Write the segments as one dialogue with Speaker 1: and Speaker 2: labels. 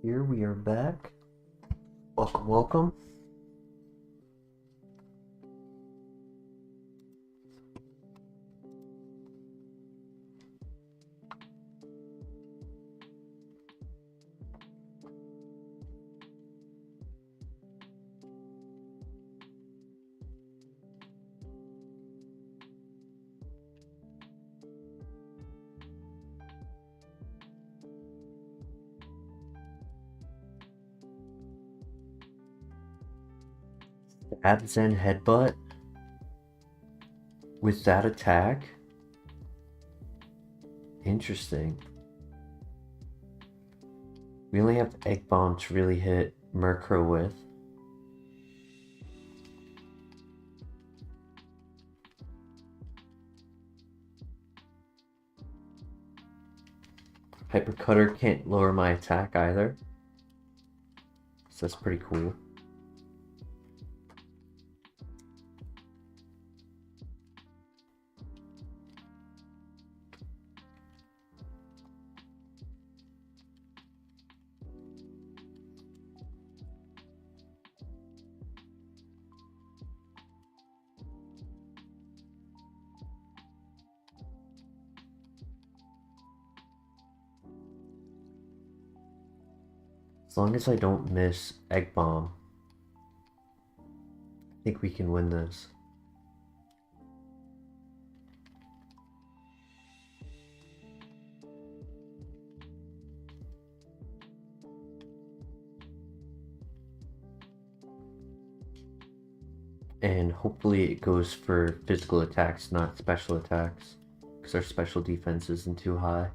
Speaker 1: here. We are back. Welcome, welcome. Absen headbutt with that attack. Interesting. We only have Egg Bomb to really hit Murkrow with. Hyper Cutter can't lower my attack either. So that's pretty cool. As long as I don't miss Egg Bomb, I think we can win this. And hopefully it goes for physical attacks, not special attacks, because our special defense isn't too high.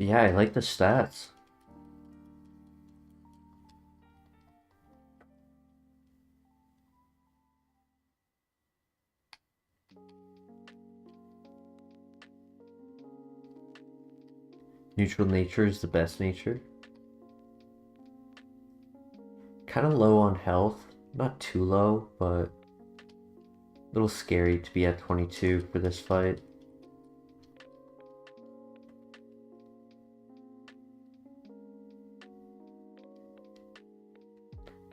Speaker 1: Yeah, I like the stats. Neutral nature is the best nature. Kind of low on health. Not too low, but a little scary to be at 22 for this fight.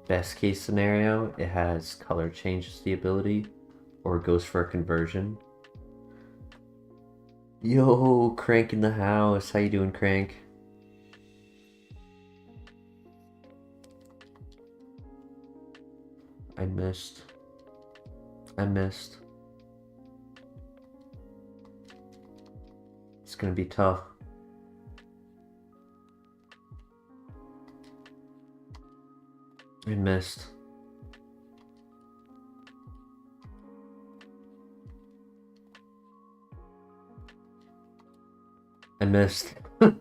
Speaker 1: Best case scenario, it has color changes the ability, or goes for a conversion. Yo, Crank in the house. How you doing, Crank? I missed. It's gonna be tough. I missed. I missed. I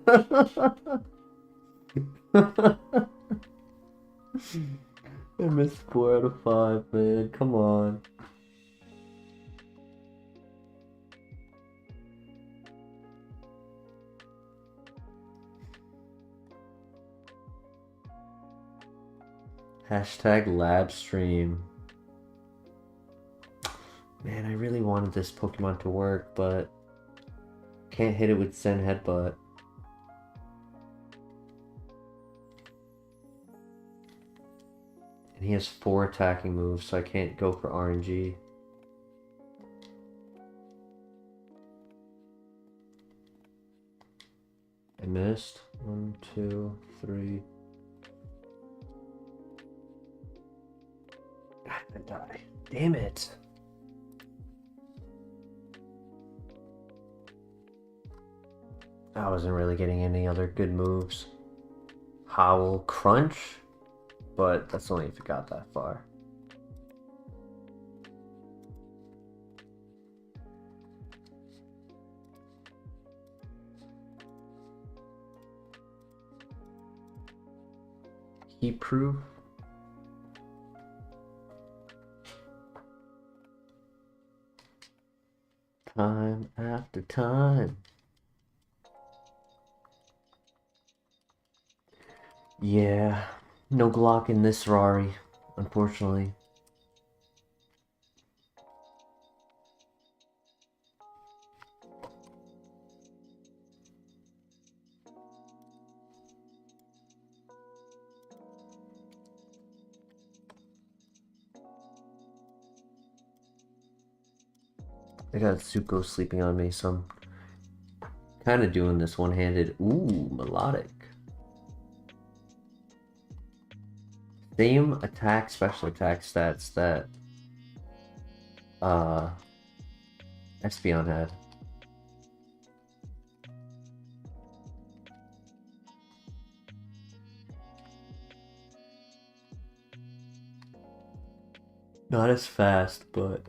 Speaker 1: missed 4 out of 5, man. Come on. Hashtag lab stream. Man, I really wanted this Pokemon to work, but can't hit it with Zen Headbutt. And he has 4 attacking moves, so I can't go for RNG. I missed. 1, 2, 3. I die. Damn it. I wasn't really getting any other good moves. Howl, Crunch, but that's only if it got that far. Heat Proof. Time after time. Yeah, no Glock in this Rari, unfortunately. I got Zuko sleeping on me, so I'm kind of doing this one-handed. Ooh, melodic. Same attack, special attack stats that Espeon had. Not as fast, but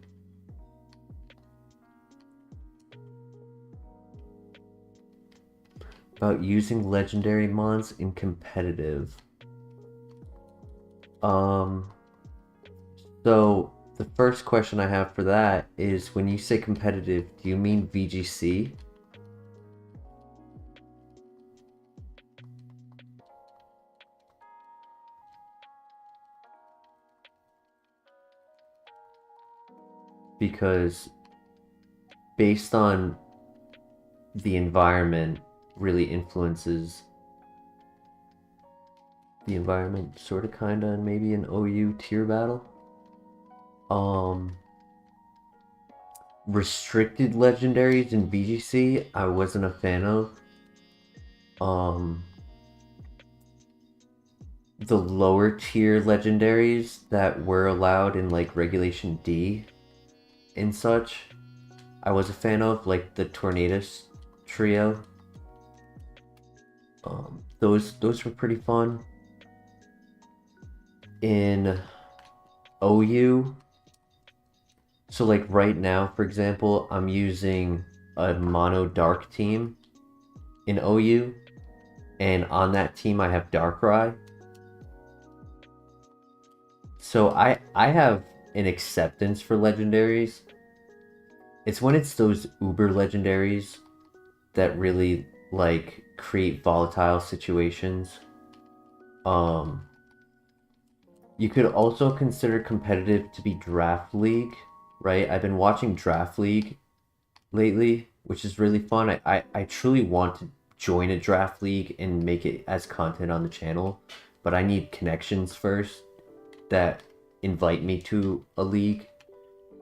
Speaker 1: about using legendary mons in competitive. So the first question I have for that is, when you say competitive, do you mean VGC? Because based on the environment really influences the environment, sort of, kinda, and maybe an OU tier battle. Restricted legendaries in VGC I wasn't a fan of. The lower tier legendaries that were allowed in like Regulation D and such, I was a fan of, like the Tornadus trio. Those were pretty fun. In OU, so like right now, for example, I'm using a mono dark team in OU, and on that team I have Darkrai. So I have an acceptance for legendaries. It's when it's those uber legendaries that really like create volatile situations. You could also consider competitive to be Draft League, right? I've been watching Draft League lately, which is really fun. I truly want to join a Draft League and make it as content on the channel, but I need connections first that invite me to a league.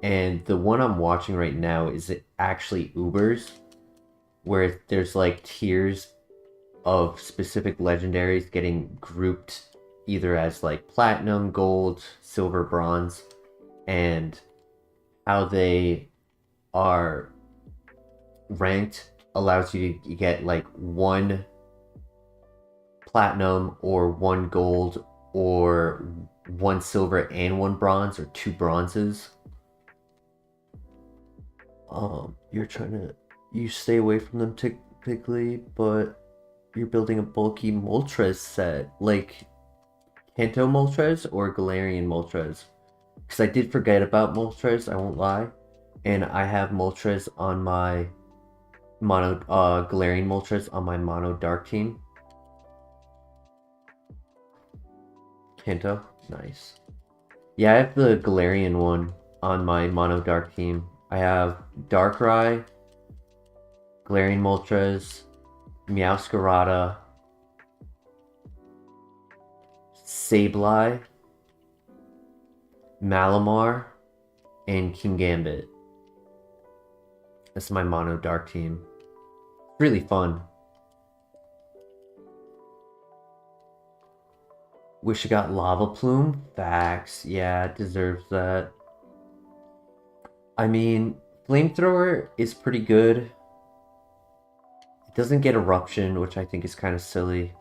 Speaker 1: And the one I'm watching right now is actually Ubers, where there's like tiers of specific legendaries getting grouped either as like platinum, gold, silver, bronze, and how they are ranked allows you to get like 1 platinum or 1 gold or 1 silver and 1 bronze, or 2 bronzes. You stay away from them typically, but you're building a bulky Moltres set, like Kanto Moltres or Galarian Moltres. Because I did forget about Moltres, I won't lie. And I have Moltres on my mono, Galarian Moltres on my mono dark team. Kanto, nice. Yeah, I have the Galarian one on my mono dark team. I have Darkrai, Galarian Moltres, Meowscarada, Sableye, Malamar, and Kingambit. That's my mono dark team. Really fun. Wish I got Lava Plume. Facts. Yeah, it deserves that. I mean, Flamethrower is pretty good. It doesn't get Eruption, which I think is kind of silly.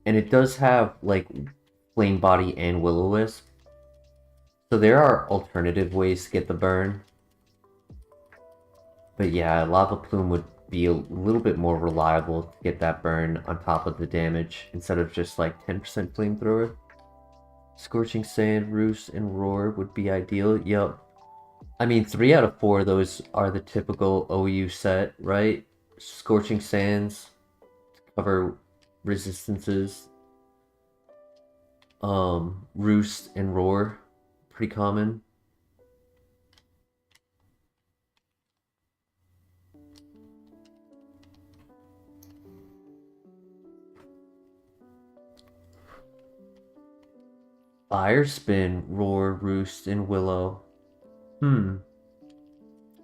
Speaker 1: And it does have like Flame Body and Will-O-Wisp. So there are alternative ways to get the burn. But yeah, Lava Plume would be a little bit more reliable to get that burn on top of the damage, instead of just like 10% Flamethrower. Scorching Sand, Roost, and Roar would be ideal. Yep. I mean, 3 out of 4 of those are the typical OU set, right? Scorching Sands, cover resistances. Roost and Roar, pretty common. Fire Spin, Roar, Roost, and Willow.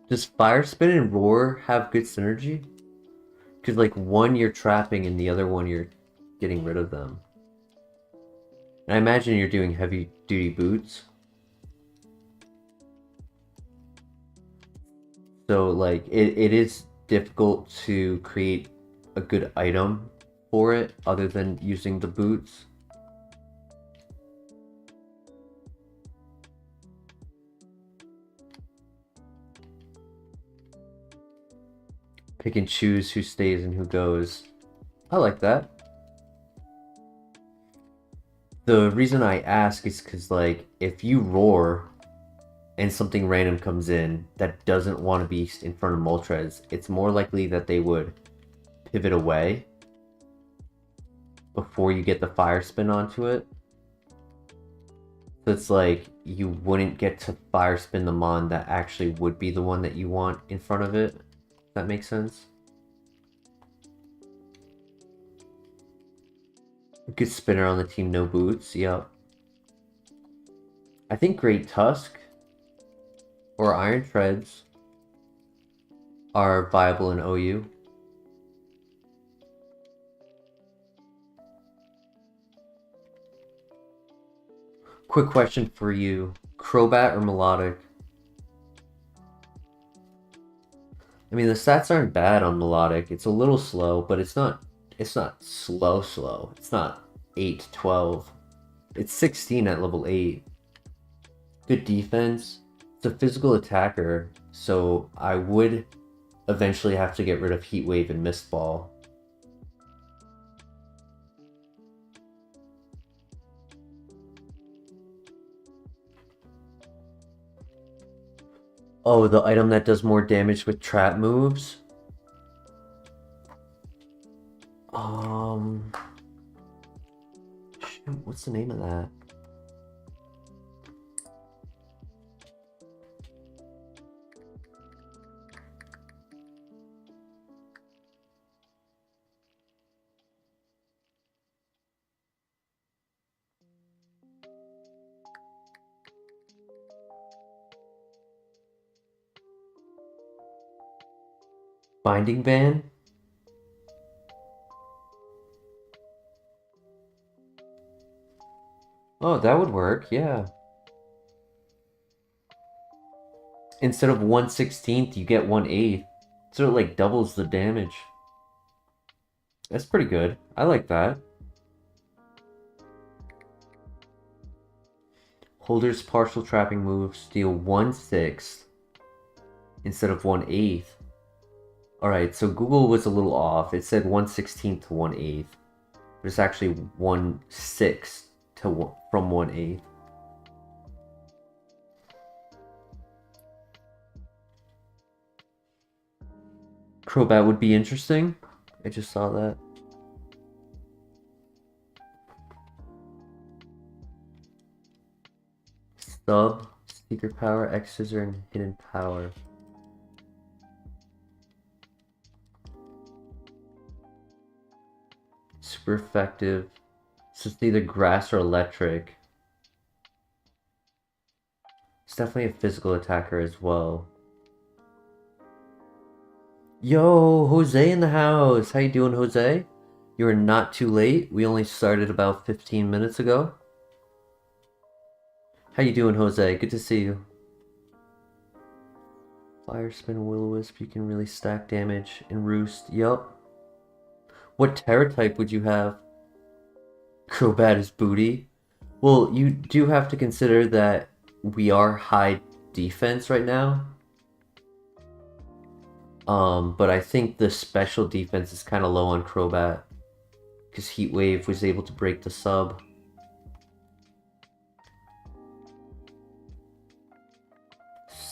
Speaker 1: Does Fire Spin and Roar have good synergy? Because, like, one you're trapping and the other one you're getting rid of them. And I imagine you're doing heavy duty boots. So, like, it is difficult to create a good item for it other than using the boots. Pick and choose who stays and who goes. I like that. The reason I ask is because, like, if you roar and something random comes in that doesn't want to be in front of Moltres, it's more likely that they would pivot away before you get the fire spin onto it. So it's like you wouldn't get to fire spin the mon that actually would be the one that you want in front of it. Does that make sense? Good spinner on the team, no boots. Yep. I think Great Tusk or Iron Treads are viable in OU. Quick question for you. Crobat or Melodic? I mean, the stats aren't bad on Melodic. It's a little slow, but it's not slow. It's not 8, 12. It's 16 at level 8. Good defense. It's a physical attacker, so I would eventually have to get rid of Heat Wave and Mist Ball. Oh, the item that does more damage with trap moves? Shoot, what's the name of that? Binding Ban? Oh, that would work, yeah. Instead of 1/16th, you get 1/8. So it like doubles the damage. That's pretty good. I like that. Holder's partial trapping moves deal 1/6 instead of 1/8. Alright, so Google was a little off. It said 1/16th to 1/8. But it's actually 1/6 from 1/8. Crobat would be interesting. I just saw that. Sub, Secret Power, X Scissor, and Hidden Power. Super effective. So it's either grass or electric. It's definitely a physical attacker as well. Yo, Jose in the house. How you doing, Jose? You are not too late. We only started about 15 minutes ago. How you doing, Jose? Good to see you. Fire Spin, Will-O-Wisp. You can really stack damage. And Roost. Yup. What Terra type would you have? Crobat is booty. Well, you do have to consider that we are high defense right now. But I think the special defense is kind of low on Crobat because Heat Wave was able to break the sub.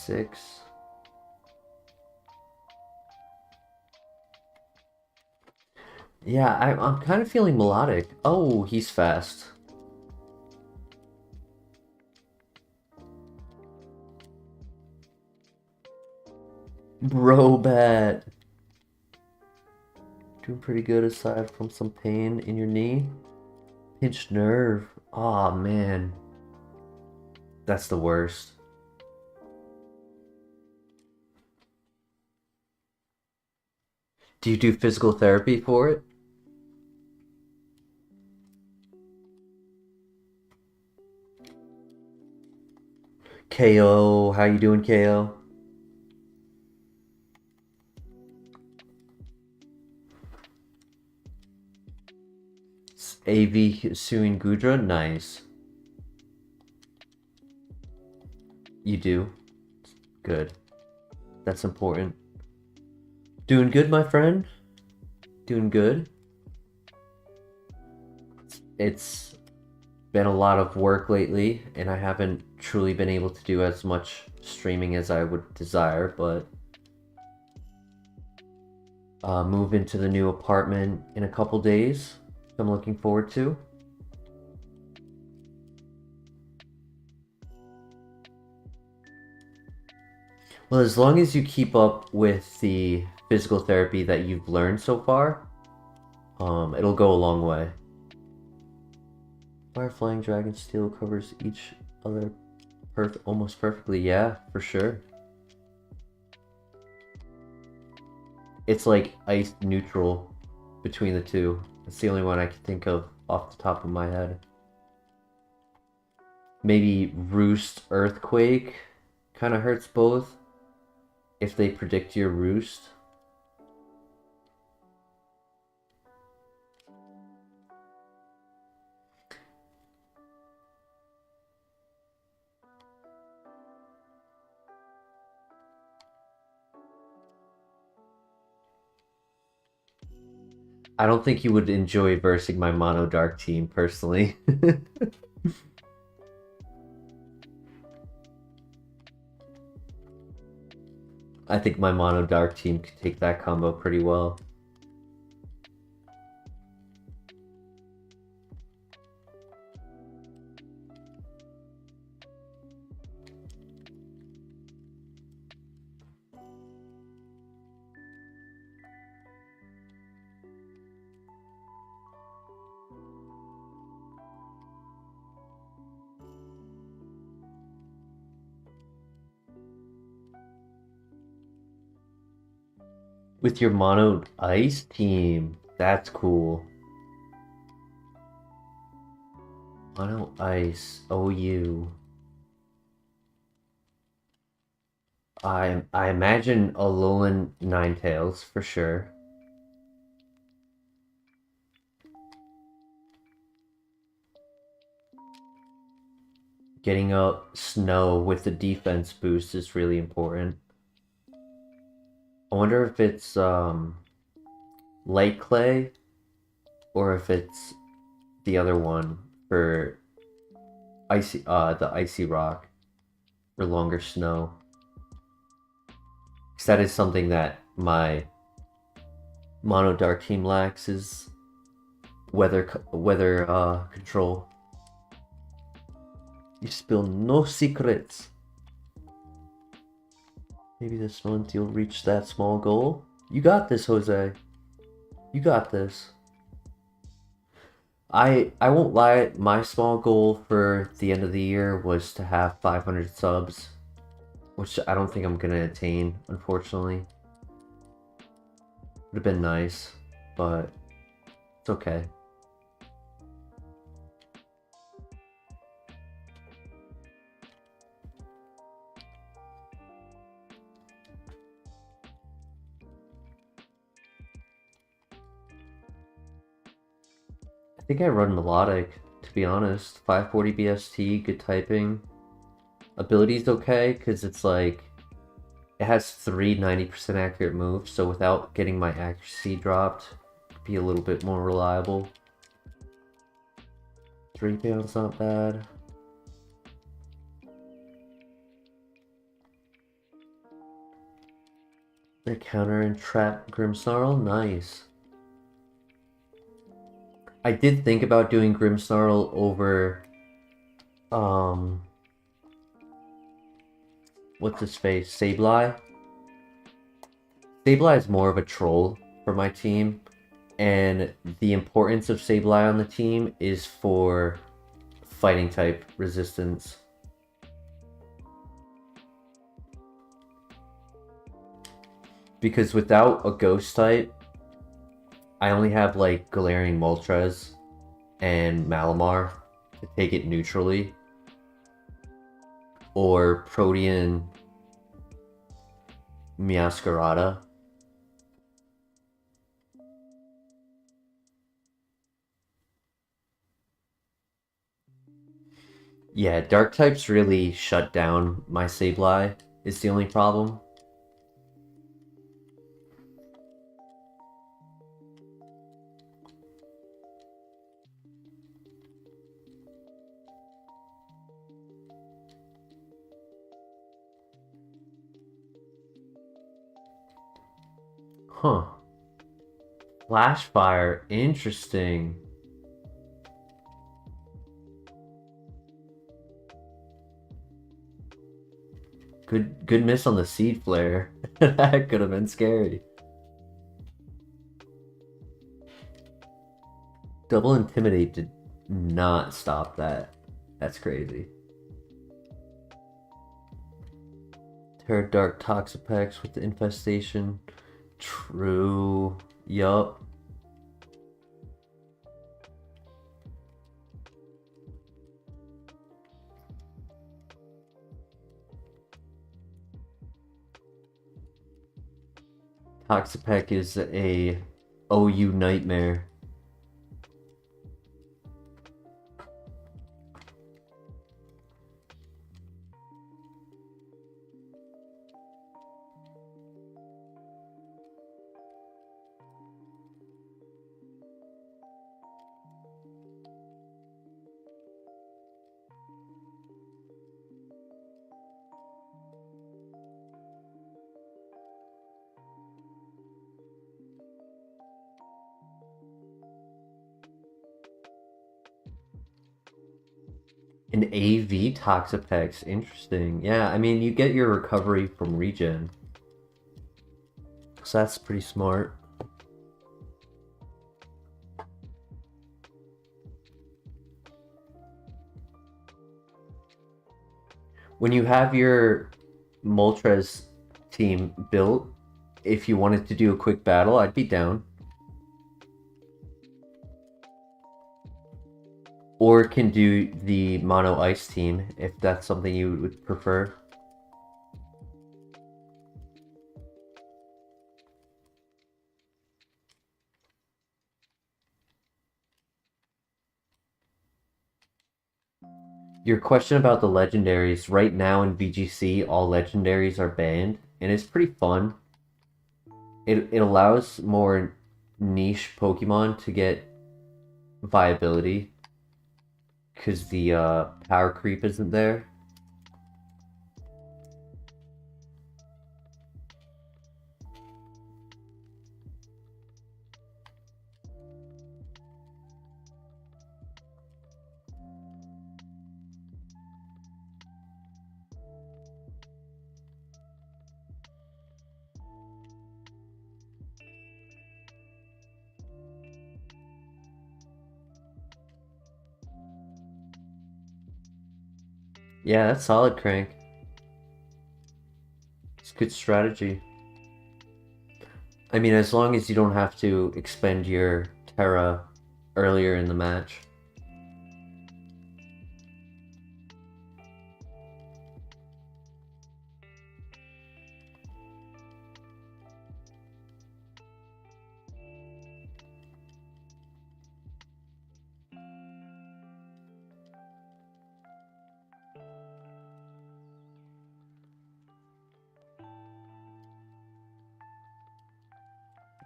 Speaker 1: 6. Yeah, I'm kind of feeling melodic. Oh, he's fast. Bro bat. Doing pretty good aside from some pain in your knee. Pinched nerve. Aw, man. That's the worst. Do you do physical therapy for it? KO, how you doing, KO? AV suing Gudra? Nice. You do? Good. That's important. Doing good, my friend? Doing good? It's been a lot of work lately, and I haven't truly been able to do as much streaming as I would desire, but move into the new apartment in a couple days. I'm looking forward to. Well, as long as you keep up with the physical therapy that you've learned so far, it'll go a long way. Fire, Flying Dragon, Steel covers each other almost perfectly. Yeah, for sure. It's like ice neutral between the two. It's the only one I can think of off the top of my head. Maybe Roost Earthquake kind of hurts both if they predict your roost. I don't think you would enjoy versing my mono dark team personally. I think my mono dark team could take that combo pretty well. With your mono ice team, that's cool. Mono ice, OU. I imagine Alolan Ninetales for sure. Getting up Snow with the defense boost is really important. I wonder if it's Light Clay or if it's the other one for icy the Icy Rock for longer snow. Because that is something that my mono dark team lacks, is weather control. You spill no secrets. Maybe this month you'll reach that small goal. You got this, Jose. You got this. I won't lie, my small goal for the end of the year was to have 500 subs, which I don't think I'm gonna attain, unfortunately. Would have been nice, but it's okay. I think I run melodic, to be honest. 540 BST, good typing. Ability's okay, because it's like, it has 3 90% accurate moves, so without getting my accuracy dropped, it'd be a little bit more reliable. 3 pounds not bad. They counter and trap Grimmsnarl? Nice. I did think about doing Grimmsnarl over... What's his face? Sableye? Sableye is more of a troll for my team. And the importance of Sableye on the team is for fighting type resistance. Because without a ghost type, I only have like Galarian Moltres and Malamar to take it neutrally. Or Protean Meowscarada. Yeah, dark types really shut down my Sableye, is the only problem. Huh. Flash Fire, interesting. Good miss on the Seed Flare. That could have been scary. Double Intimidate did not stop that. That's crazy. Terra Dark Toxapex with the Infestation. True. Yup. Toxapex is a OU nightmare. An AV Toxapex, interesting. Yeah, I mean, you get your recovery from regen. So that's pretty smart. When you have your Moltres team built, if you wanted to do a quick battle, I'd be down. Or can do the Mono Ice team, if that's something you would prefer. Your question about the legendaries, right now in VGC, all legendaries are banned, and it's pretty fun. It allows more niche Pokemon to get viability, because the power creep isn't there. Yeah, that's solid, Crank. It's good strategy. I mean, as long as you don't have to expend your Terra earlier in the match.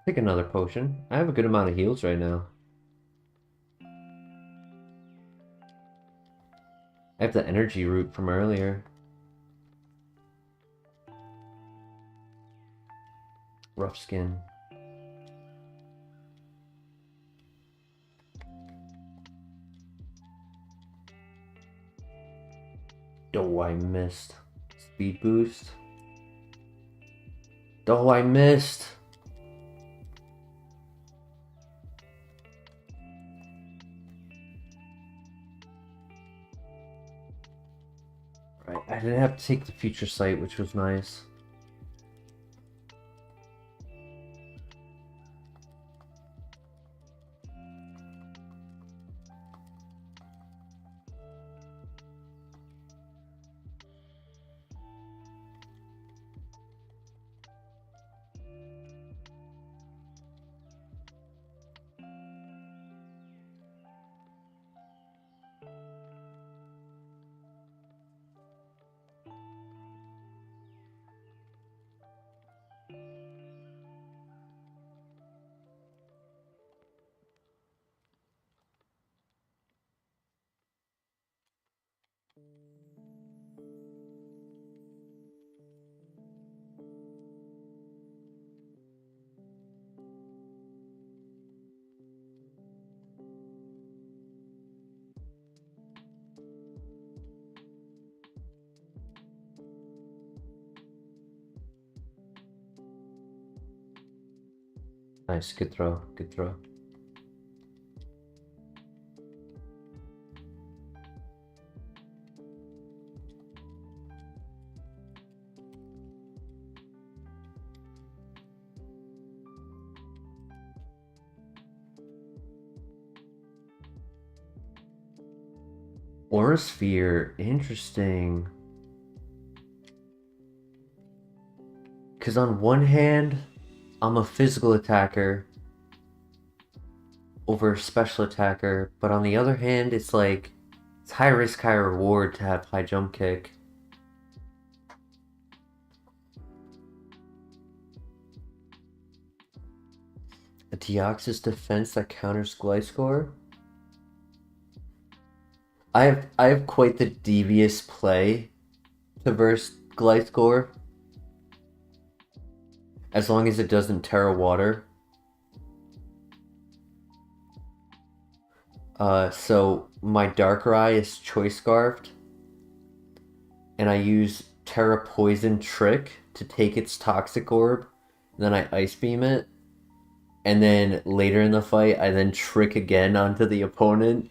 Speaker 1: Pick another potion. I have a good amount of heals right now. I have the energy root from earlier. rough skin. Oh, I missed. Speed boost. Oh, I missed. Right, I didn't have to take the future sight, which was nice. Nice, good throw, good throw. Aura Sphere, interesting. Because on one hand, I'm a physical attacker over a special attacker, but on the other hand, it's like, it's high risk, high reward to have high jump kick. A Deoxys defense that counters Gliscor? I have quite the devious play to verse Gliscor. As long as it doesn't Terra Water. So my Darkrai is Choice Scarfed. And I use Terra Poison Trick to take its Toxic Orb. And then I Ice Beam it. And then later in the fight, I then Trick again onto the opponent.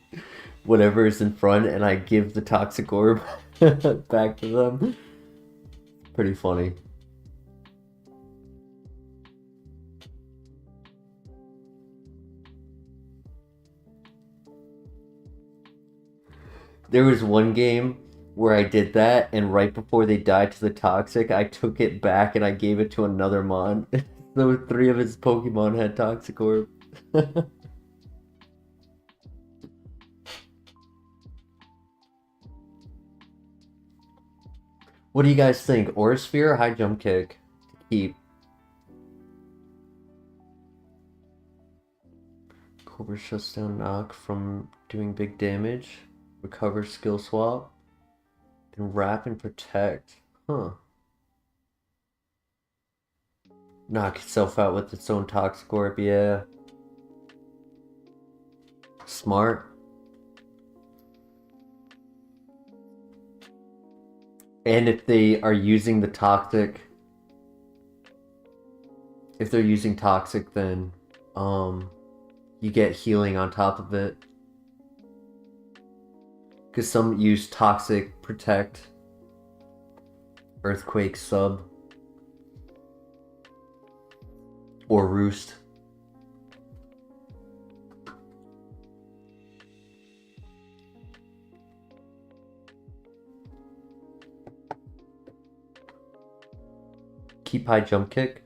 Speaker 1: Whatever is in front, and I give the Toxic Orb back to them. Pretty funny. There was one game where I did that, and right before they died to the Toxic, I took it back and I gave it to another Mon. So 3 of his Pokemon had Toxic Orb. What do you guys think? Aura Sphere or High Jump Kick to keep? Cobra shuts down knock from doing big damage. Recover skill swap. And wrap and protect. Huh. Knock itself out with its own Toxic Orb, yeah. Smart. And if they are using the Toxic... If they're using Toxic, then... you get healing on top of it. Because some use Toxic, Protect, Earthquake, Sub, or Roost. Keep High Jump Kick.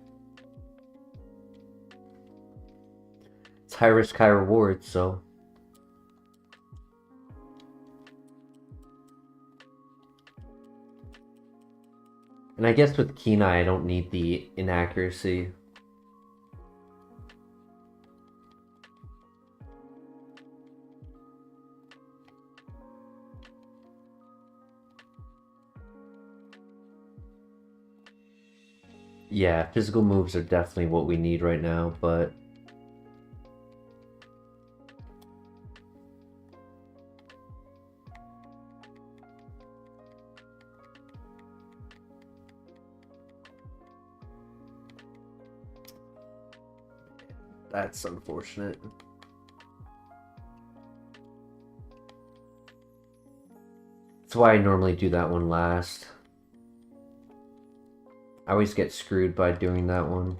Speaker 1: It's high risk, high reward, so... And I guess with Keen Eye, I don't need the inaccuracy. Yeah, physical moves are definitely what we need right now, but that's unfortunate. That's why I normally do that one last. I always get screwed by doing that one.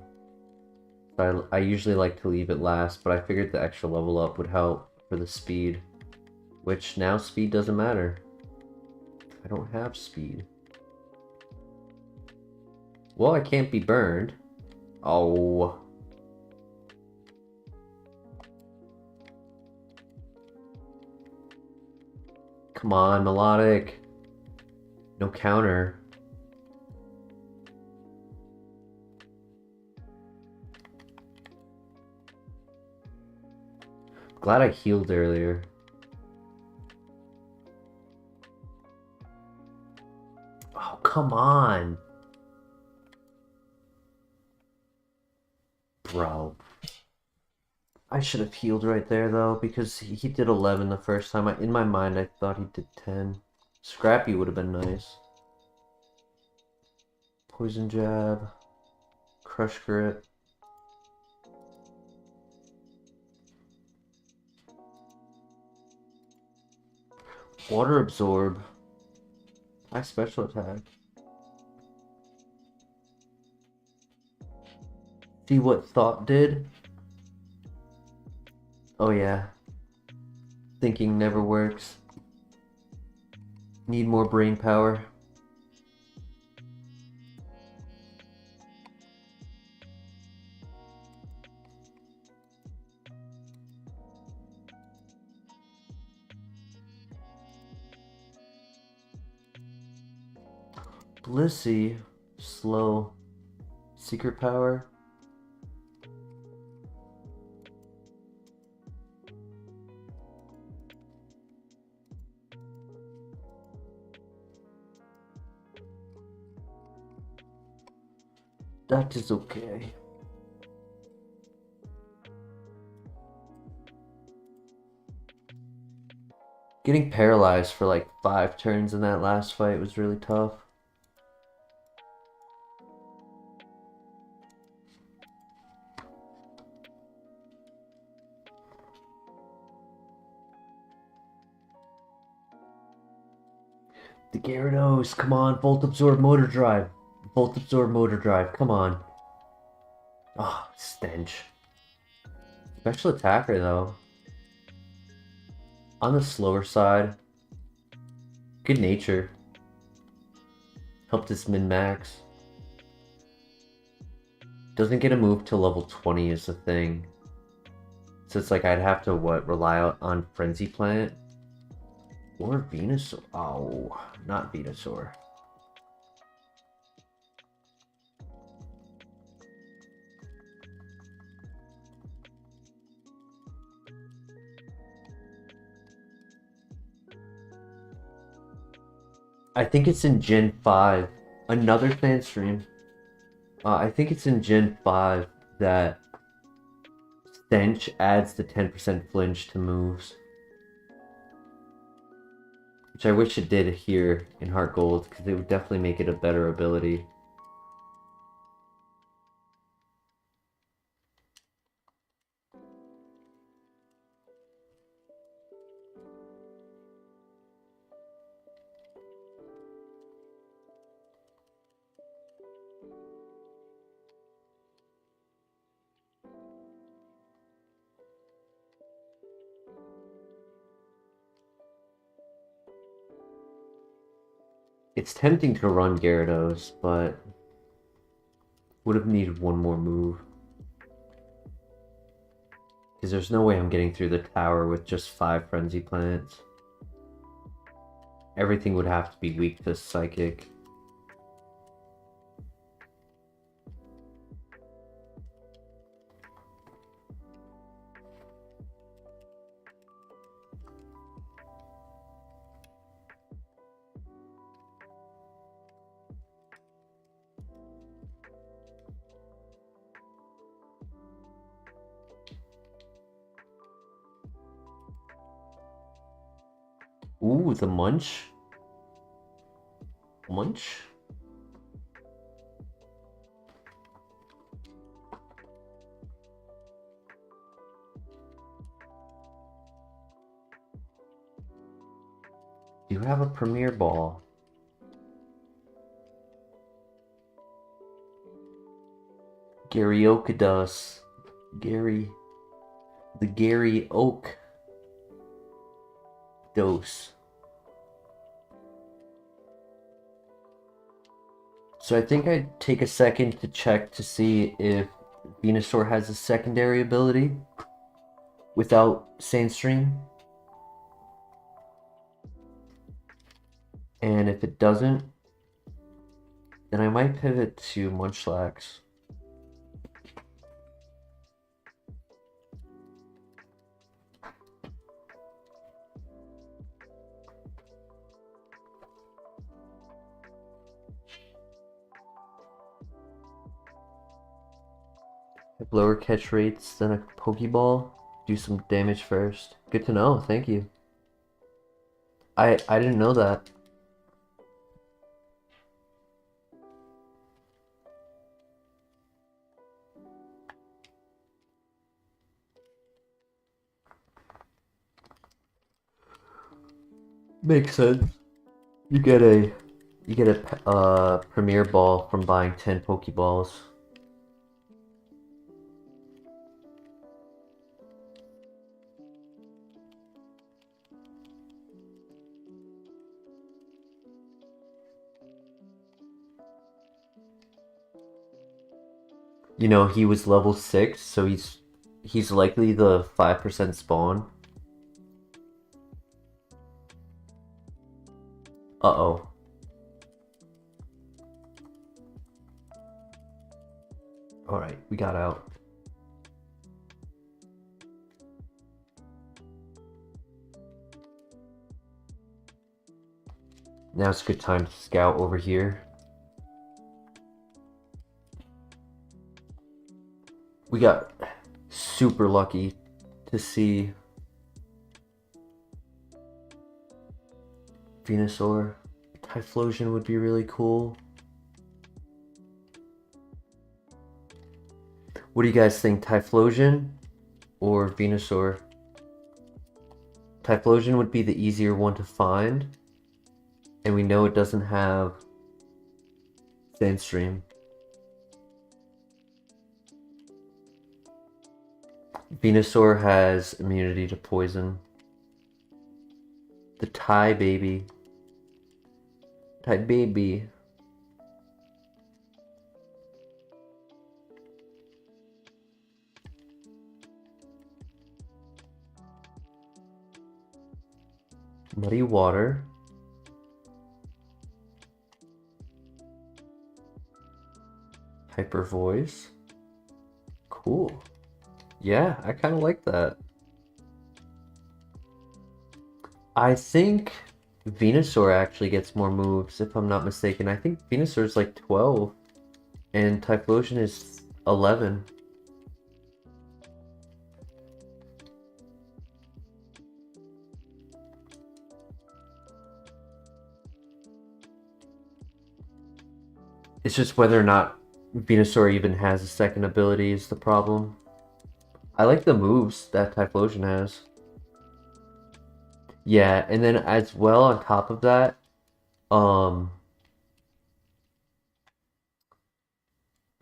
Speaker 1: I usually like to leave it last, but I figured the extra level up would help for the speed. Which now speed doesn't matter. I don't have speed. Well, I can't be burned. Oh. Come on, melodic. No counter. Glad I healed earlier. Oh, come on. Bro. I should have healed right there, though, because he did 11 the first time. In my mind, I thought he did 10. Scrappy would have been nice. Poison jab. Crush grip. Water absorb. High special attack. See what thought did? Oh yeah. Thinking never works. Need more brain power. Blissey. Slow. Secret power. That is okay. Getting paralyzed for like 5 turns in that last fight was really tough. The Gyarados, come on, Volt Absorb Motor Drive. Volt Absorb Motor Drive, come on. Ah, oh, stench. Special attacker though. On the slower side. Good nature. Helped us min-max. Doesn't get a move till level 20 is the thing. So it's like I'd have to, what, rely on Frenzy Plant? Or Venusaur. Oh, not Venusaur. I think it's in Gen 5. Another fan stream. I think it's in Gen 5 that Stench adds the 10% flinch to moves. Which I wish it did here in HeartGold, because it would definitely make it a better ability. It's tempting to run Gyarados, but would have needed one more move. Because there's no way I'm getting through the tower with just 5 Frenzy Plants. Everything would have to be weak to Psychic. Ooh, the munch. Munch? You have a premier ball. Gary Okados. Gary. The Gary Oak dose. So I think I'd take a second to check to see if Venusaur has a secondary ability without Sandstream. And if it doesn't, then I might pivot to Munchlax. Have lower catch rates than a Pokeball. Do some damage first. Good to know, thank you. I didn't know that. Makes sense. You get a premier ball from buying 10 Pokeballs. You know, he was level 6, so he's likely the 5% spawn. Uh-oh. Alright, we got out. Now it's a good time to scout over here. We got super lucky to see Venusaur. Typhlosion would be really cool. What do you guys think, Typhlosion or Venusaur? Typhlosion would be the easier one to find, and we know it doesn't have Sandstream. Venusaur has immunity to poison. The Ty baby. Ty baby. Muddy water. Hyper voice. Cool. Yeah, I kind of like that. I think Venusaur actually gets more moves, if I'm not mistaken. I think Venusaur's like 12, and Typhlosion is 11. It's just whether or not Venusaur even has a second ability is the problem. I like the moves that Typhlosion has. Yeah, and then as well on top of that,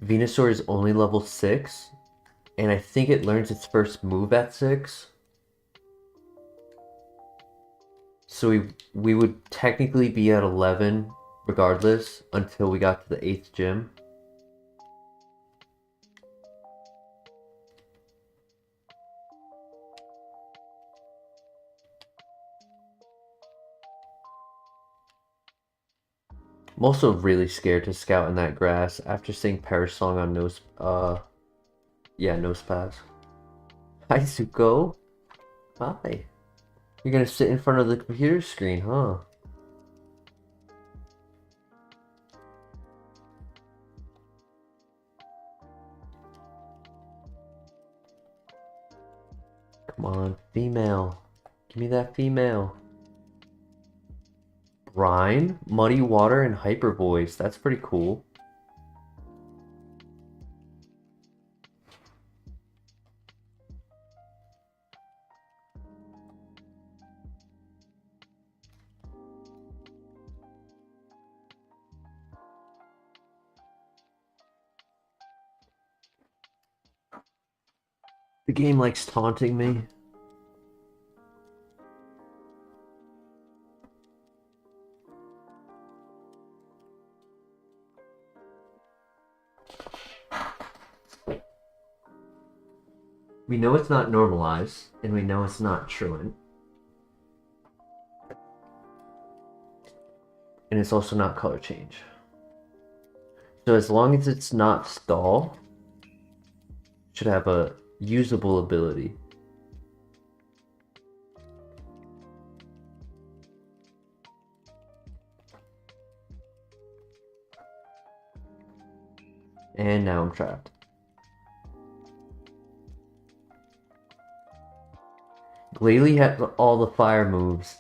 Speaker 1: Venusaur is only level 6, and I think it learns its first move at 6. So we would technically be at 11 regardless until we got to the 8th gym. I'm also really scared to scout in that grass after seeing Parasong on Nosepass. Hi, Zuko. Hi. You're gonna sit in front of the computer screen, huh? Come on, female. Give me that female. Brine, Muddy Water, and Hyper Voice. That's pretty cool. The game likes taunting me. We know it's not normalized, and we know it's not truant. And it's also not color change. So as long as it's not stall, it should have a usable ability. And now I'm trapped. Glalie had all the fire moves.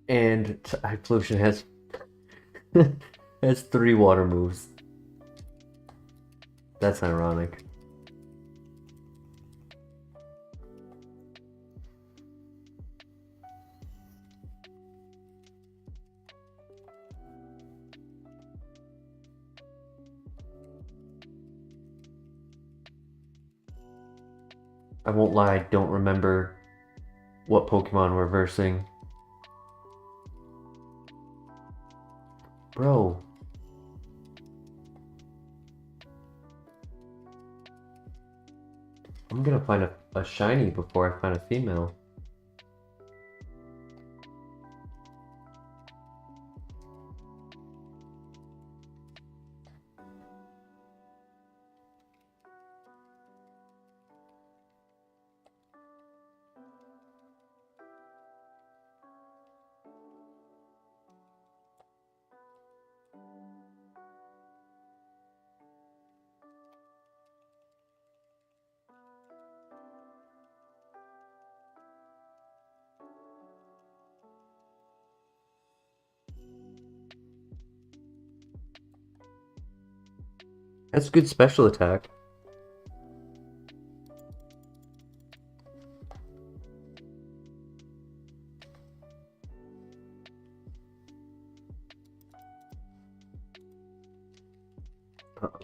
Speaker 1: And Pollution has has 3 water moves. That's ironic. I won't lie, I don't remember what Pokemon we're versing. Bro. I'm gonna find a shiny before I find a female. That's good special attack. Uh-oh.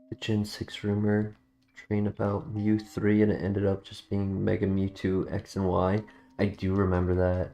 Speaker 1: The Gen 6 rumor train about Mew 3 and it ended up just being Mega Mewtwo X and Y. I do remember that.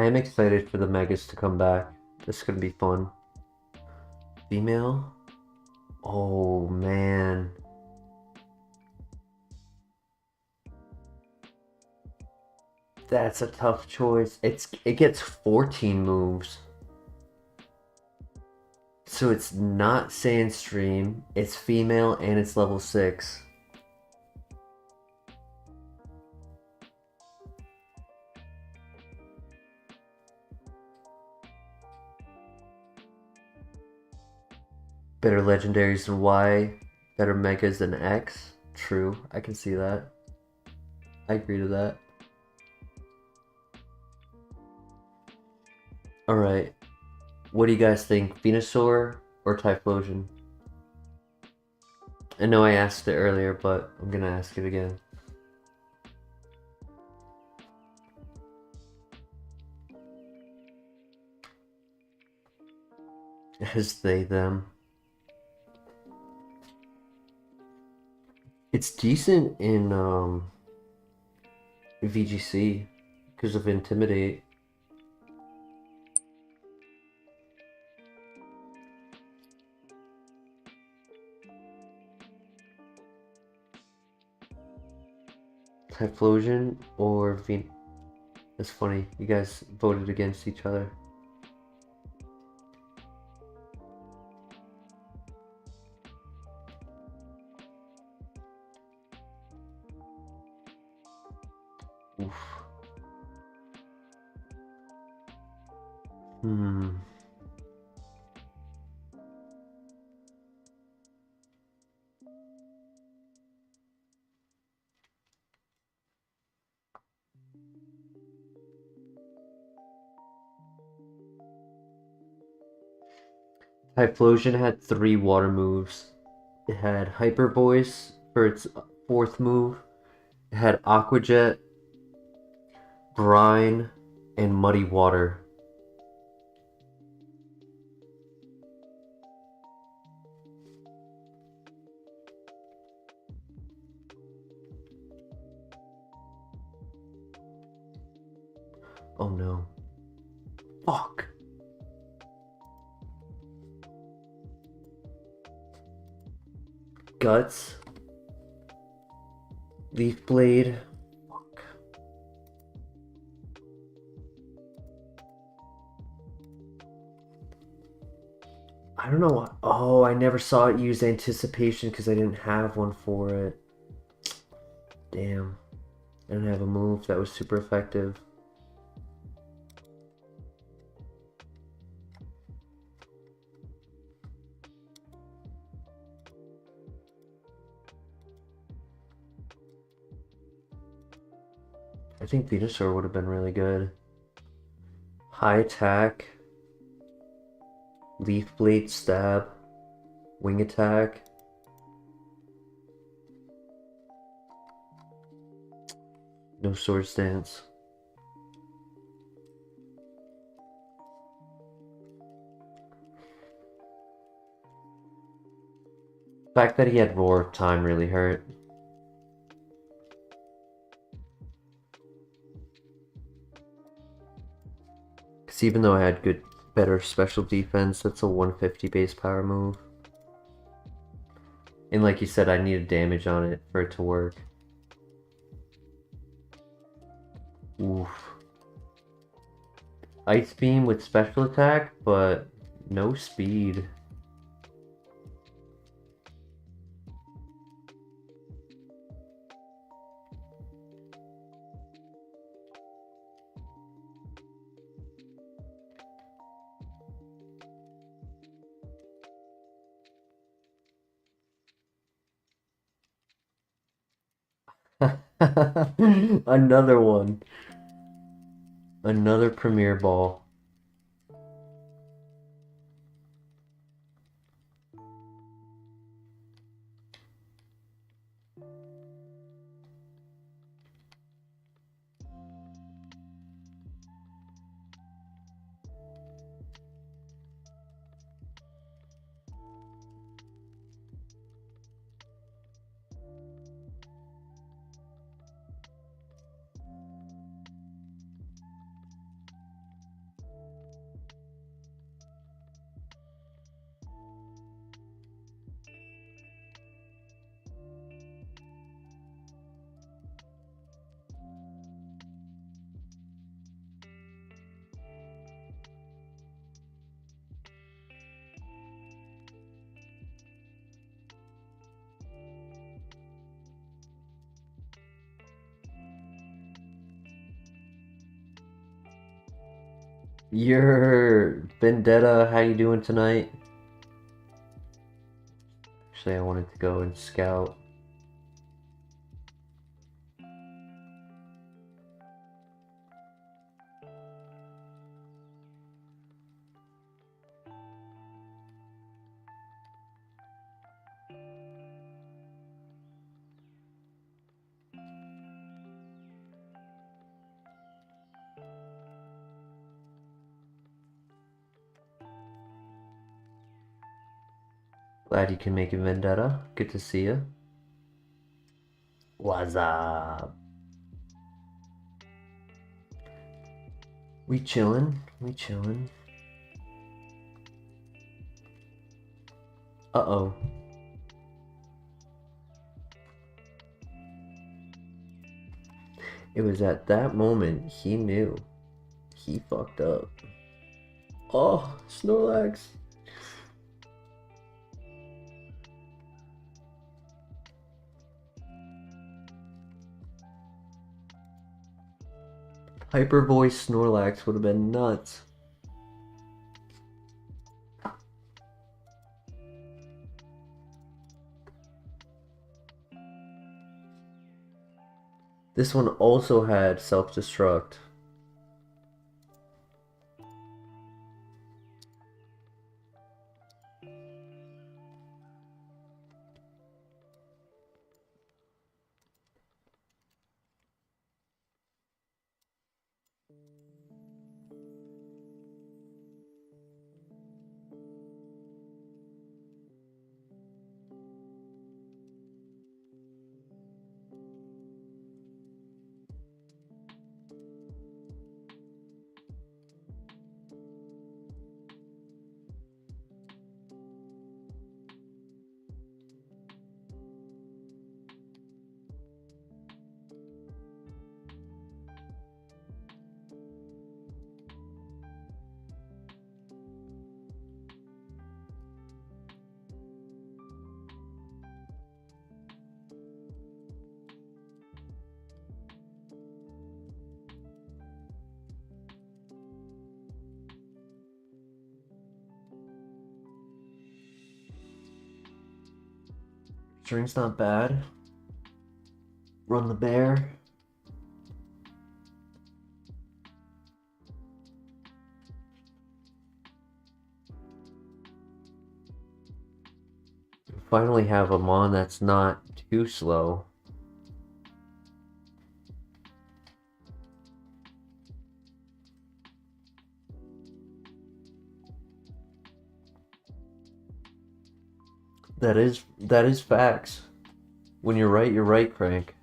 Speaker 1: I'm excited for the megas to come back. This is gonna be fun. Female? Oh man. That's a tough choice. It gets 14 moves. So it's not Sandstream, it's female and it's level 6. Better legendaries than Y, better megas than X. True, I can see that. I agree to that. Alright, what do you guys think? Venusaur or Typhlosion? I know I asked it earlier, but I'm gonna ask it again. As they, them. It's decent in VGC because of Intimidate. Typhlosion or Ven... That's funny. You guys voted against each other. Oof. Hmm. Typhlosion had 3 water moves. It had Hyper Voice for its 4th move. It had Aqua Jet, Brine, and Muddy Water. Oh no. Fuck. Guts. Leaf Blade. Fuck. I don't know what. Oh, I never saw it use Anticipation because I didn't have one for it. Damn. I didn't have a move that was super effective. I think Venusaur would have been really good. High attack. Leaf Blade Stab. Wing attack. No Swords Dance. The fact that he had Roar of Time really hurt. Because even though I had better special defense, that's a 150 base power move. And like you said, I needed damage on it for it to work. Oof. Ice Beam with special attack, but no speed. Another one. Another Premier Ball. Your Vendetta, how you doing tonight? Actually, I wanted to go and scout. Glad you can make a Vendetta. Good to see you. What's up? We chillin'. We chillin'. Uh-oh. It was at that moment he knew. He fucked up. Oh, Snorlax. Hyper Voice Snorlax would have been nuts. This one also had self-destruct. Drink's not bad. Run the bear. Finally have a mon that's not too slow. That is facts. When you're right, Crank.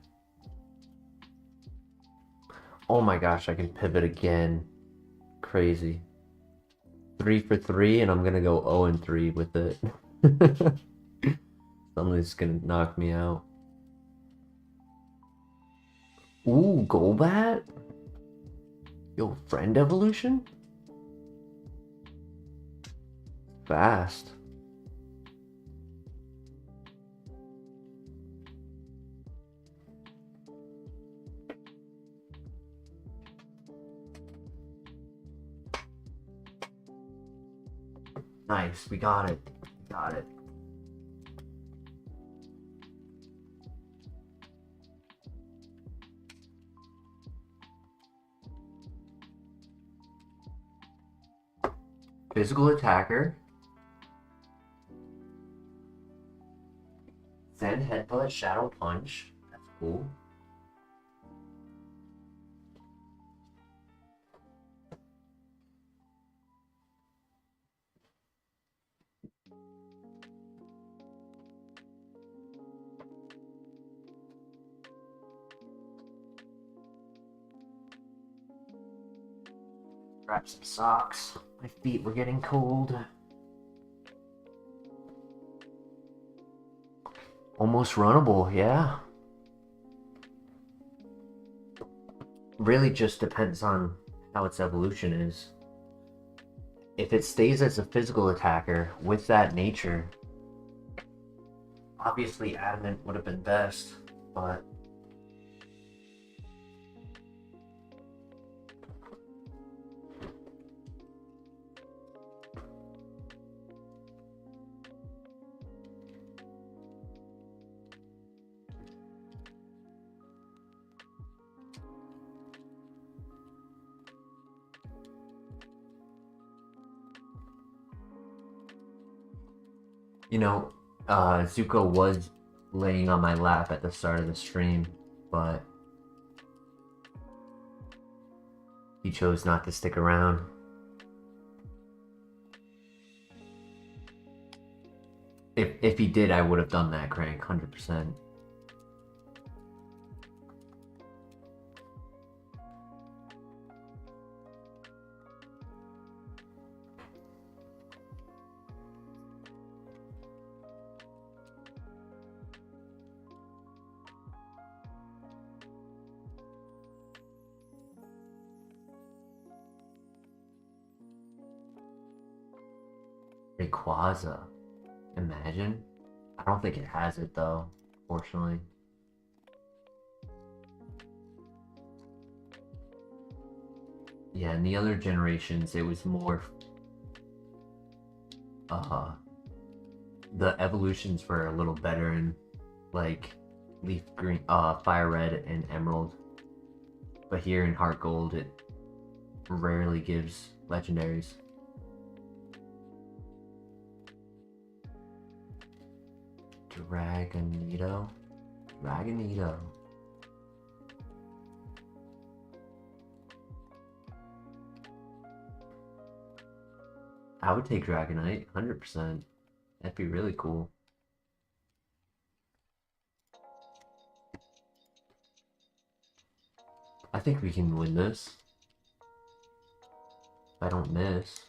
Speaker 1: Oh my gosh, I can pivot again. Crazy. 3 for 3, and I'm gonna go 0 and 3 with it. Somebody's gonna knock me out. Ooh, Golbat? Yo, friend evolution? Fast. Nice, we got it. Got it. Physical attacker. Zen headbutt, shadow punch. That's cool. Grab some socks. My feet were getting cold. Almost runnable, yeah. Really just depends on how its evolution is. If it stays as a physical attacker with that nature, obviously adamant would have been best, but You know, Zuko was laying on my lap at the start of the stream, but he chose not to stick around. If he did, I would have done that, Crank, 100%. Rayquaza. Imagine. I don't think it has it though, fortunately. Yeah, in the other generations, it was more. The evolutions were a little better in, like, Leaf Green, FireRed and Emerald. But here in HeartGold, it rarely gives legendaries. Dragonito. Dragonito. I would take Dragonite, 100%. That'd be really cool. I think we can win this. If I don't miss.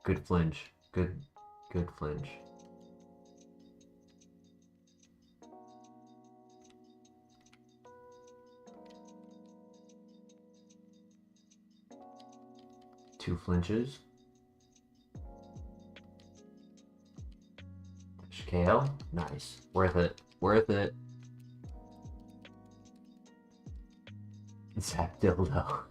Speaker 1: Good flinch. Good flinch. Two flinches. KO. Nice. Worth it. Worth it. Zap dildo.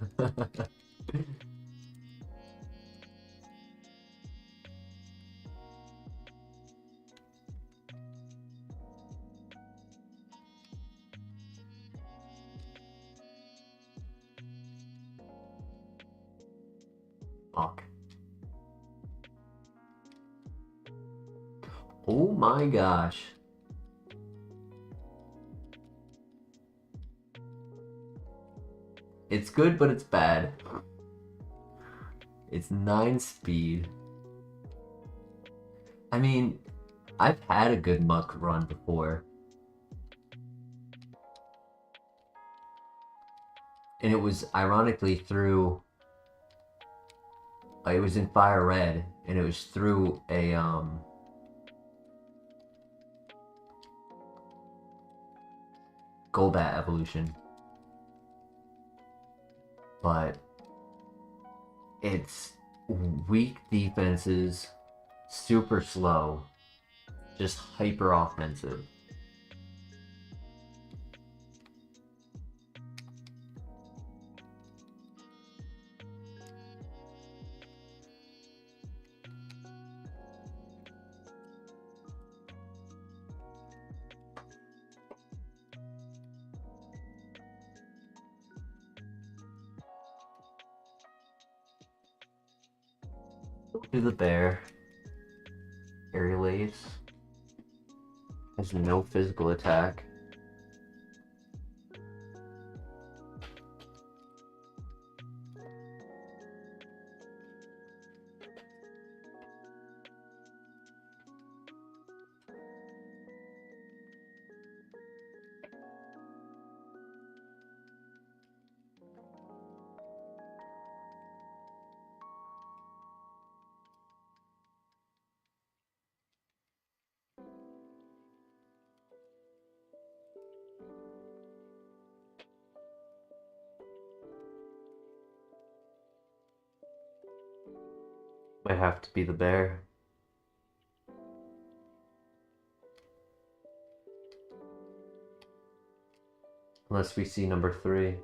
Speaker 1: Fuck. Oh my gosh. It's good, but it's bad. It's 9 speed. I mean, I've had a good muck run before. And it was ironically through... it was in FireRed, and it was through a, Golbat evolution. But it's weak defenses, super slow, just hyper offensive. To the bear. Aerial Ace. Has no physical attack. Might have to be the bear. Unless we see number 3.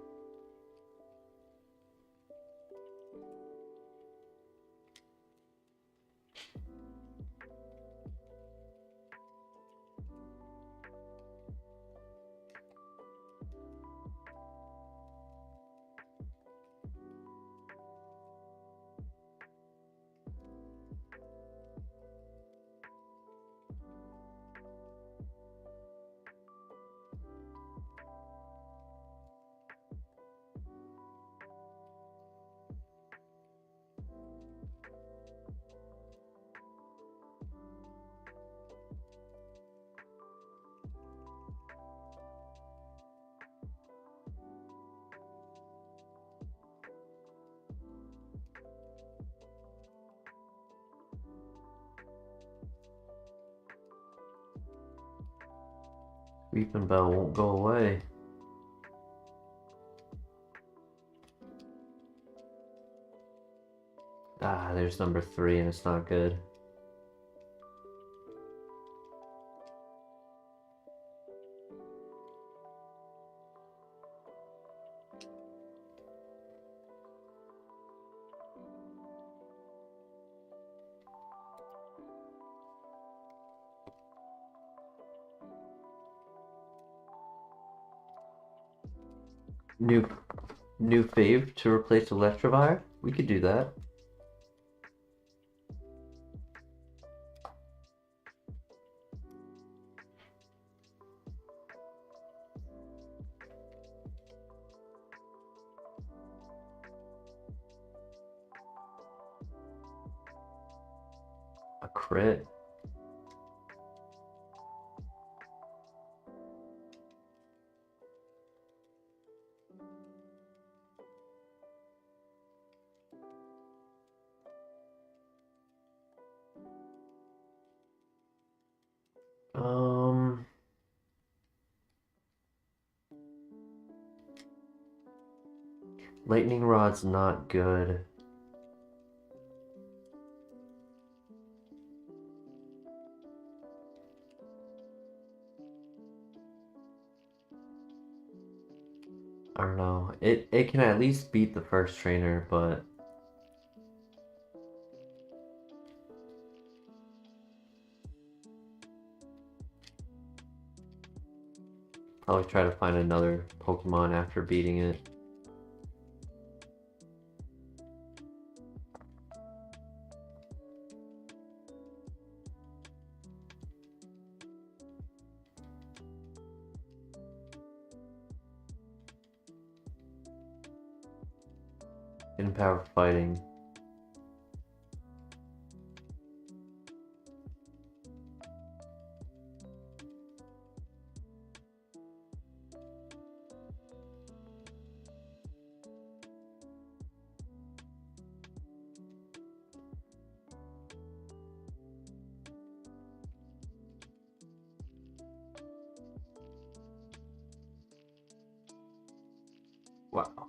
Speaker 1: Weeping Bell won't go away. Ah, there's number 3 and it's not good. New fave to replace Electivire? We could do that. A crit. Lightning Rod's not good. I don't know. It can at least beat the first trainer, but probably try to find another Pokemon after beating it. In power fighting. Wow.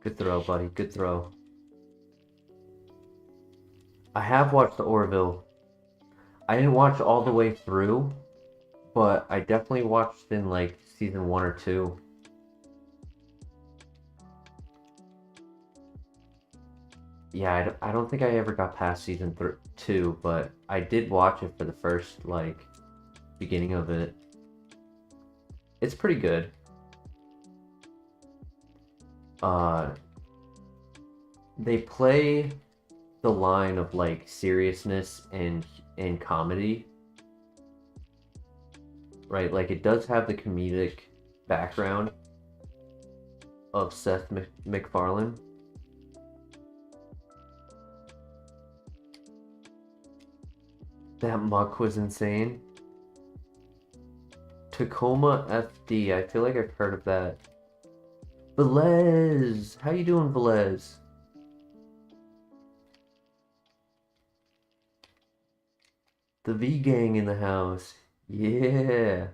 Speaker 1: Good throw, buddy. Good throw. I have watched the Orville. I didn't watch all the way through, but I definitely watched in like season 1 or 2. Yeah, I don't think I ever got past season 2, but I did watch it for the first, like, beginning of it. It's pretty good. They play the line of, like, seriousness and comedy. Right, like, it does have the comedic background of Seth MacFarlane. That muck was insane. Tacoma FD. I feel like I've heard of that. Velez! How you doing, Velez? The V gang in the house. Yeah.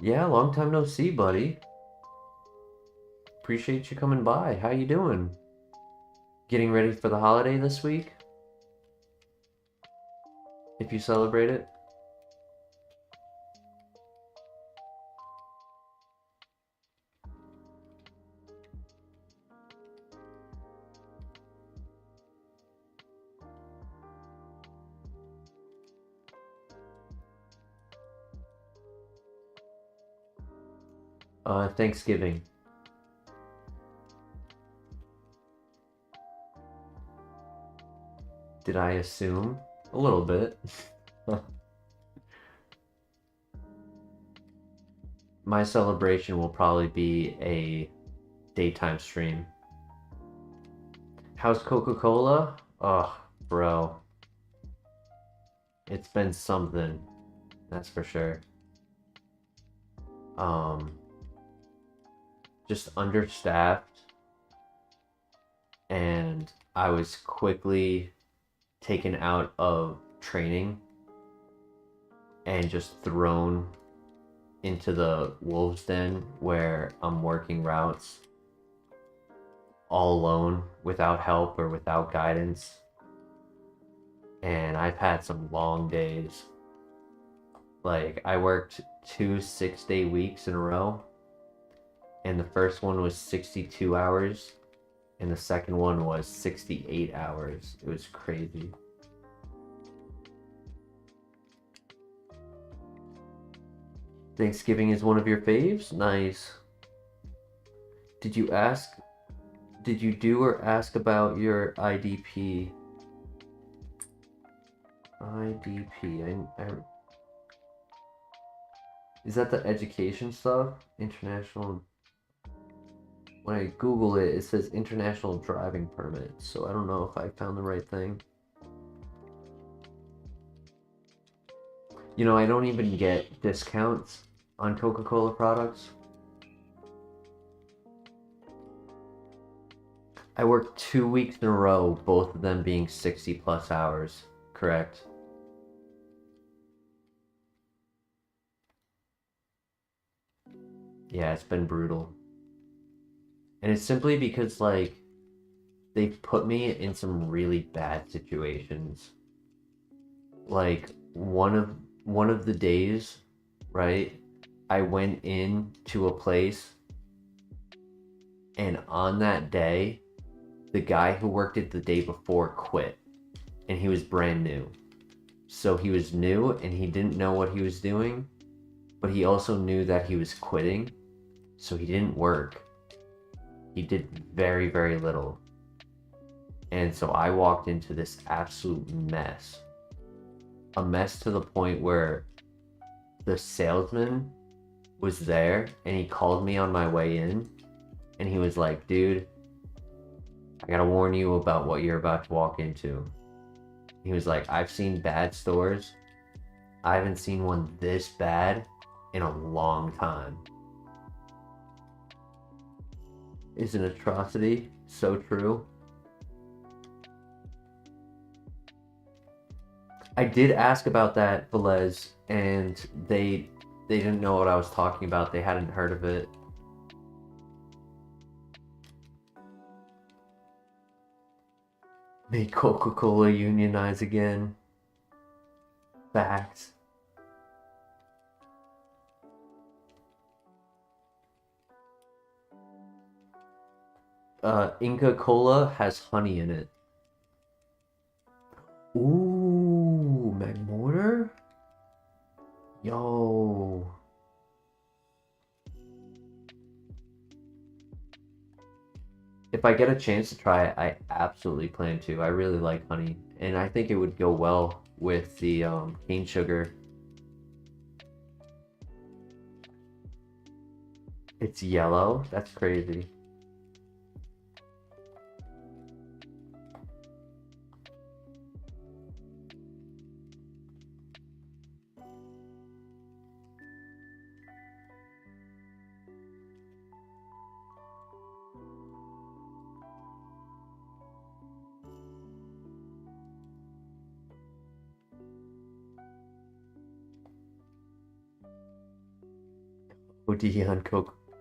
Speaker 1: Yeah, long time no see, buddy. Appreciate you coming by. How you doing? Getting ready for the holiday this week? If you celebrate it? Thanksgiving. Did I assume? A little bit. My celebration will probably be a daytime stream. How's Coca-Cola? Ugh, bro. It's been something. That's for sure. Um, just understaffed, and I was quickly taken out of training and just thrown into the wolves den where I'm working routes all alone without help or without guidance. And I've had some long days. Like, I worked 2 6-day weeks in a row, and the first one was 62 hours, and the second one was 68 hours. It was crazy. Thanksgiving is one of your faves? Nice. Did you ask? Did you do or ask about your IDP? Is that the education stuff? International. When I Google it, it says international driving permit. So I don't know if I found the right thing. You know, I don't even get discounts on Coca-Cola products. I worked 2 weeks in a row, both of them being 60 plus hours, correct? Yeah, it's been brutal. And it's simply because, like, they've put me in some really bad situations. Like, one of the days, right? I went in to a place, and on that day, the guy who worked it the day before quit, and he was brand new. So he was new and he didn't know what he was doing, but he also knew that he was quitting, so he didn't work. He did very, very little. And so I walked into this absolute mess. A mess to the point where the salesman was there and he called me on my way in and he was like, dude, I gotta warn you about what you're about to walk into. He was like, I've seen bad stores. I haven't seen one this bad in a long time. Is an atrocity. So true. I did ask about that, Velez, and they didn't know what I was talking about. They hadn't heard of it. Make Coca-Cola unionize again. Facts. Inca Cola has honey in it. Ooh, Magmortar? Yo. If I get a chance to try it, I absolutely plan to. I really like honey, and I think it would go well with the cane sugar. It's yellow? That's crazy. OD on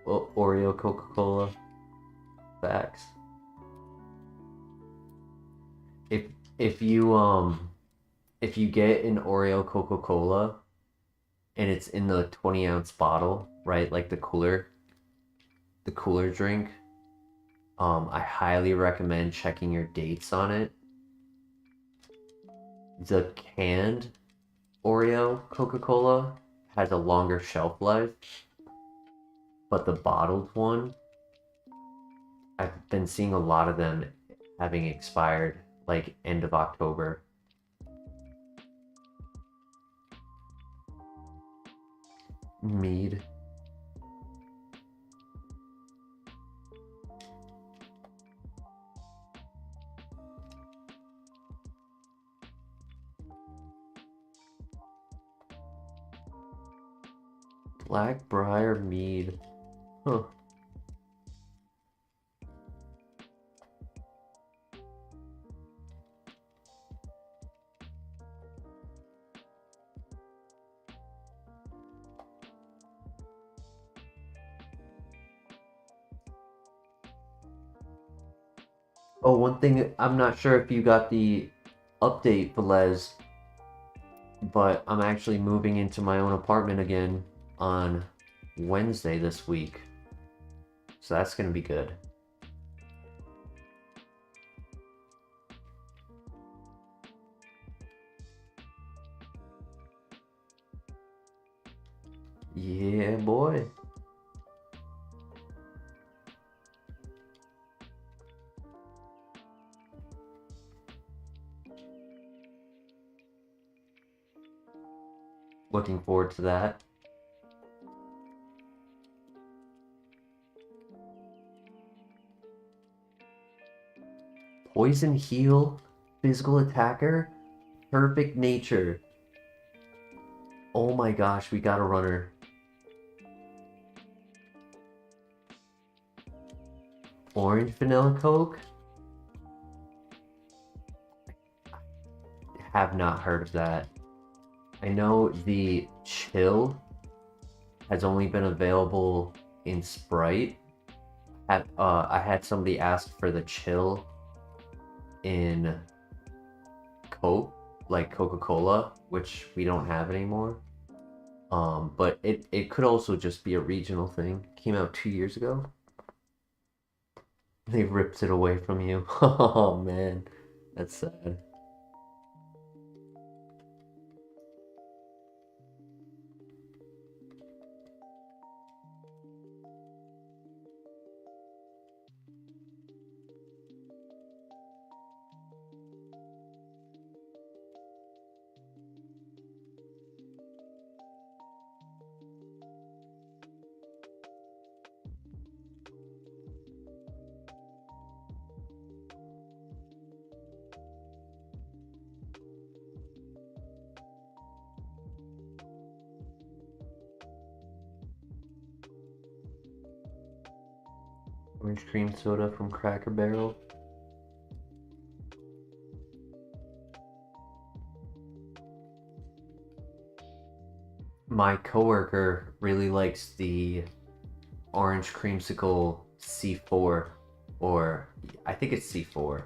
Speaker 1: Oreo Coca-Cola. Facts. If if you if you get an Oreo Coca-Cola and it's in the 20-ounce bottle, right? Like the cooler drink, I highly recommend checking your dates on it. The canned Oreo Coca-Cola has a longer shelf life, but the bottled one, I've been seeing a lot of them having expired like end of October. Mead. Black Briar Mead. Huh. Oh, one thing, I'm not sure if you got the update, Velez, but I'm actually moving into my own apartment again on Wednesday this week. So that's gonna be good. Yeah, boy. Looking forward to that. Poison heal, physical attacker, perfect nature. Oh my gosh, we got a runner. Orange vanilla Coke? Have not heard of that. I know the chill has only been available in Sprite. I had somebody ask for the chill in Coke, like Coca-Cola, which we don't have anymore. But it could also just be a regional thing. Came out 2 years ago. They ripped it away from you. Oh man, that's sad. Orange cream soda from Cracker Barrel. My coworker really likes the orange creamsicle C4, or I think it's C4.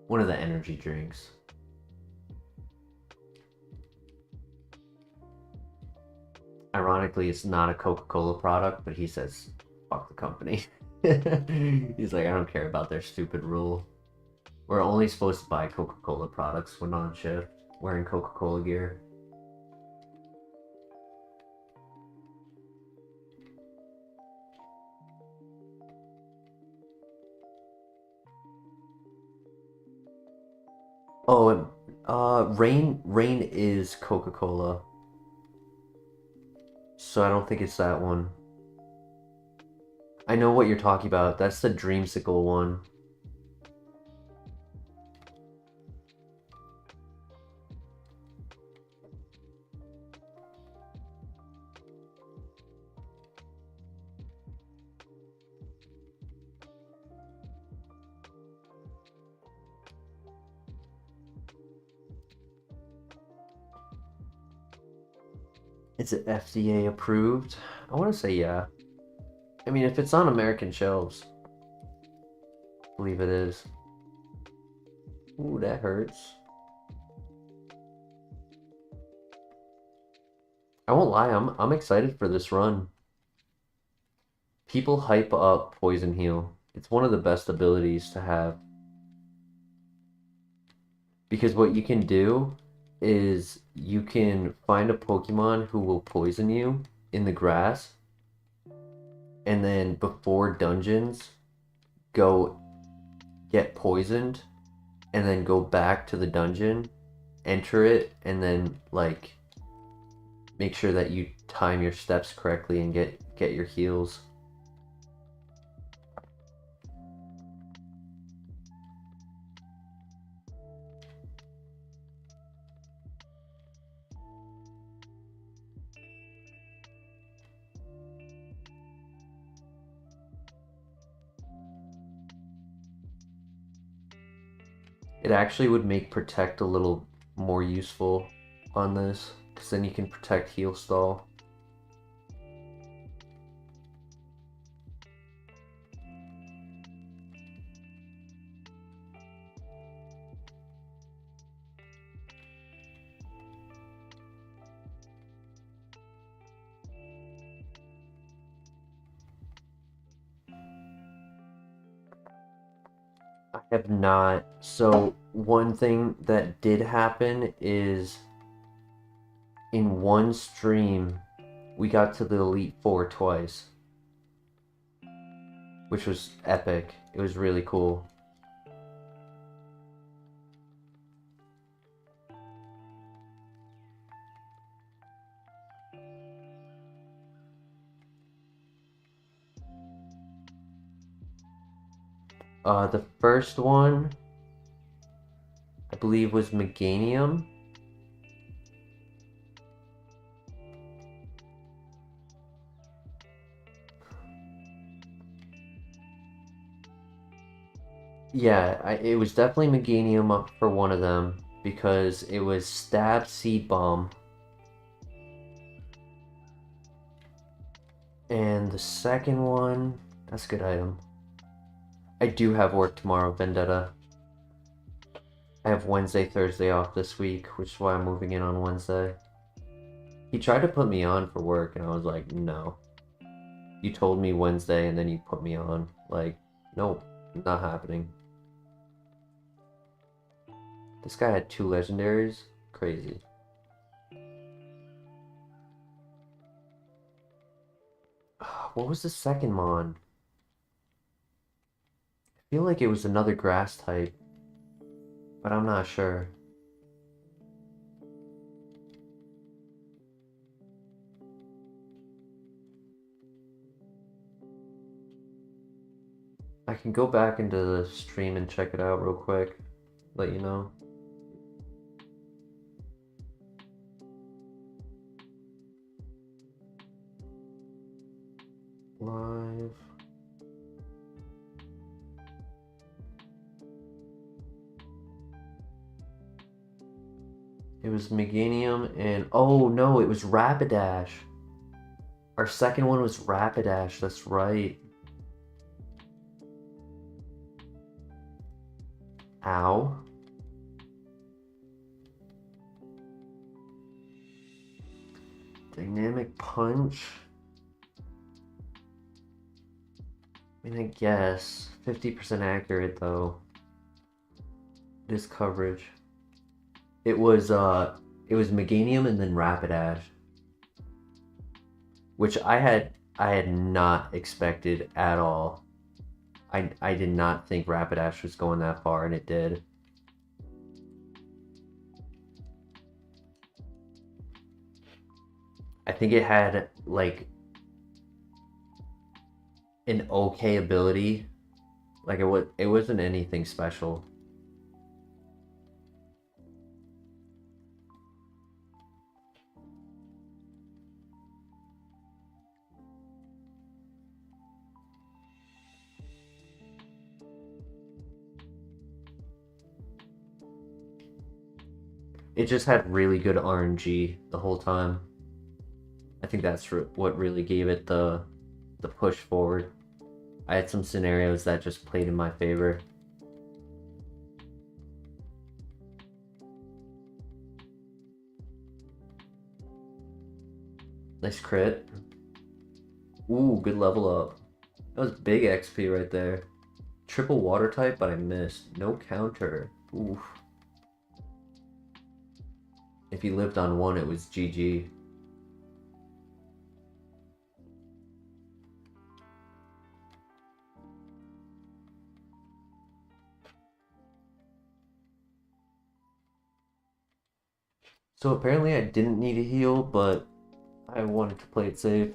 Speaker 1: One of the energy drinks. Ironically, it's not a Coca-Cola product, but he says, fuck the company. He's like, I don't care about their stupid rule. We're only supposed to buy Coca-Cola products when on shift, wearing Coca-Cola gear. Oh, Rain is Coca-Cola. So I don't think it's that one. I know what you're talking about. That's the Dreamsicle one. Is it FDA approved? I want to say yeah. I mean, if it's on American shelves, I believe it is. Ooh, that hurts. I won't lie, I'm excited for this run. People hype up Poison Heal. It's one of the best abilities to have. Because what you can do is you can find a Pokemon who will poison you in the grass, and then before dungeons, go get poisoned, and then go back to the dungeon, enter it, and then like make sure that you time your steps correctly and get your heals. It actually would make protect a little more useful on this, because then you can protect heal stall. I have not. So one thing that did happen is in one stream we got to the Elite Four twice, which was epic. It was really cool. The first one, I believe, was Meganium. Yeah, it was definitely Meganium up for one of them because it was Stab Seed Bomb. And the second one, that's a good item. I do have work tomorrow, Vendetta. I have Wednesday, Thursday off this week, which is why I'm moving in on Wednesday. He tried to put me on for work, and I was like, no. You told me Wednesday, and then you put me on. Like, nope, not happening. This guy had 2 legendaries? Crazy. What was the second Mon? I feel like it was another grass type, but I'm not sure. I can go back into the stream and check it out real quick, let you know. Live. It was Meganium and oh no, it was Rapidash. Our second one was Rapidash, that's right. Ow. Dynamic Punch. I mean, I guess 50% accurate though. This coverage. It was Meganium and then Rapidash, which I had not expected at all. I did not think Rapidash was going that far, and it did. I think it had like an okay ability. Like it wasn't anything special. It just had really good RNG the whole time. I think that's what really gave it the push forward. I had some scenarios that just played in my favor. Nice crit. Ooh, good level up. That was big XP right there. Triple water type, but I missed. No counter. Oof. If he lived on one, it was GG. So apparently I didn't need a heal, but I wanted to play it safe.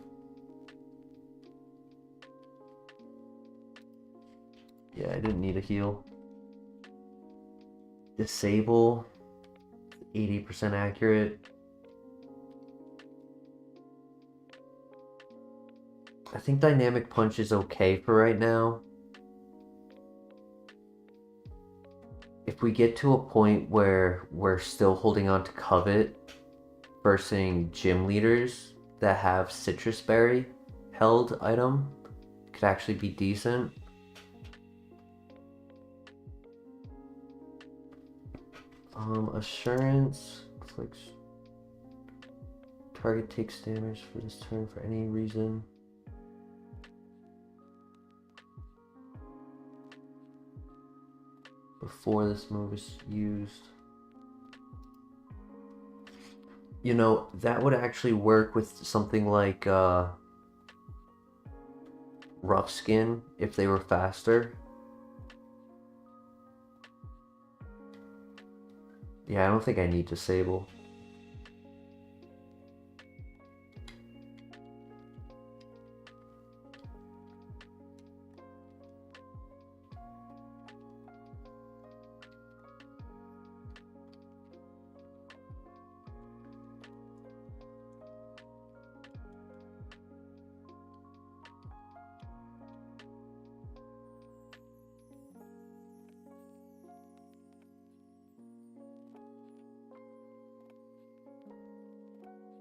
Speaker 1: Yeah, I didn't need a heal. Disable. 80% accurate. I think Dynamic Punch is okay for right now. if we get to a point where we're still holding on to Covet versus gym leaders that have Citrus Berry held item, could actually be decent. Assurance. Looks like target takes damage for this turn for any reason. Before this move is used. You know, that would actually work with something like Rough Skin if they were faster. Yeah, I don't think I need Disable.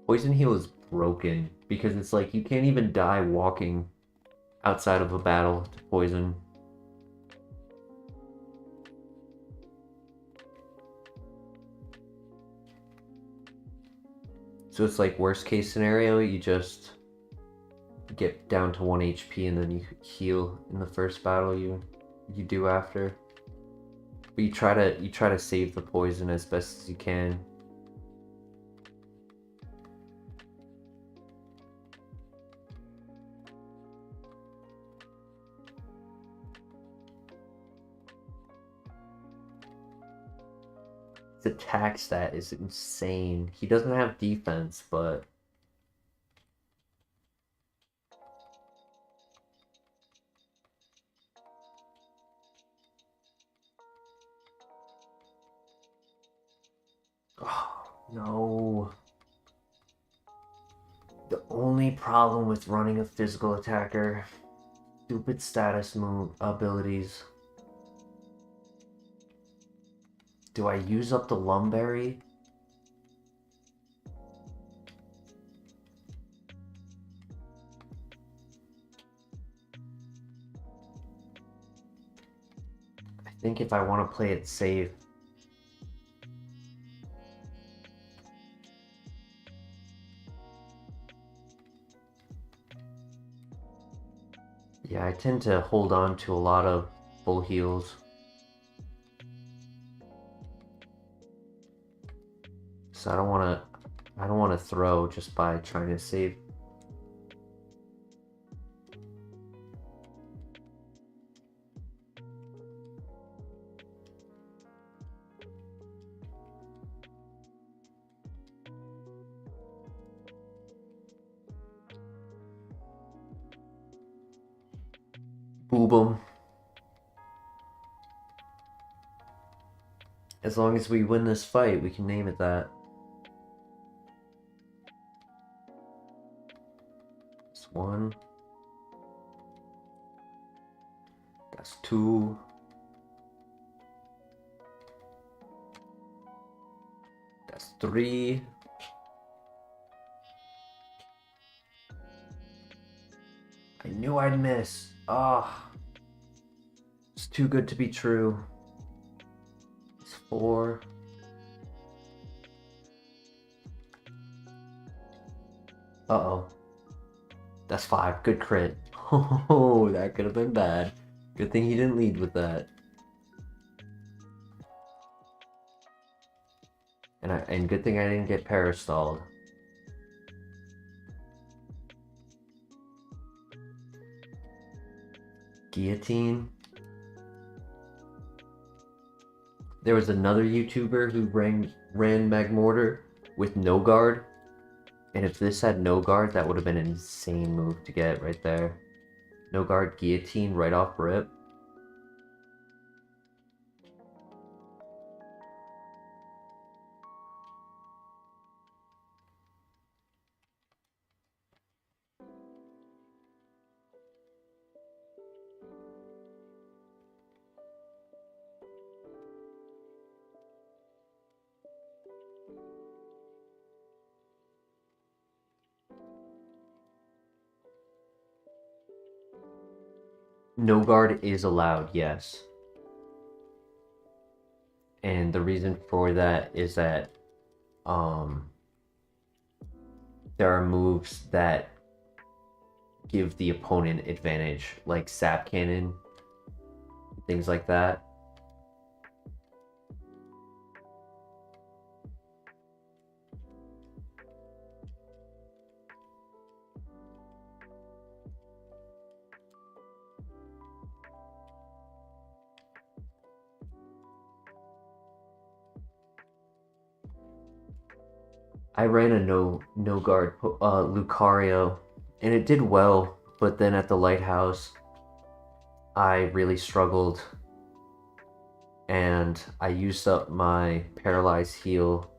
Speaker 1: Poison Heal is broken because it's like you can't even die walking outside of a battle to poison. So it's like worst case scenario, you just get down to 1 HP and then you heal in the first battle you do after. But you try to save the poison as best as you can. His attack stat is insane. He doesn't have defense, but oh, no. The only problem with running a physical attacker, stupid status move abilities. Do I use up the Lumberry? I think if I want to play it safe. Yeah, I tend to hold on to a lot of full heals. So I don't want to throw just by trying to save. Boom. As long as we win this fight, we can name it that. That's 1. That's 2. That's 3. I knew I'd miss. Ah, oh, it's too good to be true. It's 4. Uh-oh. That's 5. Good crit. Oh, that could have been bad. Good thing he didn't lead with that. And good thing I didn't get parastalled. Guillotine. There was another YouTuber who ran Magmortar with no guard. And if this had no guard, that would have been an insane move to get right there. No guard guillotine right off rip. No guard is allowed, yes. And the reason for that is that um, there are moves that give the opponent advantage, like Sap Cannon, things like that. I ran a no guard Lucario, and it did well, but then at the lighthouse, I really struggled, and I used up my paralyzed heal,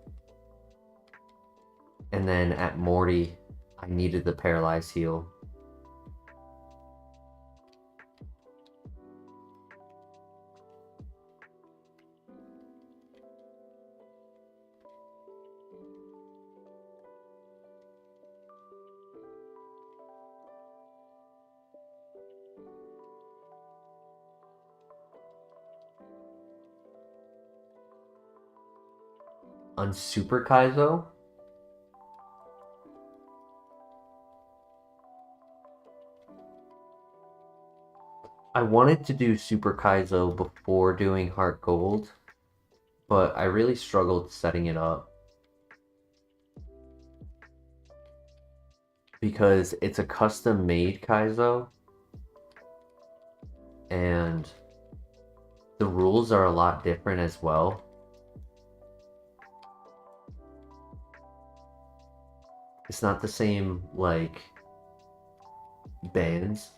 Speaker 1: and then at Morty, I needed the paralyzed heal. On Super Kaizo, I wanted to do Super Kaizo before doing HeartGold, but I really struggled setting it up because it's a custom made Kaizo and the rules are a lot different as well. It's not the same like bands.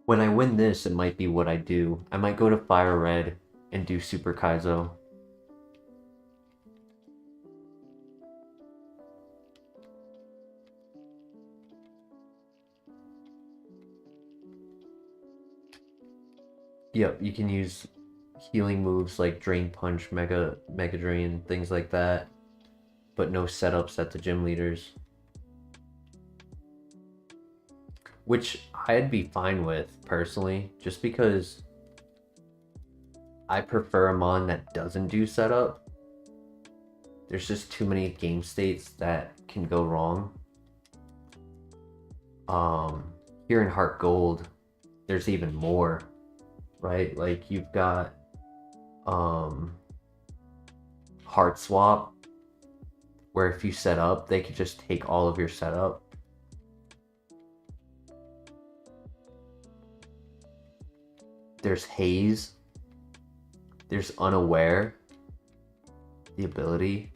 Speaker 1: When I win this, it might be what I do. I might go to FireRed and do Super Kaizo. Yep, you can use healing moves like Drain Punch, Mega Drain, things like that, but no setups at the gym leaders. Which I'd be fine with, personally, just because I prefer a mon that doesn't do setup. There's just too many game states that can go wrong. Here in HeartGold, there's even more, right? Like you've got Heart Swap, where if you set up, they could just take all of your setup. There's Haze. There's Unaware, the ability.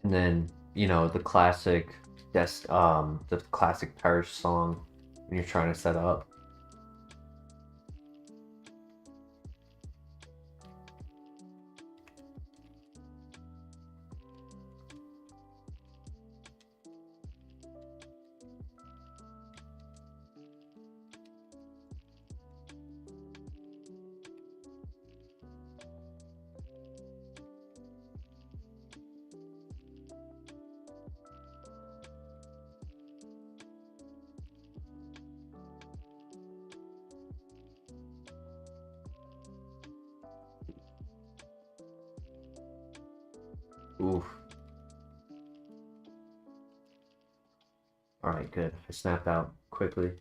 Speaker 1: And then, you know, the classic Parish song when you're trying to set up. Oof. Alright, good. I snapped out quickly.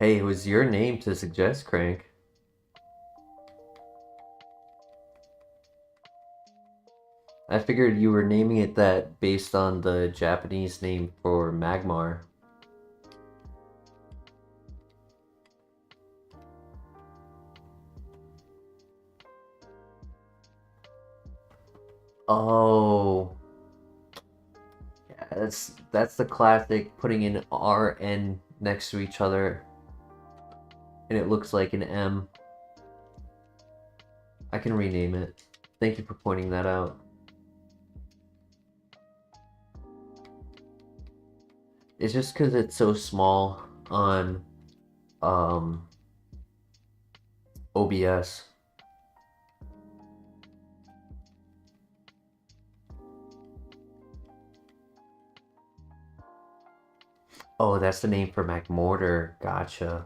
Speaker 1: Hey, it was your name to suggest, Crank. I figured you were naming it that based on the Japanese name for Magmar. Oh, yeah, that's the classic putting an R N next to each other and it looks like an M. I can rename it. Thank you for pointing that out. It's just because it's so small on um, OBS. Oh, that's the name for McMortar. Gotcha.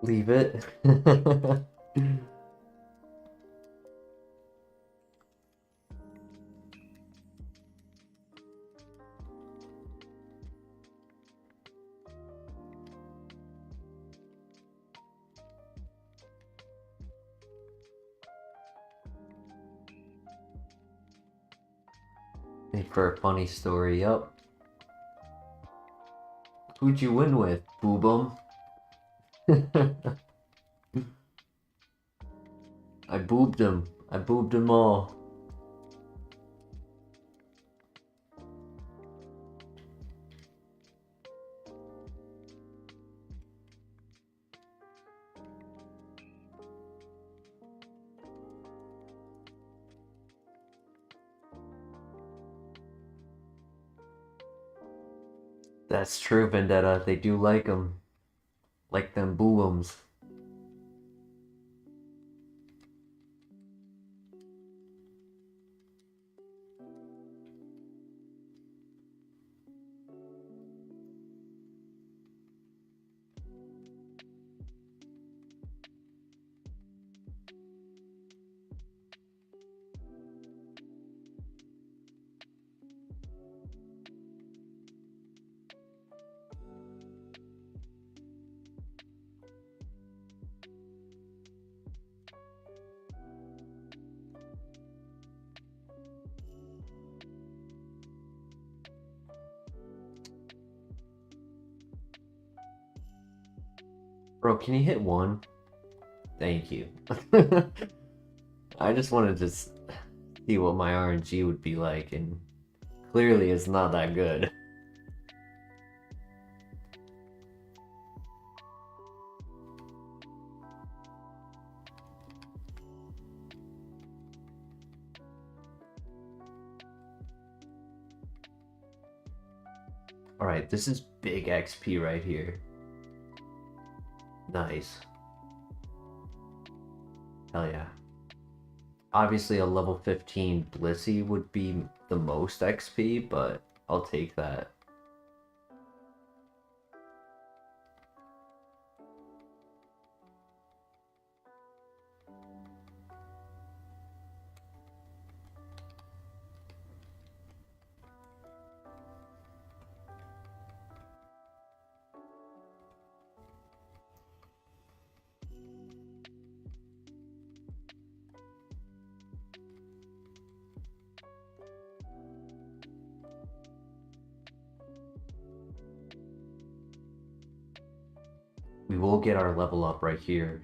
Speaker 1: Leave it. For a funny story, yup. Who'd you win with, Boobum? I boobed him. I boobed them all. That's true, Vendetta. They do like them. Like them boobums. Bro, can you hit one? Thank you. I just wanted to see what my RNG would be like, and clearly it's not that good. Alright, this is big XP right here. Nice. Hell yeah. Obviously a level 15 Blissey would be the most XP, but I'll take that. We will get our level up right here.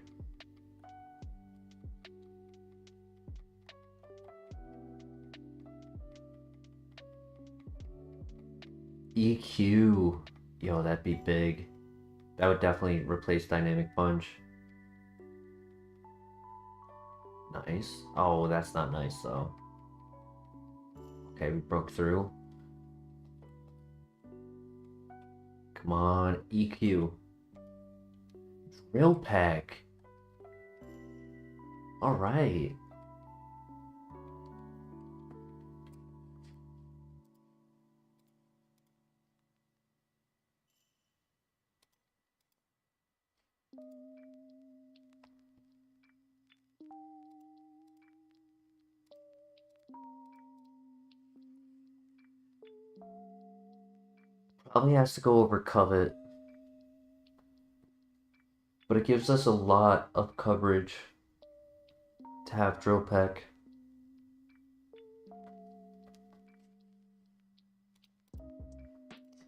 Speaker 1: EQ. Yo, that'd be big. That would definitely replace Dynamic Punch. Nice. Oh, that's not nice though. Okay, we broke through. Come on, EQ. Drill Peck. Alright. Probably has to go over Covet, but it gives us a lot of coverage to have Dropek.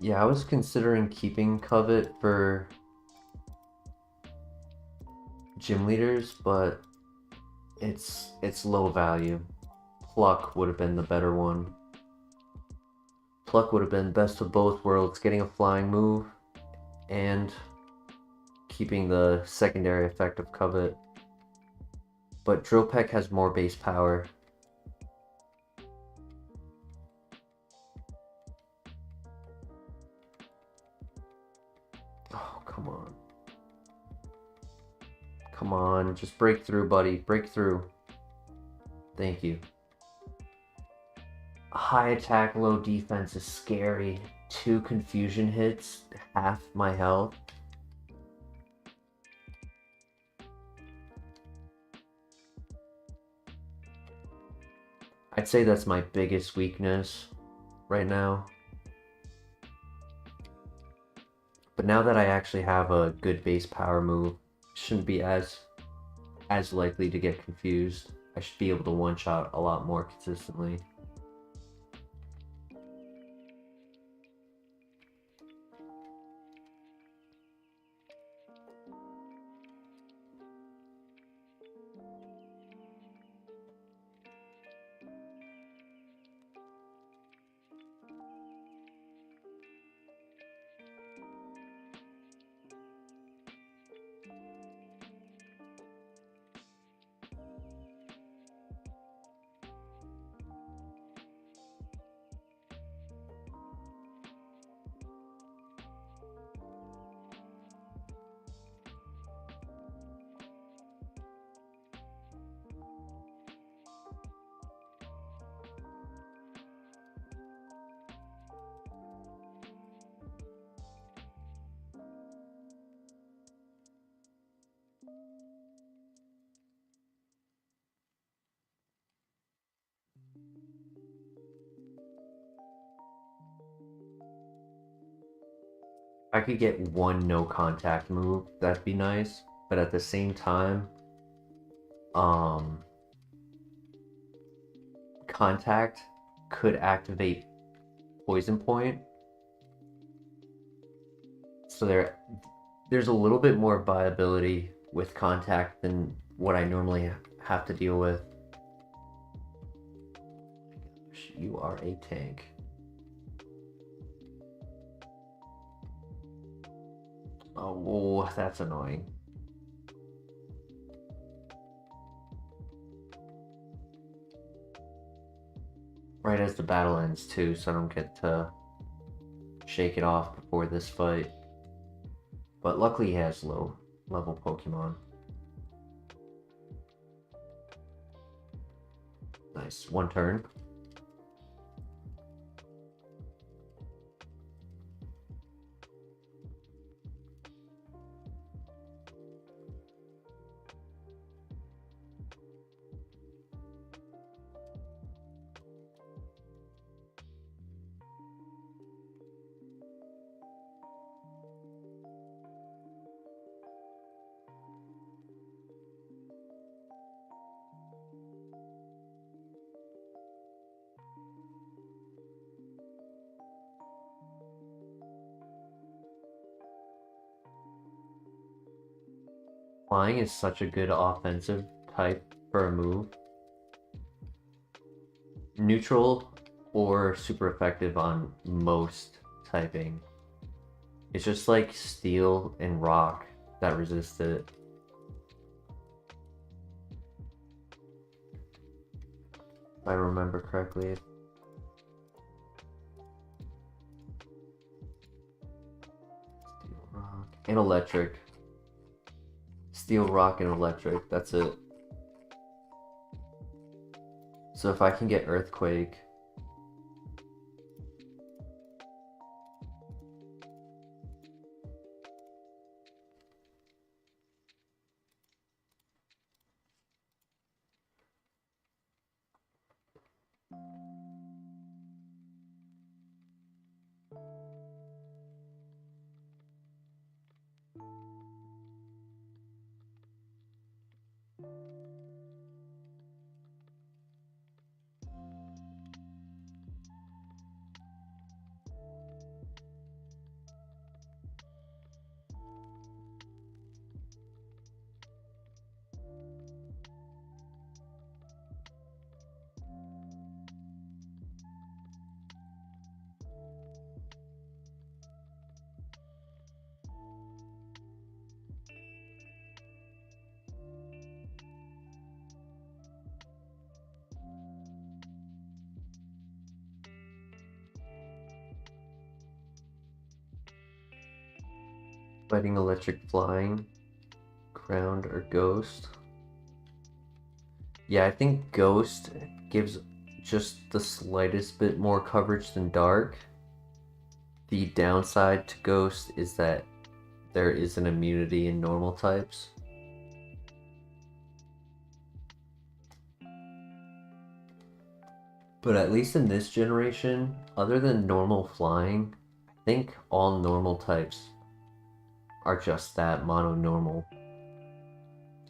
Speaker 1: Yeah, I was considering keeping Covet for gym leaders, but it's low value. Pluck would have been the better one. Pluck would have been best of both worlds, getting a flying move and keeping the secondary effect of Covet. But Dropek has more base power. Oh, come on. Come on, just break through, buddy. Break through. Thank you. High attack, low defense is scary. 2 confusion hits, half my health. I'd say that's my biggest weakness right now. But now that I actually have a good base power move, shouldn't be as likely to get confused. I should be able to one-shot a lot more consistently. I could get one no contact move, that'd be nice. But at the same time, contact could activate poison point. So there's a little bit more viability with contact than what I normally have to deal with. You are a tank. Oh, that's annoying. Right as the battle ends too, so I don't get to shake it off before this fight. But luckily he has low level Pokemon. Nice, 1 turn. Flying is such a good offensive type for a move. Neutral or super effective on most typing. It's just like steel and rock that resist it. If I remember correctly. Steel, rock, and electric. Steel, rock, and electric. That's it. So if I can get earthquake, Fighting electric flying, ground, or ghost. Yeah, I think ghost gives just the slightest bit more coverage than dark. The downside to ghost is that there is an immunity in normal types. But at least in this generation, other than normal flying, I think all normal types are just that, mono-normal.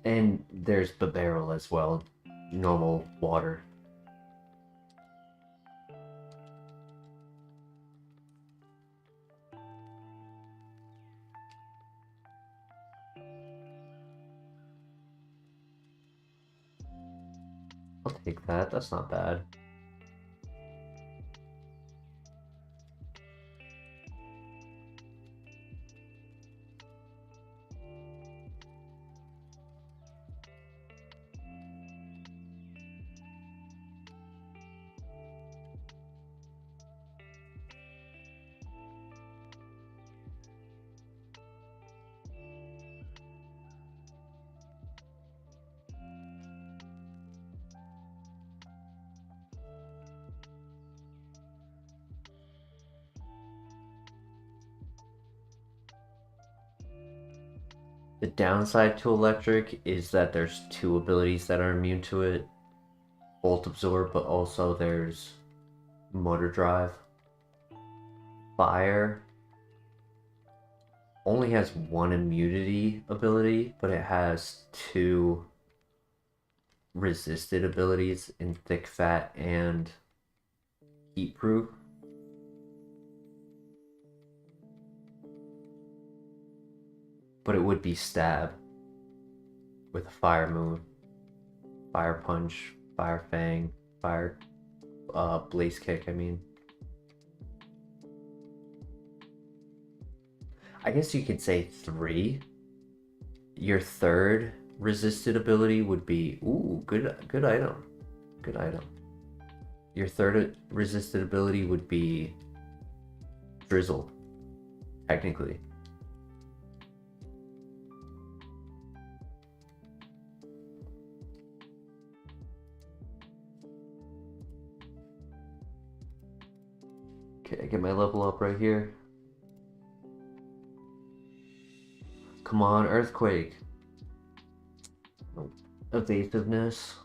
Speaker 1: And there's Barrel as well, normal water. I'll take that, that's not bad. The downside to electric is that there's two abilities that are immune to it. Volt Absorb, but also there's Motor Drive. Fire only has one immunity ability, but it has two resisted abilities in Thick Fat and Heat Proof. But it would be Stab with a fire move. Fire Punch, Fire Fang, Fire Blaze Kick, I mean. I guess you could say 3. Your third resisted ability would be, ooh, good item. Good item. Your third resisted ability would be Drizzle, technically. Okay, I get my level up right here. Come on, Earthquake. Evasiveness.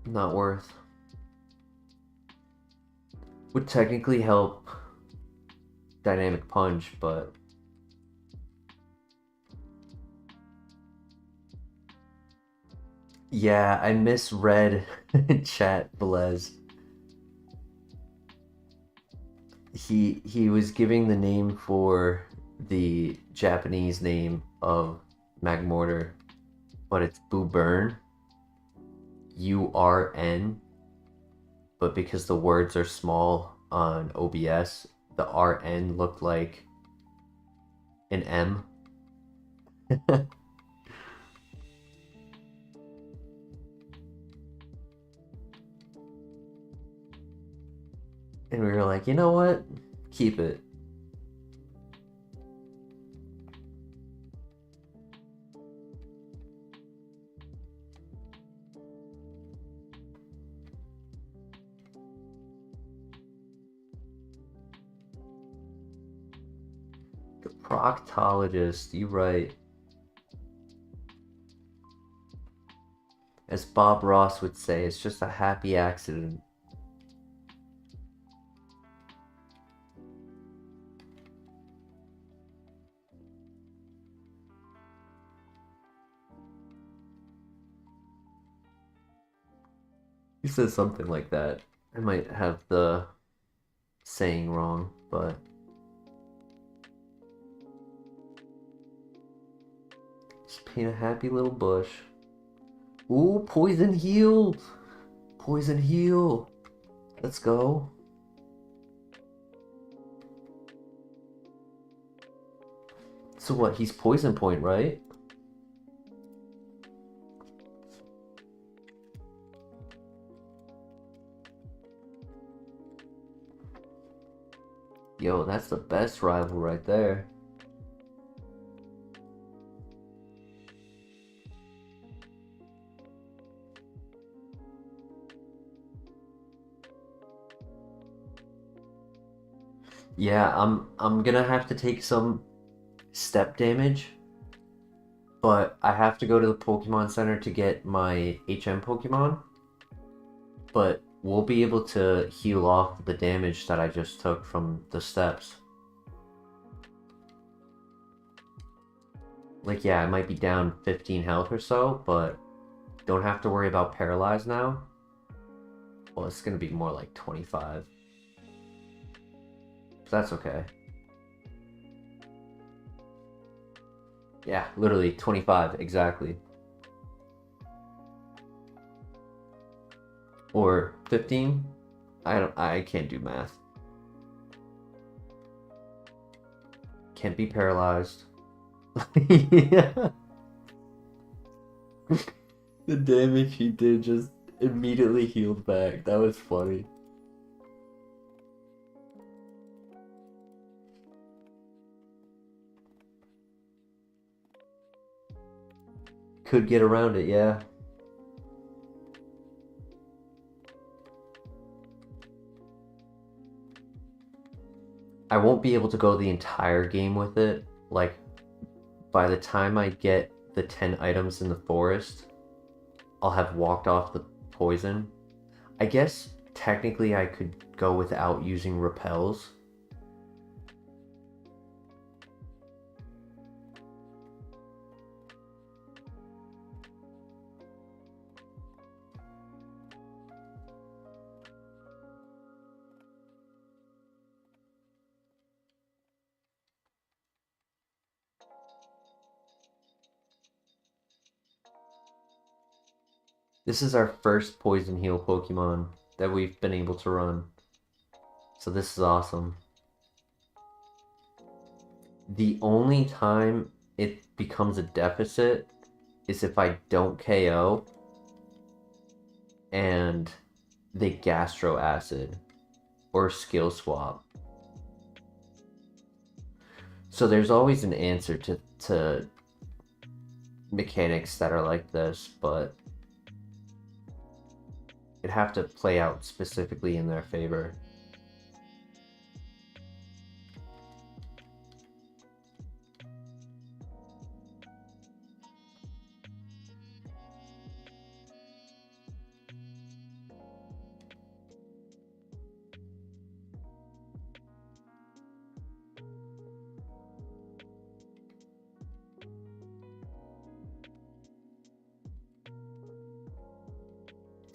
Speaker 1: Not worth. Would technically help Dynamic Punch, but yeah, I misread chat Belez. He was giving the name for the Japanese name of Magmortar, but it's Burn. URN, but because the words are small on OBS, the RN looked like an M. And we were like, you know what? Keep it. The proctologist, you right. As Bob Ross would say, it's just a happy accident. He says something like that. I might have the saying wrong, but just paint a happy little bush. Ooh, Poison Healed! Poison Heal! Let's go. So what, he's Poison Point, right? Yo, that's the best rival right there. Yeah, I'm gonna have to take some step damage, but I have to go to the Pokemon Center to get my HM Pokemon. But we'll be able to heal off the damage that I just took from the steps. Like, yeah, I might be down 15 health or so, but don't have to worry about paralyzed now. Well, it's gonna be more like 25. So that's okay. Yeah, literally 25, exactly. Or 15? I can't do math. Can't be paralyzed. Yeah. The damage he did just immediately healed back. That was funny. Could get around it, yeah. I won't be able to go the entire game with it. Like, by the time I get the 10 items in the forest, I'll have walked off the poison. I guess technically I could go without using repels. This is our first poison heal Pokemon that we've been able to run. So this is awesome. The only time it becomes a deficit is if I don't KO and they Gastro Acid or Skill Swap. So there's always an answer to mechanics that are like this, but it'd have to play out specifically in their favor.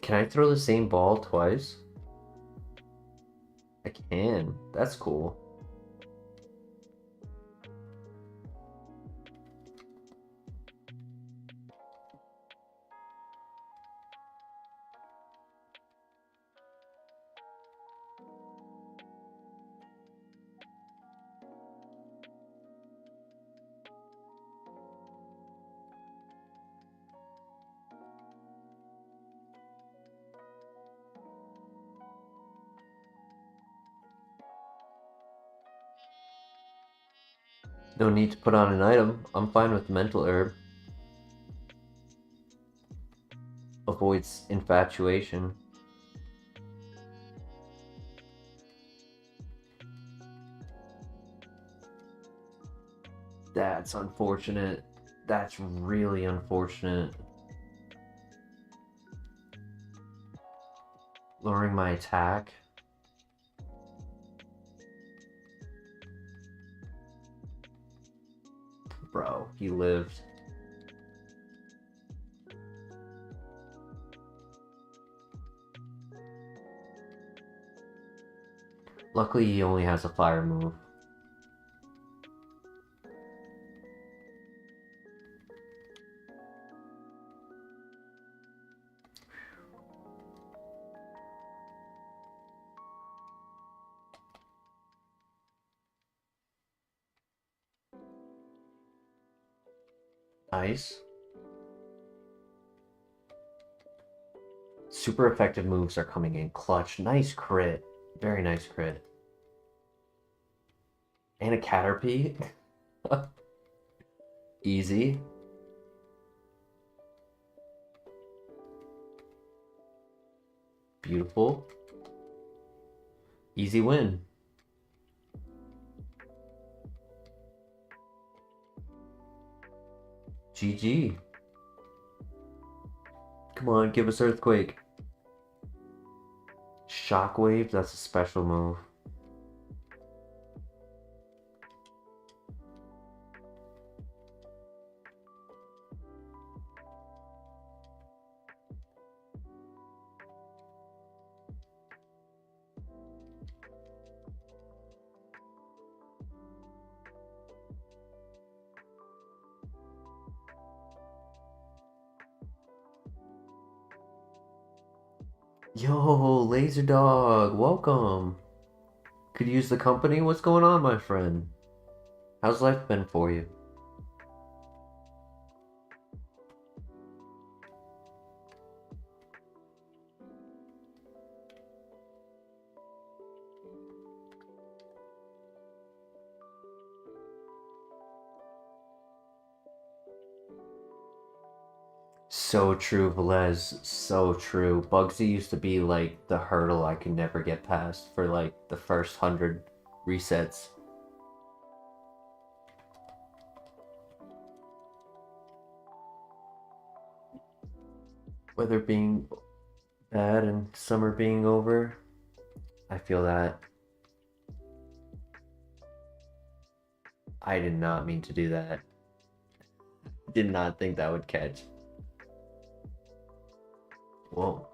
Speaker 1: Can I throw the same ball twice? I can. That's cool. No need to put on an item. I'm fine with mental herb. Avoids infatuation. That's unfortunate. That's really unfortunate. Lowering my attack. Bro, he lived. Luckily, he only has a fire move. Nice. Super effective moves are coming in clutch. Nice crit. Very nice crit. And a Caterpie. Easy. Beautiful. Easy win. GG. Come on, give us Earthquake. Shockwave, that's a special move. Yo, Laser Dog, welcome. Could use the company? What's going on, my friend? How's life been for you? So true, Velez. So true. Bugsy used to be like the hurdle I could never get past for like the first 100 resets. Weather being bad and summer being over, I feel that. I did not mean to do that. Did not think that would catch. Well,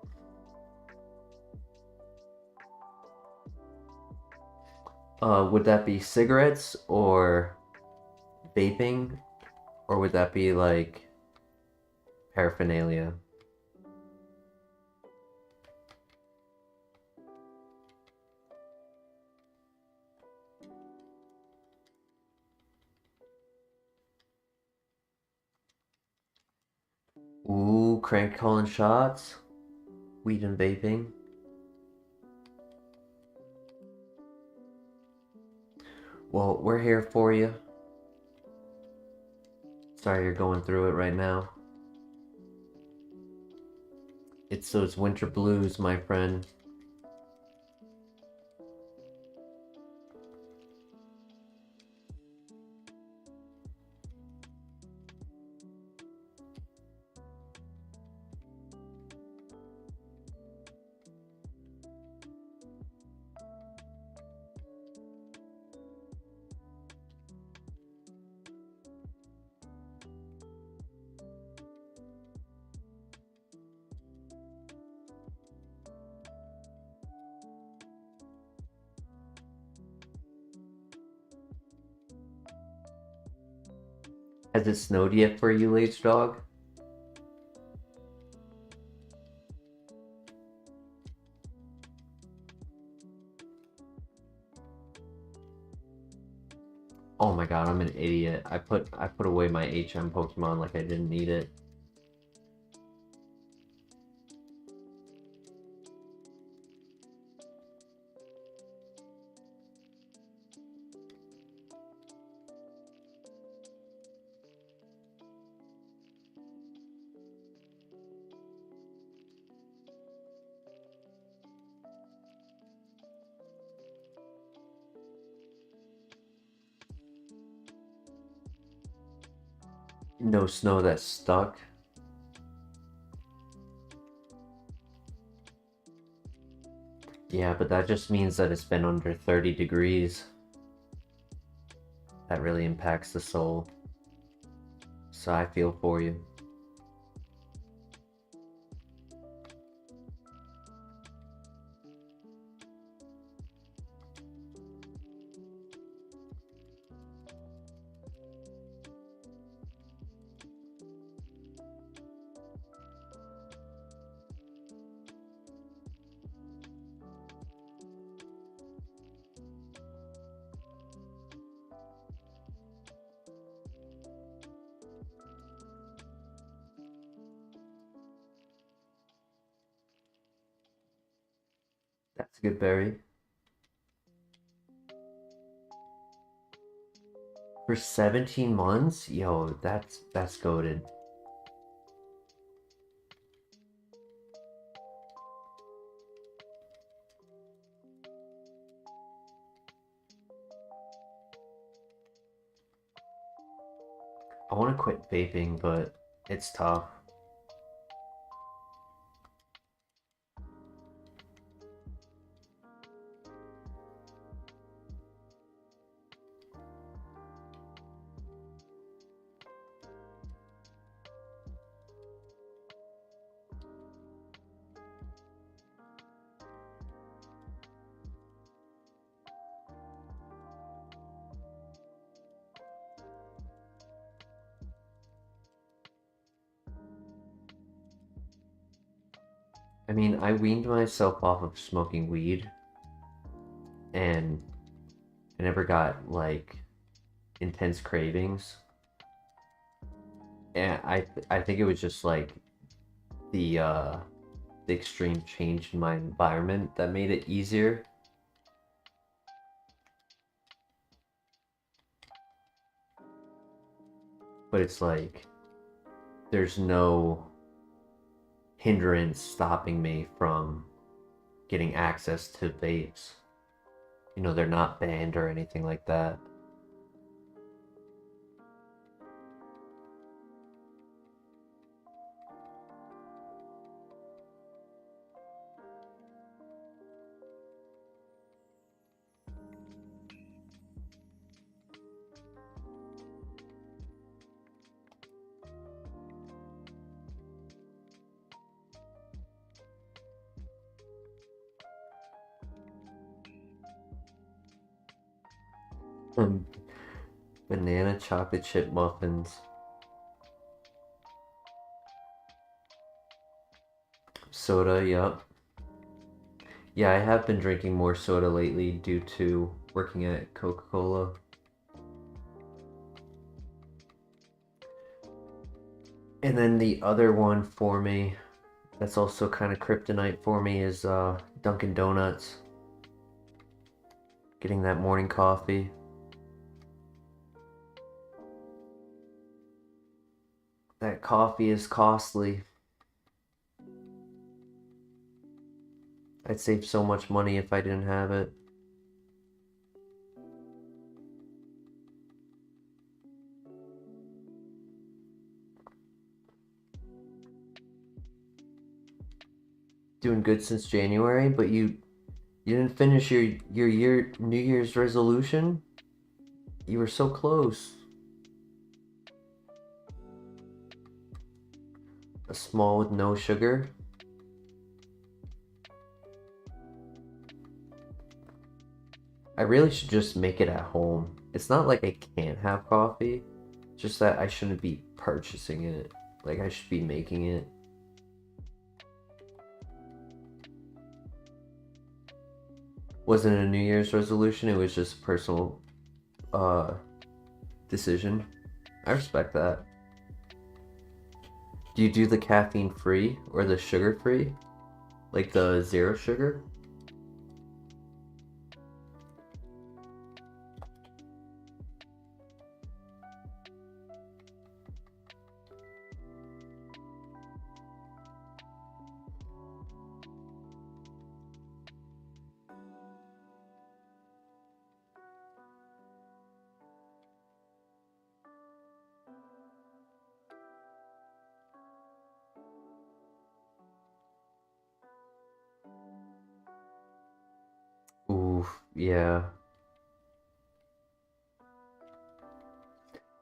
Speaker 1: would that be cigarettes or vaping, or would that be like paraphernalia? Ooh, crank calling shots, weed and vaping. Well, we're here for you. Sorry you're going through it right now. It's those winter blues, my friend. Has it snowed yet for you, Lace Dog? Oh my god, I'm an idiot. I put away my HM Pokemon like I didn't need it. No snow that's stuck. Yeah, but that just means that it's been under 30 degrees. That really impacts the soul. So I feel for you. That's a good berry. For 17 months? Yo, that's goated. I want to quit vaping, but it's tough. I mean, I weaned myself off of smoking weed, and I never got like intense cravings. And I think it was just like the uh the extreme change in my environment that made it easier. But it's like there's no hindrance stopping me from getting access to vapes. You know, they're not banned or anything like that. Um, Banana chocolate chip muffins. Soda, yup. Yeah, I have been drinking more soda lately due to working at Coca-Cola. And then the other one for me that's also kind of kryptonite for me is Dunkin' Donuts. Getting that morning coffee. That coffee is costly. I'd save so much money if I didn't have it. Doing good since January, but you didn't finish your New Year's resolution? You were so close. A small with no sugar. I really should just make it at home. It's not like I can't have coffee, just that I shouldn't be purchasing it. Like I should be making it. Wasn't a New Year's resolution, it was just a personal uh decision. I respect that. Do you do the caffeine free or the sugar free? Like the zero sugar? Oof, yeah.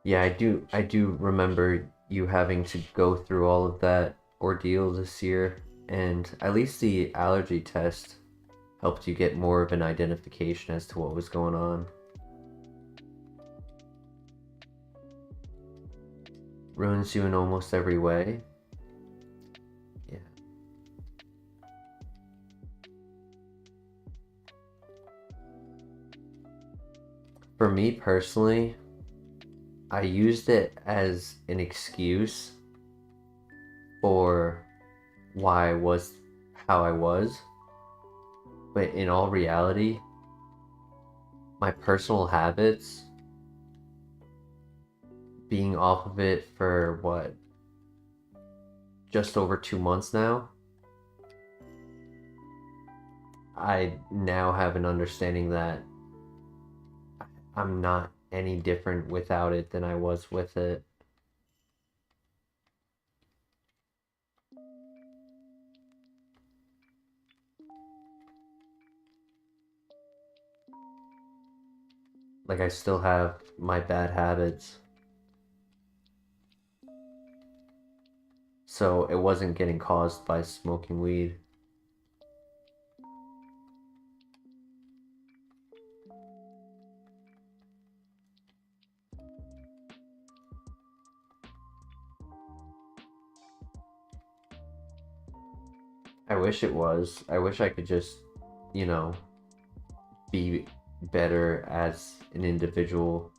Speaker 1: Yeah, I do remember you having to go through all of that ordeal this year, and at least the allergy test helped you get more of an identification as to what was going on. Ruins you in almost every way. Yeah. For me personally, I used it as an excuse for why I was how I was, but in all reality, my personal habits being off of it for what, just over 2 months now, I now have an understanding that I'm not any different without it than I was with it. Like, I still have my bad habits. So it wasn't getting caused by smoking weed. I wish it was. I wish I could just, you know, be better as an individual.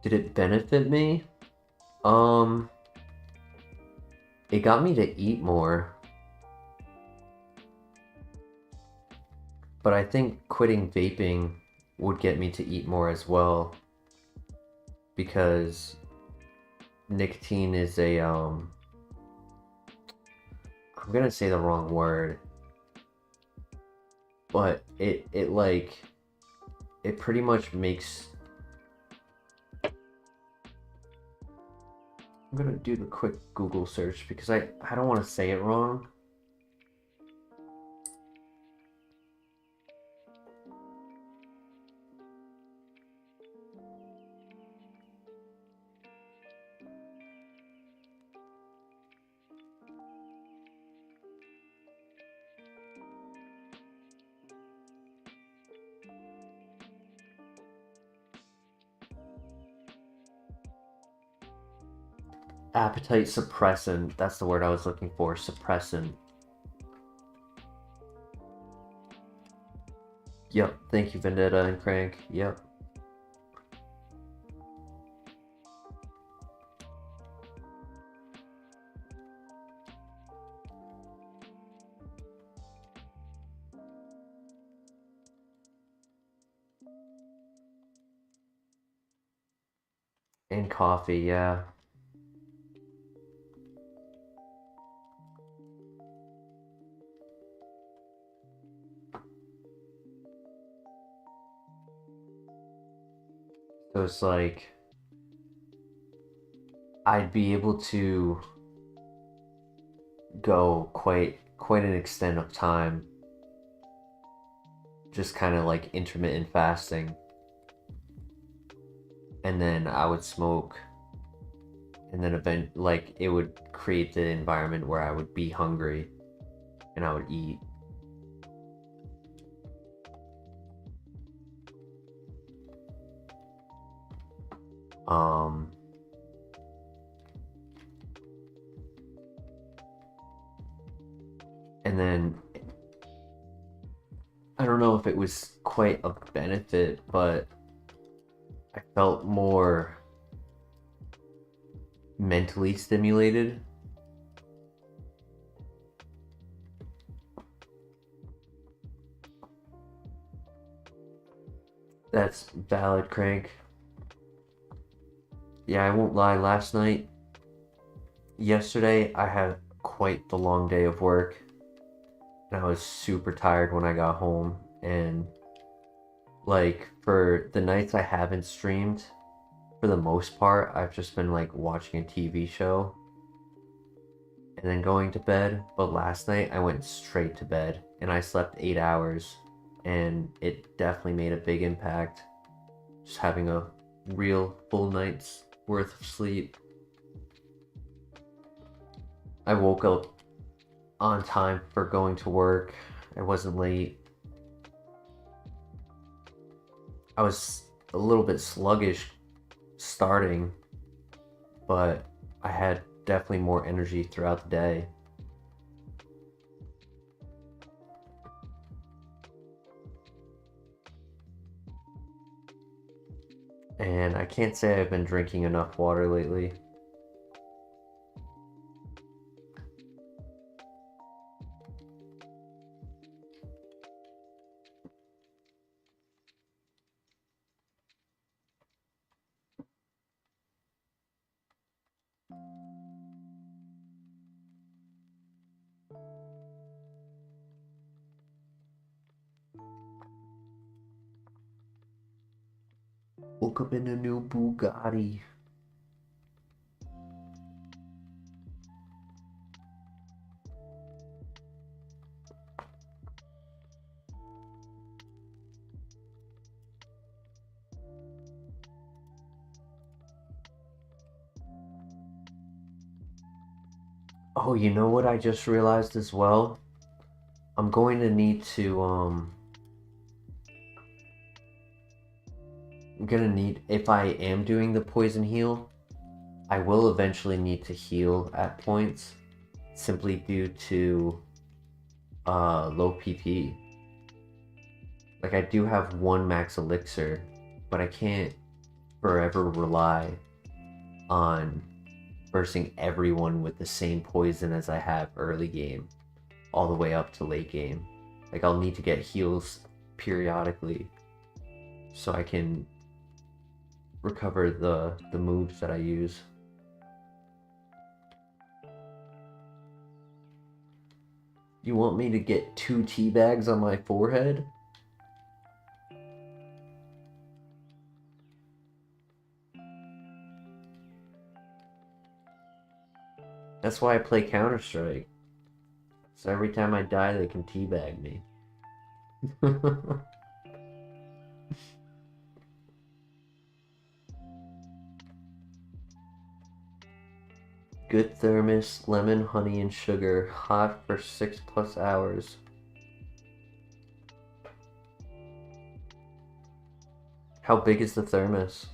Speaker 1: Did it benefit me? Um, it got me to eat more. But I think quitting vaping would get me to eat more as well, because nicotine is a I'm gonna say the wrong word, but it like it pretty much makes, I'm gonna do the quick Google search because I don't want to say it wrong. Appetite suppressant, that's the word I was looking for, suppressant. Yep, thank you, Vendetta and Crank. Yep. And coffee, yeah. So it's like I'd be able to go quite an extent of time just kind of like intermittent fasting, and then I would smoke, and then like it would create the environment where I would be hungry and I would eat. um and then I don't know if it was quite a benefit, but I felt more mentally stimulated. That's valid, Crank. Yeah, I won't lie, yesterday, I had quite the long day of work, and I was super tired when I got home. And like for the nights I haven't streamed, for the most part, I've just been like watching a TV show and then going to bed. But last night I went straight to bed and I slept 8 hours, and it definitely made a big impact. Just having a real full night's worth of sleep. I woke up on time for going to work. I wasn't late. I was a little bit sluggish starting, but I had definitely more energy throughout the day. And I can't say I've been drinking enough water lately. Woke up in a new Bugatti. Oh, you know what I just realized as well? I'm going to need to, if I am doing the poison heal, I will eventually need to heal at points, simply due to, low PP. Like, I do have one max elixir, but I can't forever rely on bursting everyone with the same poison as I have early game, all the way up to late game. Like, I'll need to get heals periodically so I can recover the moves that I use. You want me to get 2 tea bags on my forehead? That's why I play Counter-Strike. So every time I die, they can teabag me. Good thermos, lemon, honey, and sugar. Hot for 6+ hours. How big is the thermos?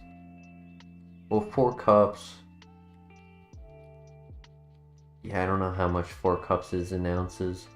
Speaker 1: Well, 4 cups. Yeah, I don't know how much 4 cups is in ounces.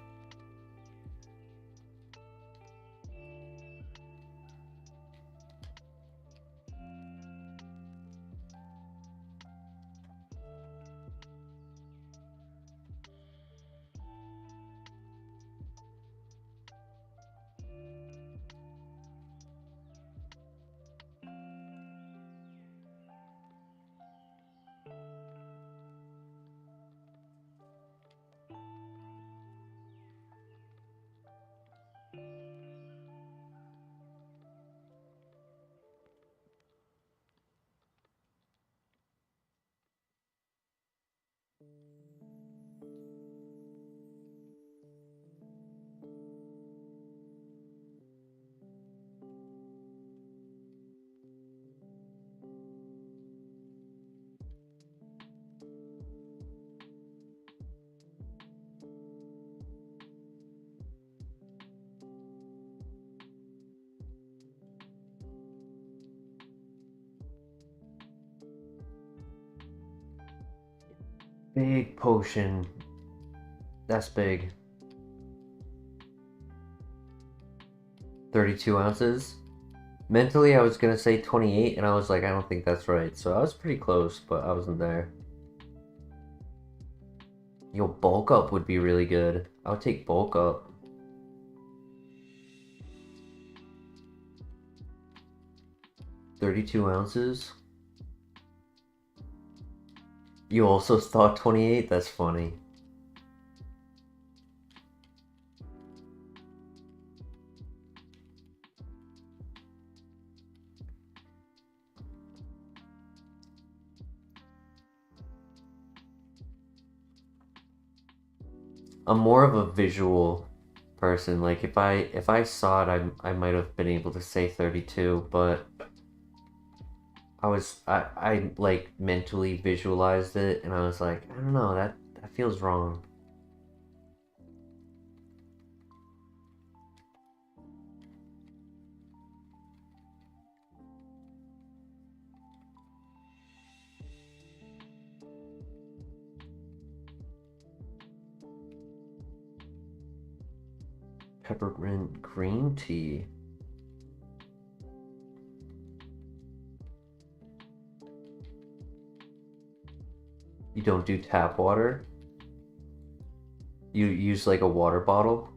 Speaker 1: Big potion. That's big. 32 ounces. Mentally, I was gonna say 28, and I was like, I don't think that's right. So I was pretty close, but I wasn't there. Yo, bulk up would be really good. I would take bulk up. $32 ounces. You also thought 28? That's funny. I'm more of a visual person. Like if I saw it, I might have been able to say 32, but I like mentally visualized it, and I was like, I don't know, that feels wrong. Peppermint green tea. don't do tap water? You use like a water bottle?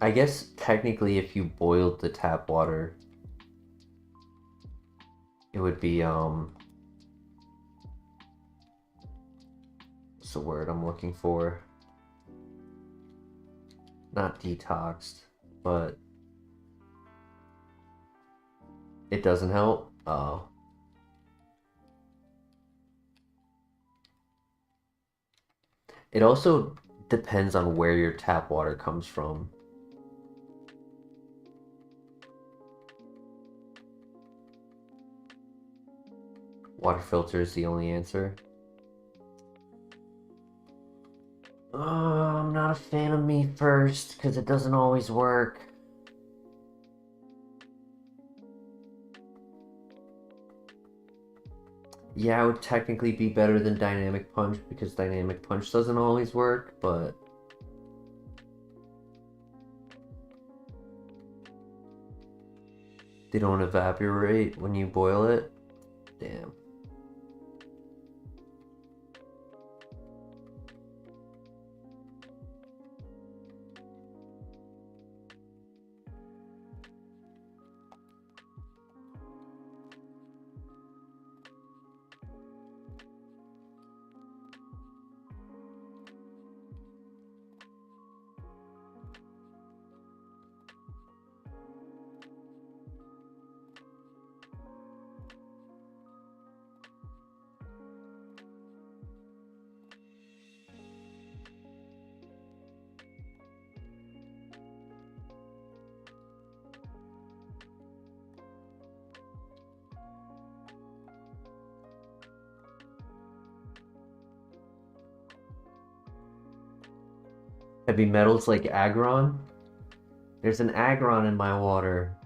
Speaker 1: I guess technically if you boiled the tap water, it would be, what's the word I'm looking for? Not detoxed, but it doesn't help? Oh. It also depends on where your tap water comes from. Water filter is the only answer. I'm not a fan of me first because it doesn't always work. Yeah, it would technically be better than Dynamic Punch because Dynamic Punch doesn't always work, but they don't evaporate when you boil it. Damn. Heavy metals like agron? There's an agron in my water.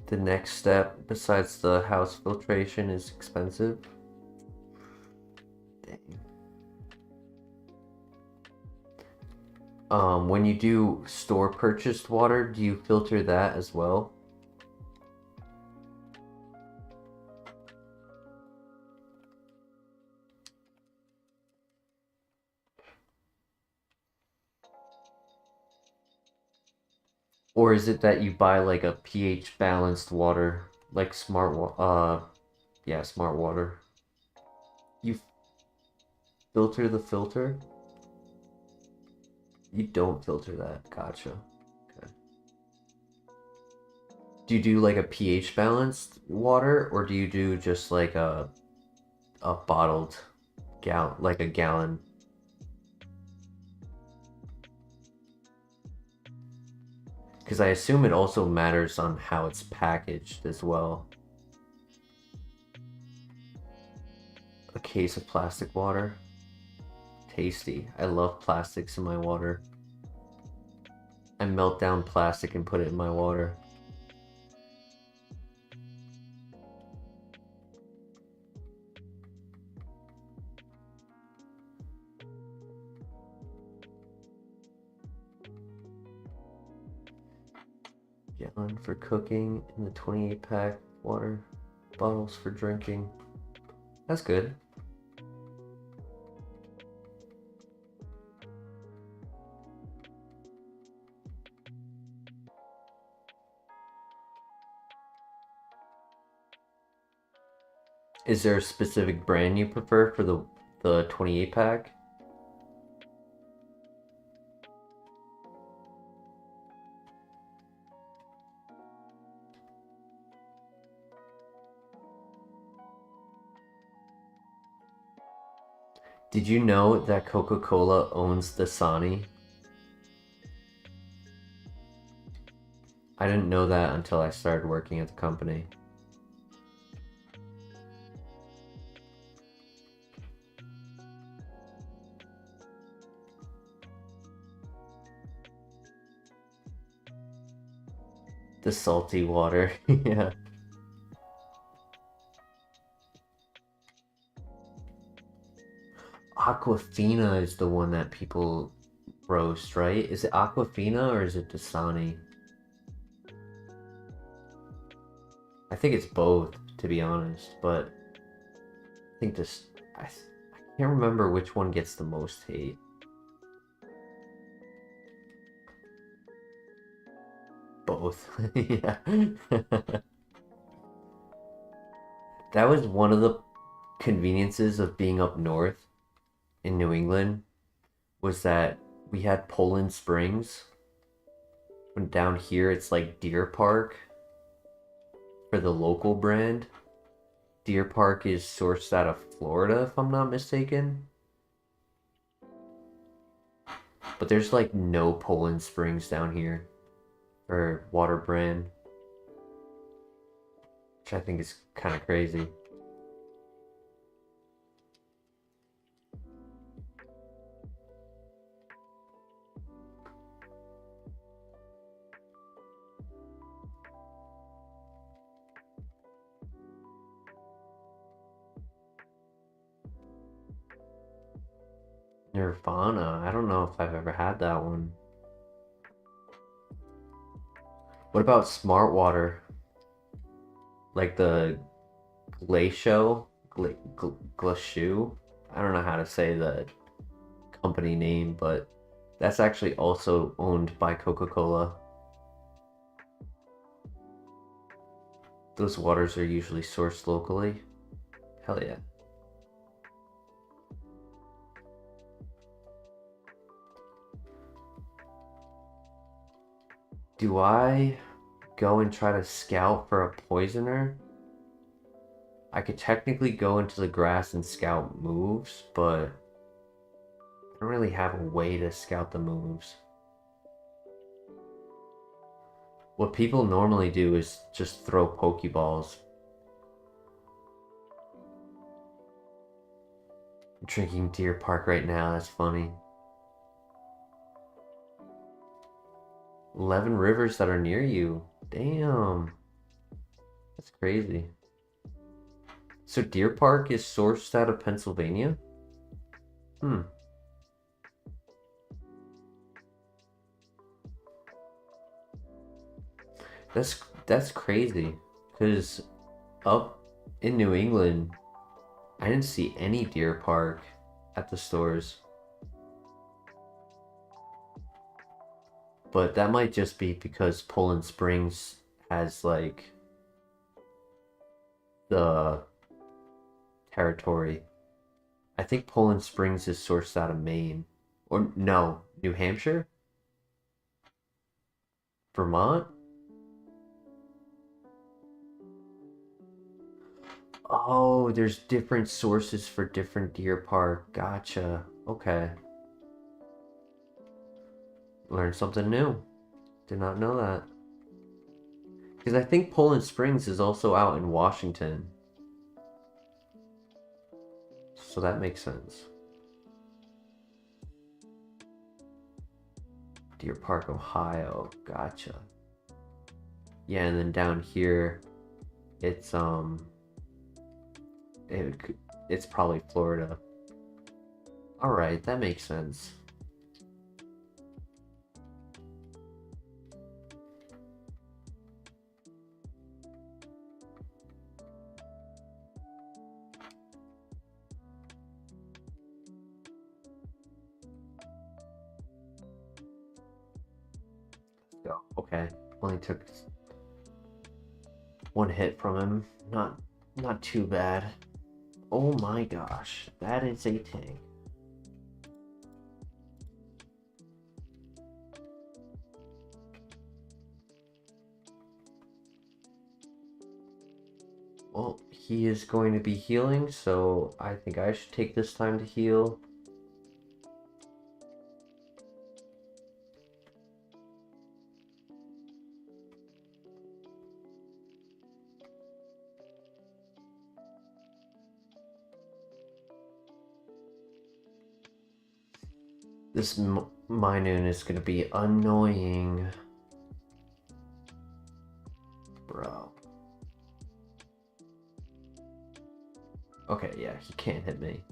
Speaker 1: The next step, besides the house filtration, is expensive. Dang. When you do store purchased water, do you filter that as well? Or is it that you buy like a pH balanced water, like smart water? You filter the filter? You don't filter that. Gotcha. Okay. Do you do like a pH balanced water, or do you do just like a bottled like a gallon? Because I assume it also matters on how it's packaged as well. A case of plastic water. Tasty. I love plastics in my water. I melt down plastic and put it in my water. Gallon for cooking and the 28-pack water bottles for drinking. That's good. Is there a specific brand you prefer for the 28-pack? Did you know that Coca-Cola owns Dasani? I didn't know that until I started working at the company. The salty water, yeah. Aquafina is the one that people roast, right? Is it Aquafina or is it Dasani? I think it's both, to be honest, but I think this I can't remember which one gets the most hate. Both. Yeah. That was one of the conveniences of being up north in New England was that we had Poland Springs. When down here it's like Deer Park for the local brand. Deer Park is sourced out of Florida, if I'm not mistaken. But there's like no Poland Springs down here for water brand, which I think is kind of crazy. Nirvana, I don't know if I've ever had that one. What about Smart Water? Like the Glacio? Glaciu? I don't know how to say the company name, but that's actually also owned by Coca-Cola. Those waters are usually sourced locally. Hell yeah. Do I go and try to scout for a poisoner? I could technically go into the grass and scout moves, but I don't really have a way to scout the moves. What people normally do is just throw Pokeballs. I'm drinking Deer Park right now, that's funny. 11 rivers that are near you. Damn. That's crazy. So Deer Park is sourced out of Pennsylvania? Hmm. That's crazy. Because up in New England, I didn't see any Deer Park at the stores. But that might just be because Poland Springs has like the territory. I think Poland Springs is sourced out of Maine. Or no, New Hampshire? Vermont? Oh, there's different sources for different deer park. Gotcha. Okay. Learned something new. Did not know that. Because I think Poland Springs is also out in Washington. So that makes sense. Deer Park, Ohio. Gotcha. Yeah, and then down here, it's it's probably Florida. All right, that makes sense. Let's go. Okay, only took one hit from him. Not too bad. Oh my gosh, that is a tank. Well, he is going to be healing, so I think I should take this time to heal. This Minun is gonna be annoying. Bro. Okay, yeah, he can't hit me.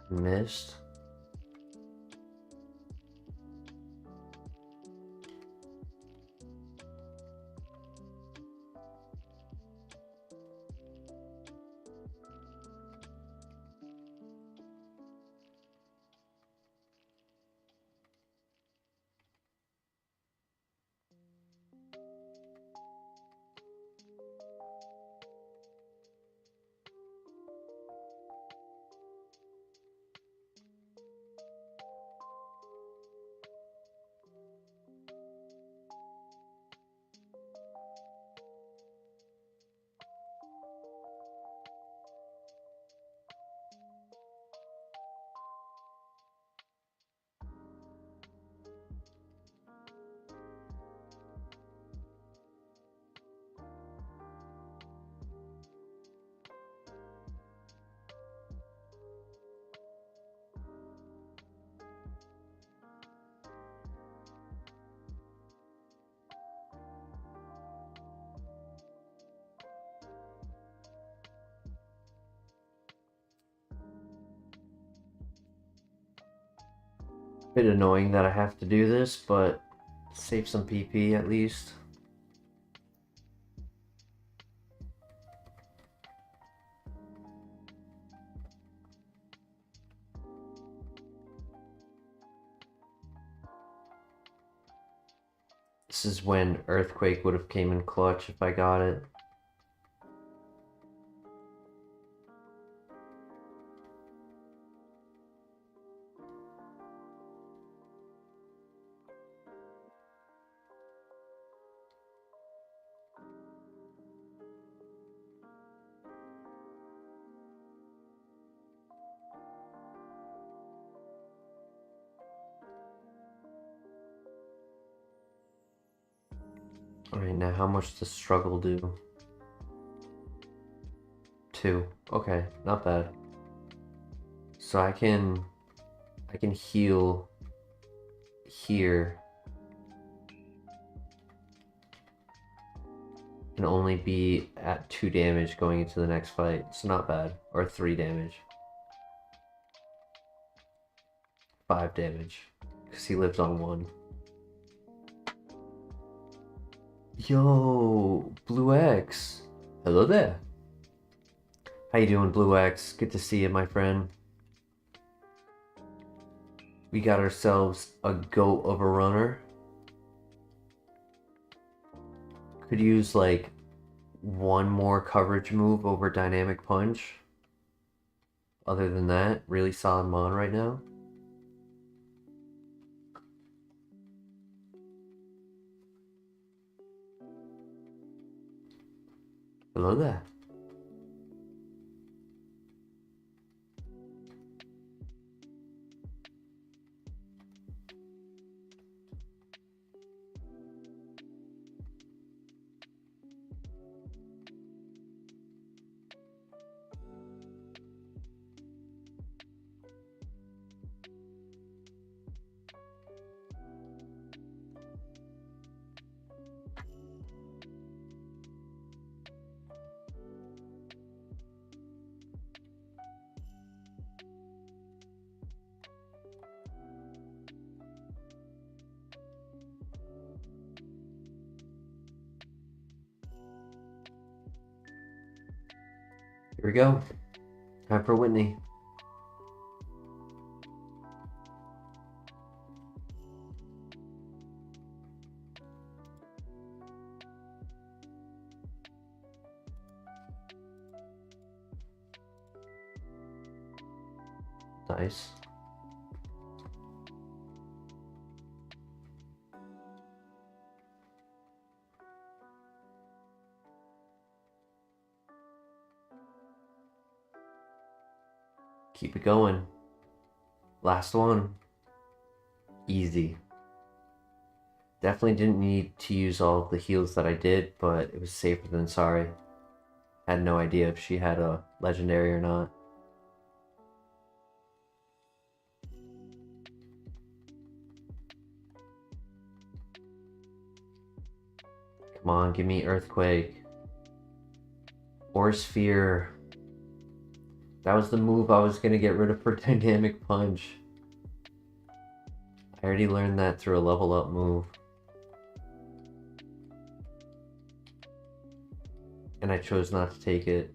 Speaker 1: Missed. Bit annoying that I have to do this, but save some PP at least. This is when Earthquake would have came in clutch if I got it. Alright, now how much does struggle do? 2. Okay, not bad. So I can heal here and only be at 2 damage going into the next fight. So not bad. Or 3 damage. 5 damage. Because he lives on 1. Yo, Blue X. Hello there. How you doing, Blue X? Good to see you, my friend. We got ourselves a goat of a runner. Could use like 1 more coverage move over Dynamic Punch. Other than that, really solid mon right now. Hello there. Here we go. Time for Whitney. Nice. Keep it going. Last one. Easy. Definitely didn't need to use all of the heals that I did, but it was safer than sorry. Had no idea if she had a legendary or not. Come on, give me Earthquake. Or Sphere. That was the move I was gonna get rid of for Dynamic Punch. I already learned that through a level up move. And I chose not to take it.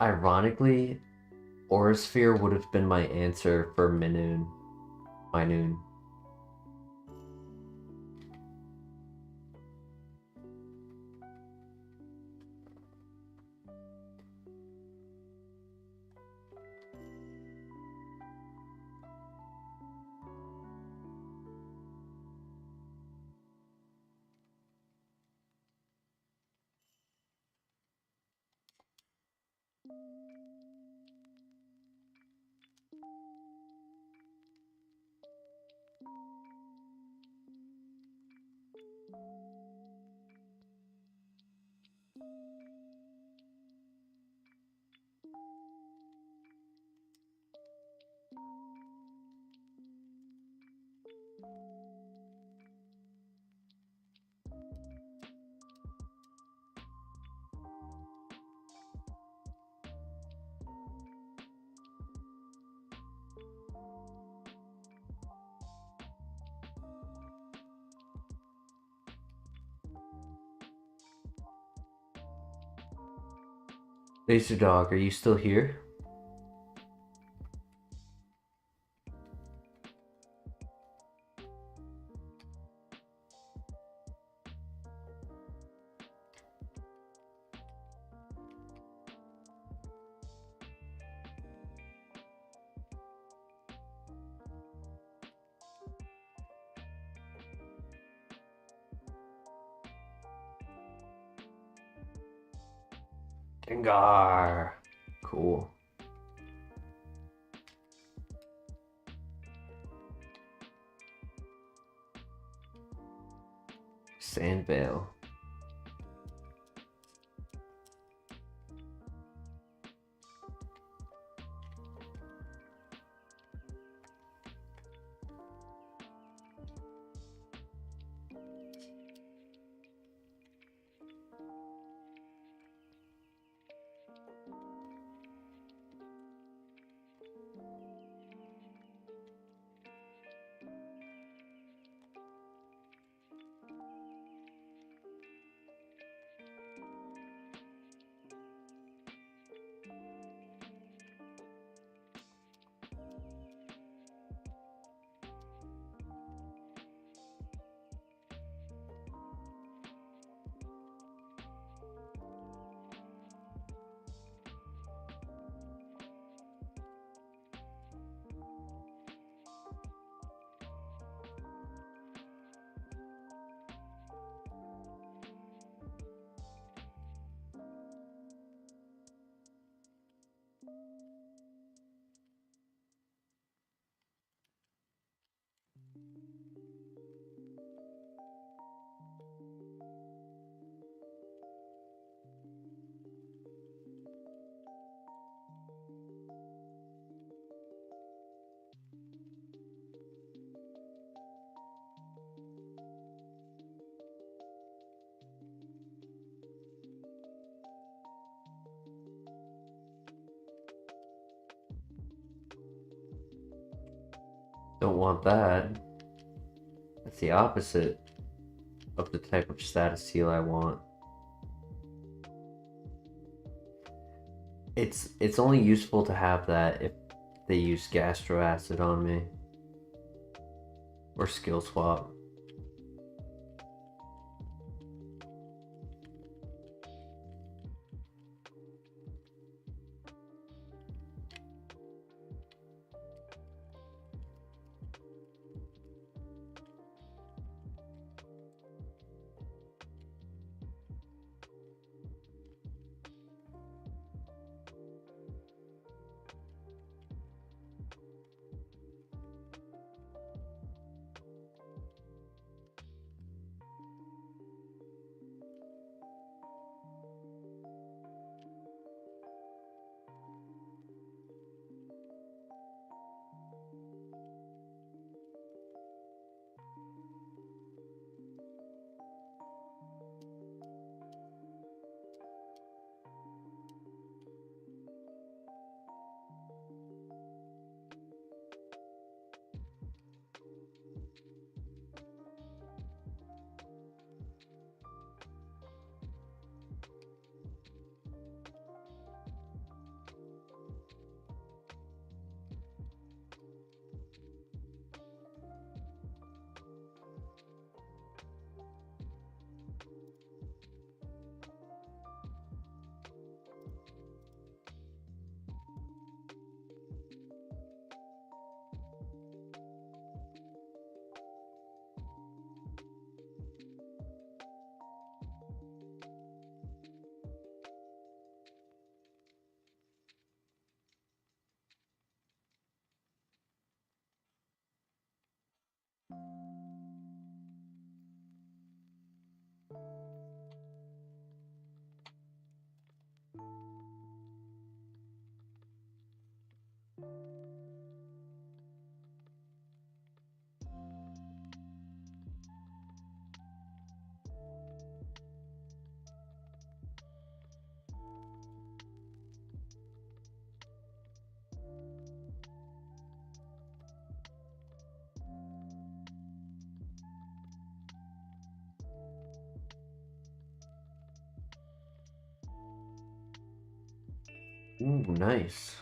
Speaker 1: Ironically, Aura Sphere would have been my answer for Minoon. Minoon. Laser Dog, are you still here? Gengar. Cool. Sandvale. Don't want that. That's the opposite of the type of status seal I want. It's only useful to have that if they use Gastro Acid on me. Or Skill Swap. Ooh, nice.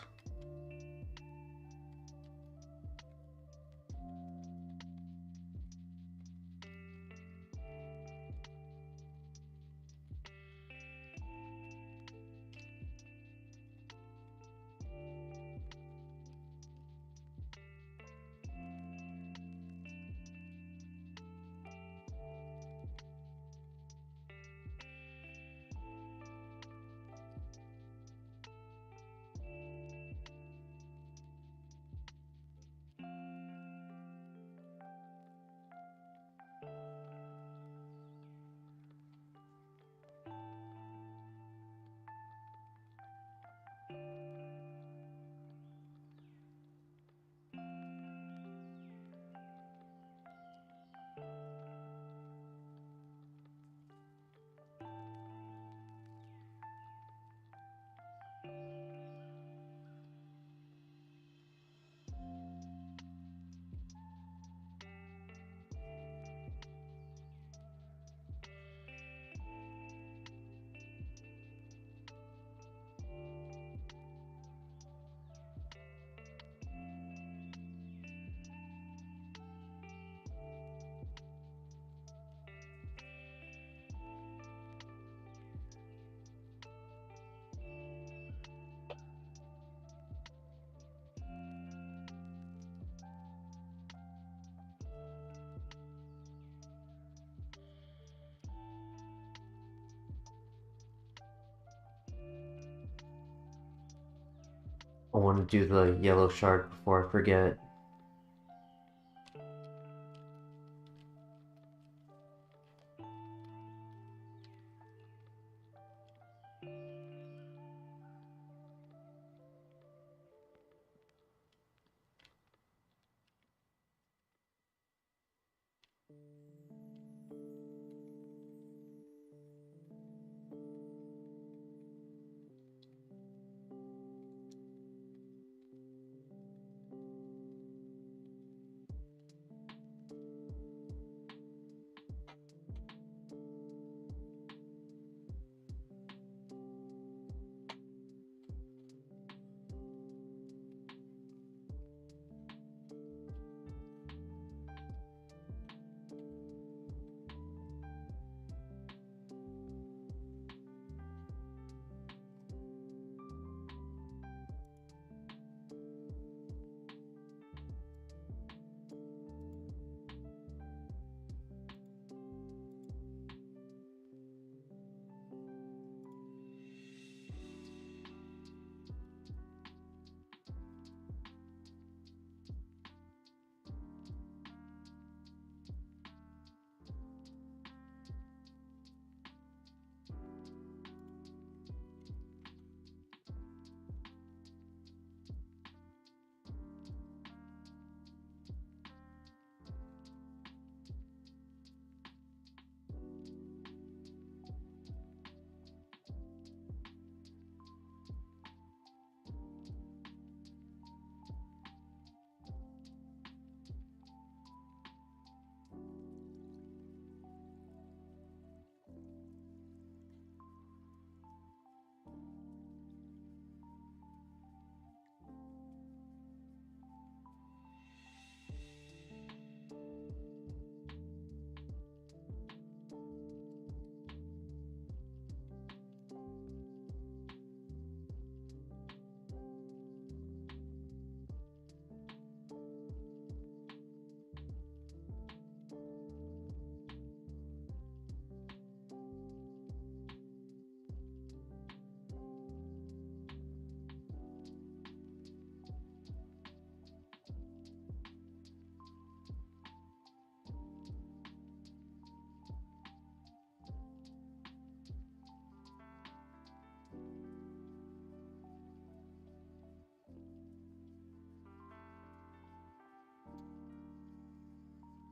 Speaker 1: I want to do the yellow shard before I forget.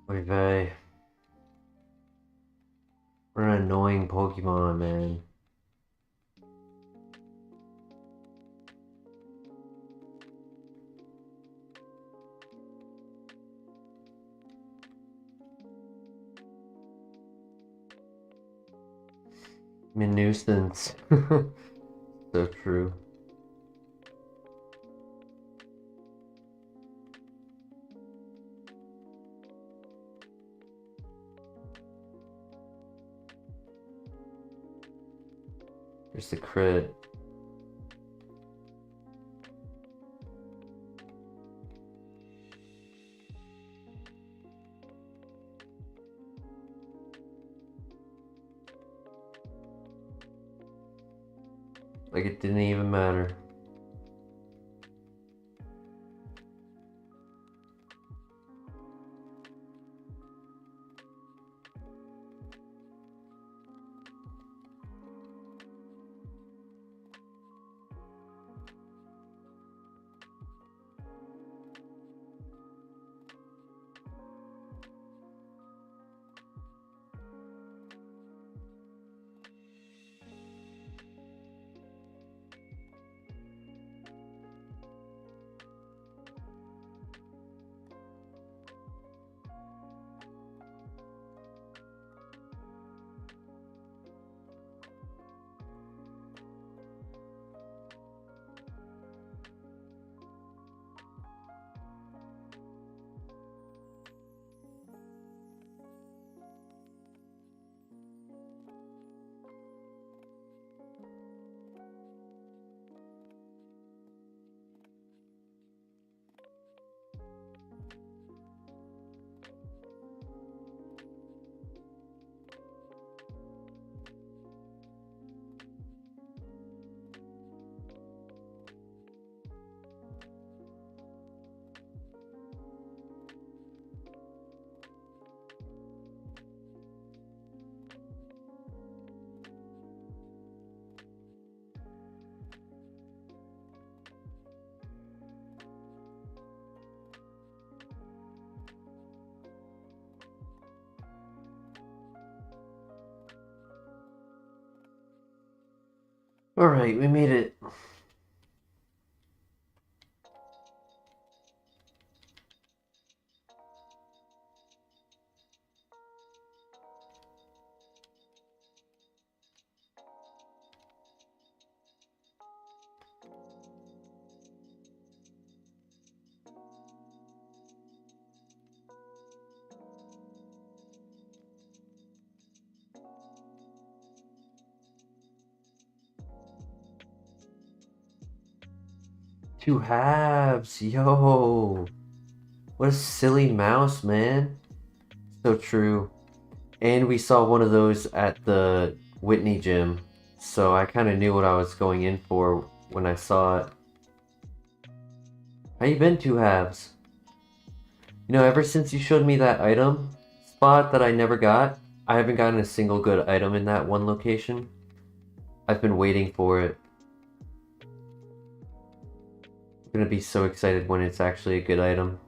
Speaker 1: Oy vey. What an annoying Pokemon, man. I'm a nuisance. So true. There's the crit. Like it didn't even matter. Alright, we made it. Two halves, yo. What a silly mouse, man. So true. And we saw one of those at the Whitney gym, so I kind of knew what I was going in for when I saw it. How you been, two halves? You know, ever since you showed me that item spot that I never got, I haven't gotten a single good item in that one location. I've been waiting for it. I'm gonna be so excited when it's actually a good item.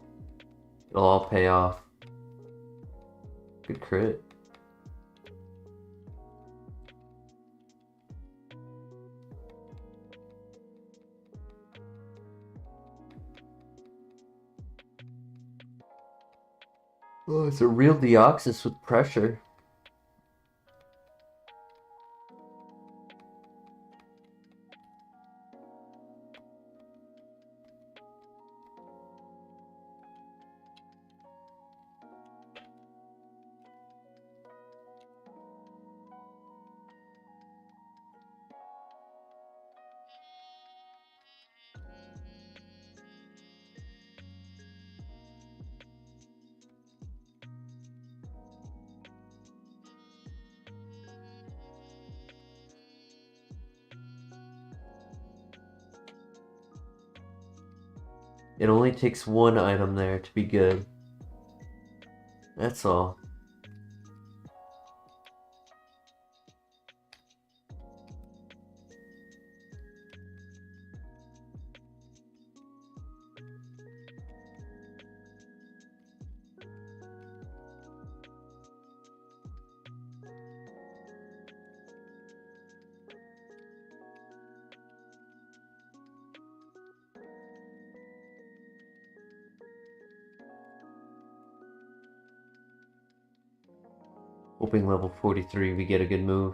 Speaker 1: It'll all pay off. Good crit. Oh, it's a real Deoxys with pressure. It only takes one item there to be good. That's all. Hoping level 43 we get a good move.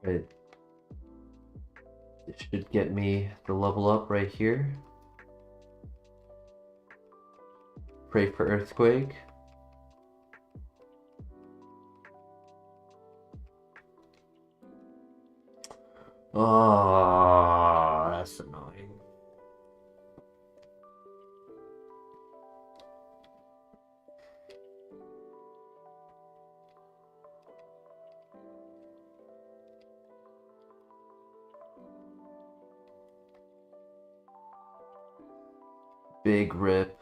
Speaker 1: Right. It should get me the level up right here. Pray for earthquake. Oh, that's annoying. Big rip.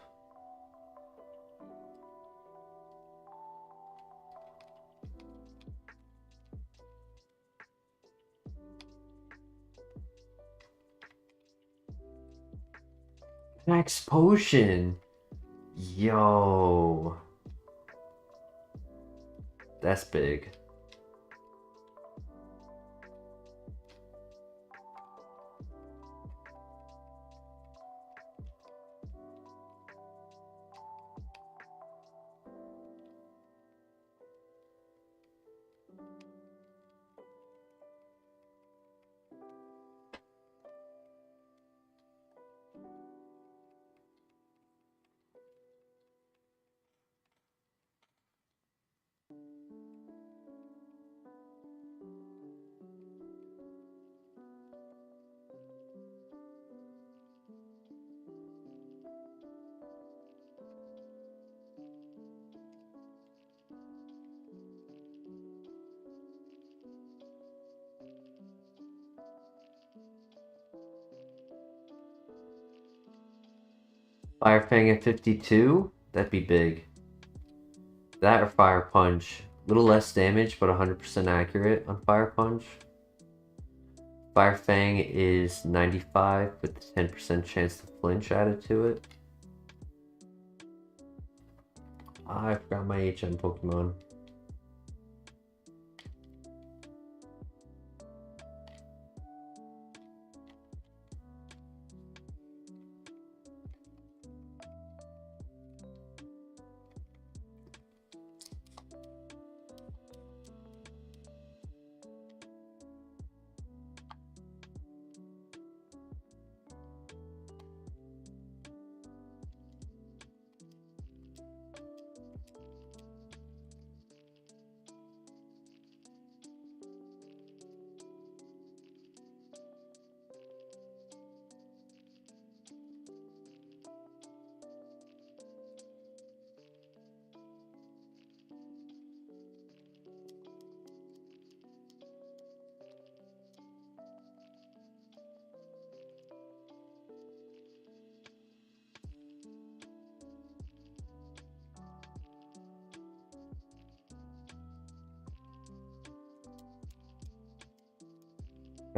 Speaker 1: Max potion. Yo. That's big. Fire Fang at 52? That'd be big. That or Fire Punch. A little less damage, but 100% accurate on Fire Punch. Fire Fang is 95 with 10% chance to flinch added to it. I forgot my HM Pokemon.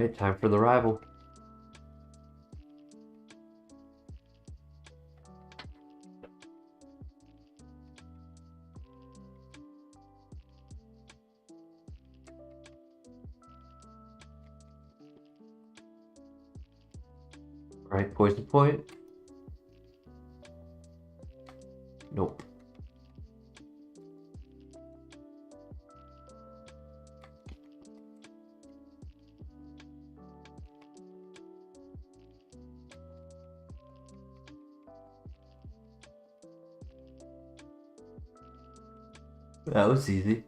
Speaker 1: Alright, time for the rival. Alright, poison point. Nope. That was easy.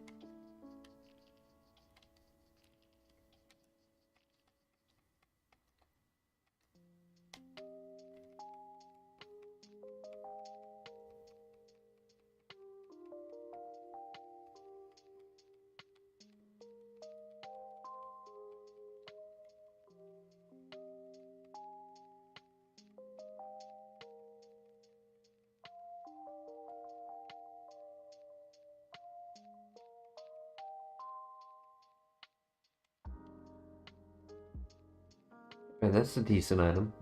Speaker 1: Alright, that's a decent item.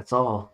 Speaker 1: That's all.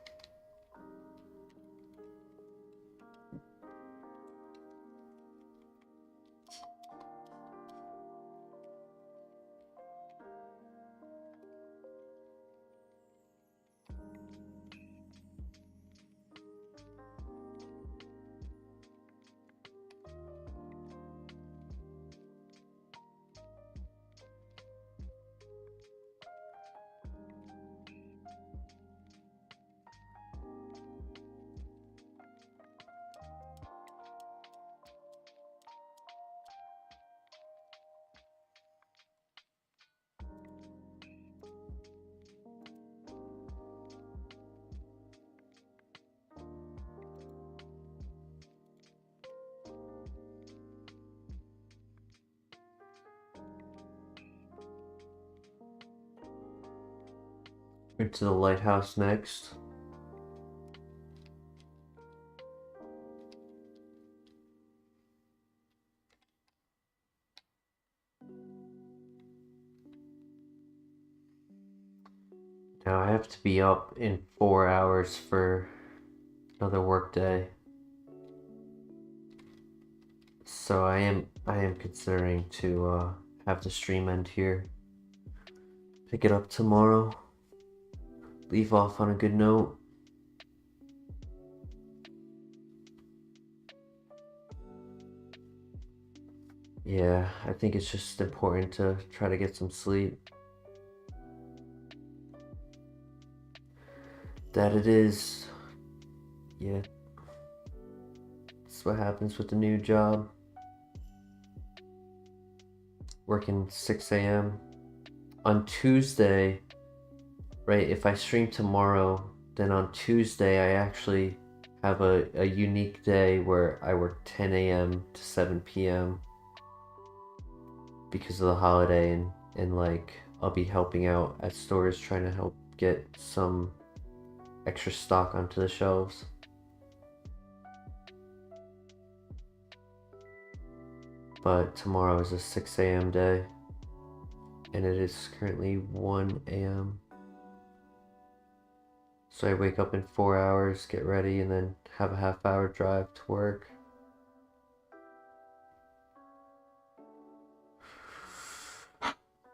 Speaker 1: Into the lighthouse next. Now I have to be up in 4 hours for another work day. So I am considering to have the stream end here. Pick it up tomorrow. Leave off on a good note. Yeah, I think it's just important to try to get some sleep. That it is. Yeah. That's what happens with the new job. Working 6 a.m. On Tuesday, right, if I stream tomorrow, then on Tuesday I actually have a unique day where I work 10 a.m. to 7 p.m. because of the holiday, and like I'll be helping out at stores trying to help get some extra stock onto the shelves. But tomorrow is a 6 a.m. day, and it is currently 1 a.m. So I wake up in 4 hours, get ready, and then have a half-hour drive to work.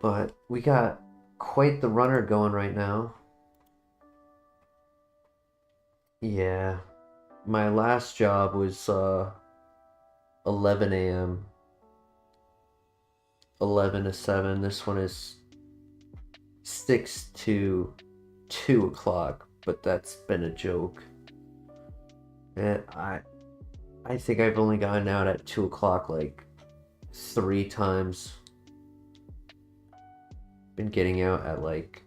Speaker 1: But we got quite the runner going right now. Yeah, my last job was 11 a.m. 11 to 7. This one is 6 to 2 o'clock, but that's been a joke. And I think I've only gotten out at 2 o'clock like 3 times. Been getting out at like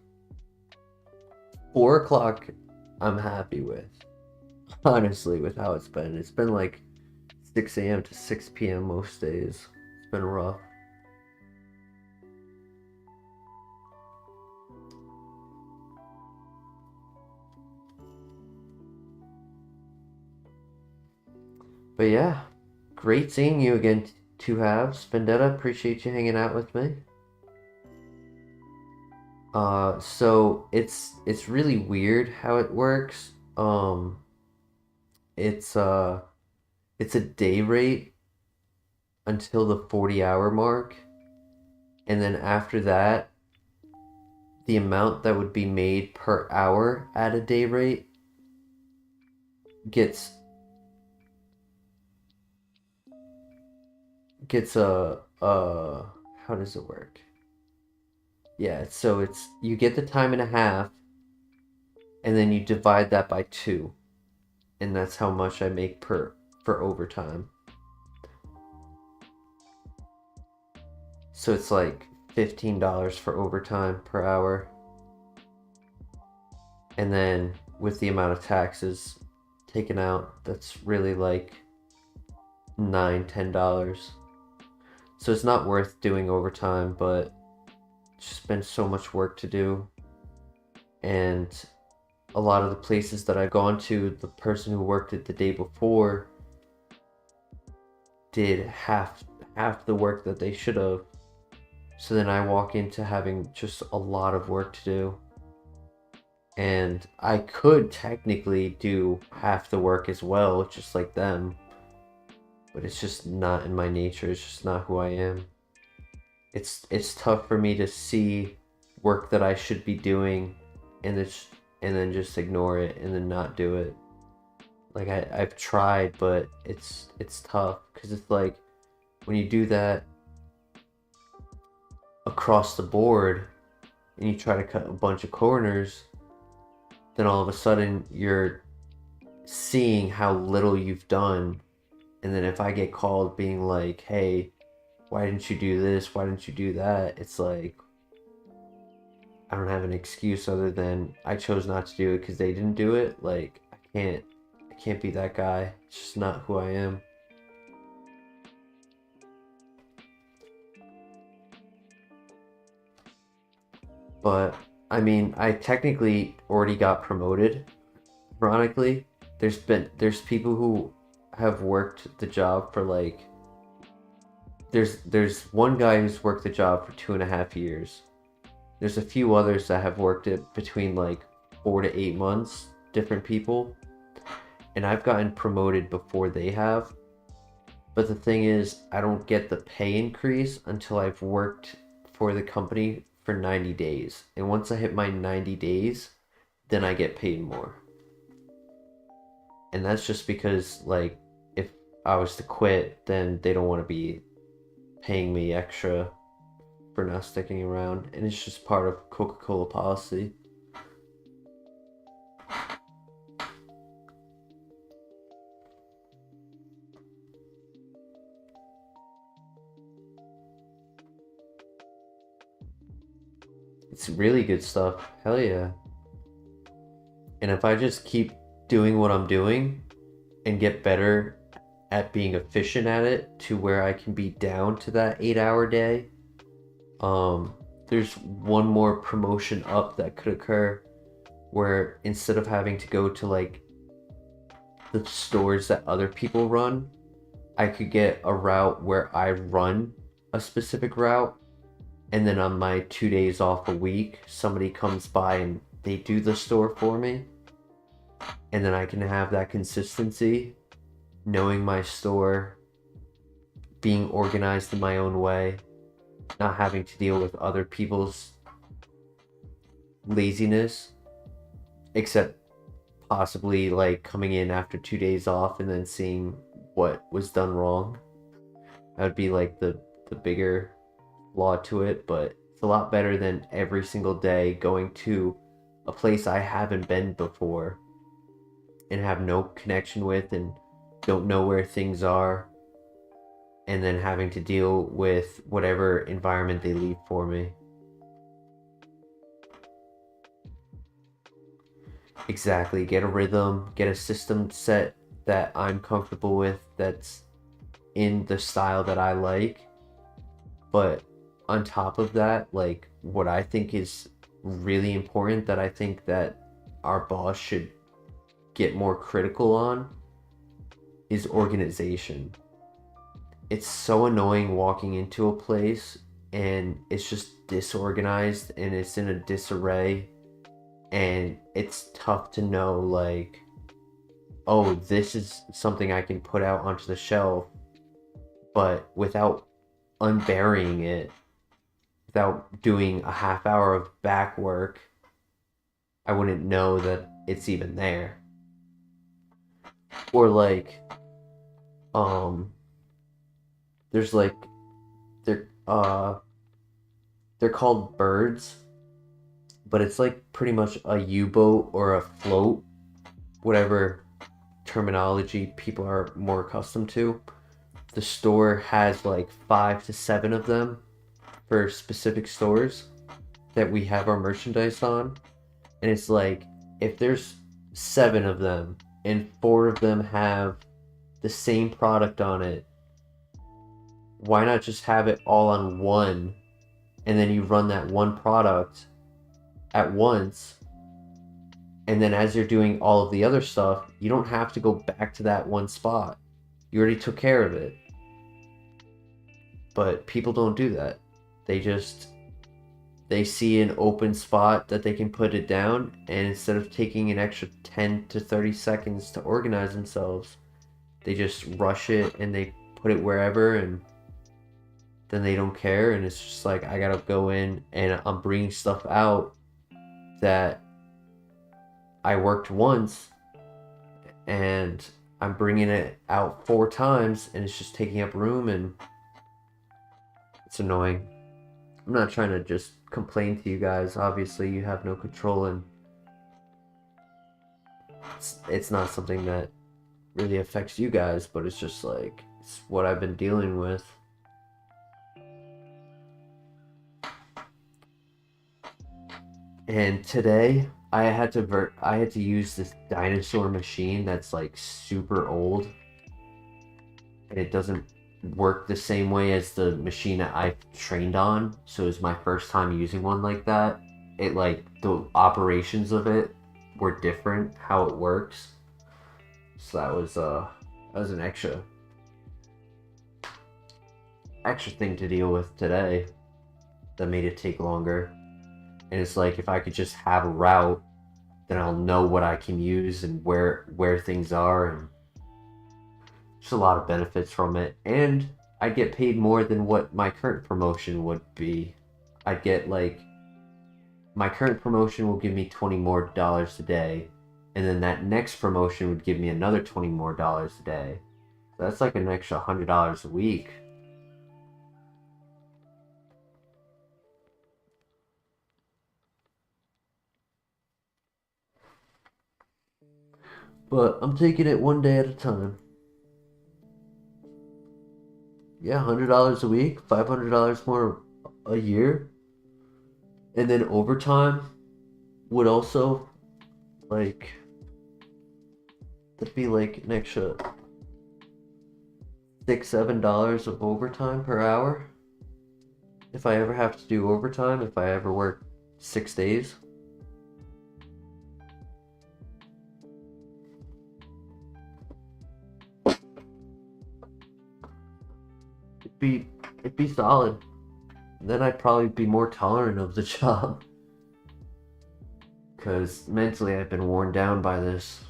Speaker 1: 4 o'clock. I'm happy with, honestly, with how it's been. It's been like 6 a.m. to 6 p.m. most days. It's been rough. But yeah, great seeing you again, Two Halves. Vendetta, appreciate you hanging out with me. So it's really weird how it works. It's a day rate until the 40-hour mark, and then after that, the amount that would be made per hour at a day rate gets a how does it work? Yeah, so it's you get the time and a half, and then you divide that by 2, and that's how much I make for overtime. So it's like $15 for overtime per hour, and then with the amount of taxes taken out, that's really like $9-10. So it's not worth doing overtime, but it's just been so much work to do. And a lot of the places that I've gone to, the person who worked it the day before did half the work that they should have. So then I walk into having just a lot of work to do. And I could technically do half the work as well, just like them, but it's just not in my nature. It's just not who I am. It's tough for me to see work that I should be doing and then just ignore it and then not do it. Like I've tried, but it's tough because it's like when you do that across the board and you try to cut a bunch of corners, then all of a sudden you're seeing how little you've done. And then if I get called being like, hey, why didn't you do this? Why didn't you do that? It's like, I don't have an excuse other than I chose not to do it because they didn't do it. Like, I can't be that guy. It's just not who I am. But I mean, I technically already got promoted. Ironically, there's people who have worked the job for like there's one guy who's worked the job for 2.5 years. There's a few others that have worked it between like 4 to 8 months, different people, and I've gotten promoted before they have. But the thing is, I don't get the pay increase until I've worked for the company for 90 days. And once I hit my 90 days, then I get paid more. And that's just because, like, if I was to quit, then they don't want to be paying me extra for not sticking around. And it's just part of Coca-Cola policy. It's really good stuff. Hell yeah. And if I just keep doing what I'm doing and get better at being efficient at it to where I can be down to that 8-hour day, there's one more promotion up that could occur where instead of having to go to like the stores that other people run, I could get a route where I run a specific route, and then on my 2 days off a week, somebody comes by and they do the store for me, and then I can have that consistency, knowing my store, being organized in my own way, not having to deal with other people's laziness, except possibly like coming in after 2 days off and then seeing what was done wrong. That would be like the bigger flaw to it, but it's a lot better than every single day going to a place I haven't been before and have no connection with and don't know where things are, and then having to deal with whatever environment they leave for me. Exactly, get a rhythm, get a system set that I'm comfortable with, that's in the style that I like. But on top of that, like what I think is really important, that I think that our boss should get more critical on, is organization. It's so annoying walking into a place and it's just disorganized and it's in a disarray, and it's tough to know like, oh, this is something I can put out onto the shelf, but without unburying it, without doing a half hour of back work, I wouldn't know that it's even there. Or like, there's like, they're they're called birds, but it's like pretty much a U-boat or a float, whatever terminology people are more accustomed to. The store has like 5 to 7 of them for specific stores that we have our merchandise on. And it's like, if there's 7 of them and 4 of them have the same product on it, why not just have it all on one, and then you run that one product at once, and then as you're doing all of the other stuff, you don't have to go back to that one spot. You already took care of it. But people don't do that. They just they see an open spot that they can put it down, and instead of taking an extra 10 to 30 seconds to organize themselves, they just rush it and they put it wherever, and then they don't care. And it's just like, I gotta go in and I'm bringing stuff out that I worked once, and I'm bringing it out 4 times, and it's just taking up room, and it's annoying. I'm not trying to just complain to you guys. Obviously, you have no control, and it's not something that really affects you guys, but it's just like, it's what I've been dealing with. And today I had to use this dinosaur machine that's like super old, and it doesn't work the same way as the machine that I trained on. So it was my first time using one like that. It, like, the operations of it were different, how it works. So that was an extra thing to deal with today that made it take longer. And it's like, if I could just have a route, then I'll know what I can use and where things are, and just a lot of benefits from it. And I get paid more than what my current promotion would be. I'd get, like, my current promotion will give me $20 more a day, and then that next promotion would give me another $20 more a day. So that's like an extra $100 a week. But I'm taking it one day at a time. Yeah, $100 a week, $500 more a year. And then overtime would also, like, that'd be like an extra $6-7 of overtime per hour. If I ever have to do overtime, if I ever work 6 days. It'd be solid. Then I'd probably be more tolerant of the job. Because mentally I've been worn down by this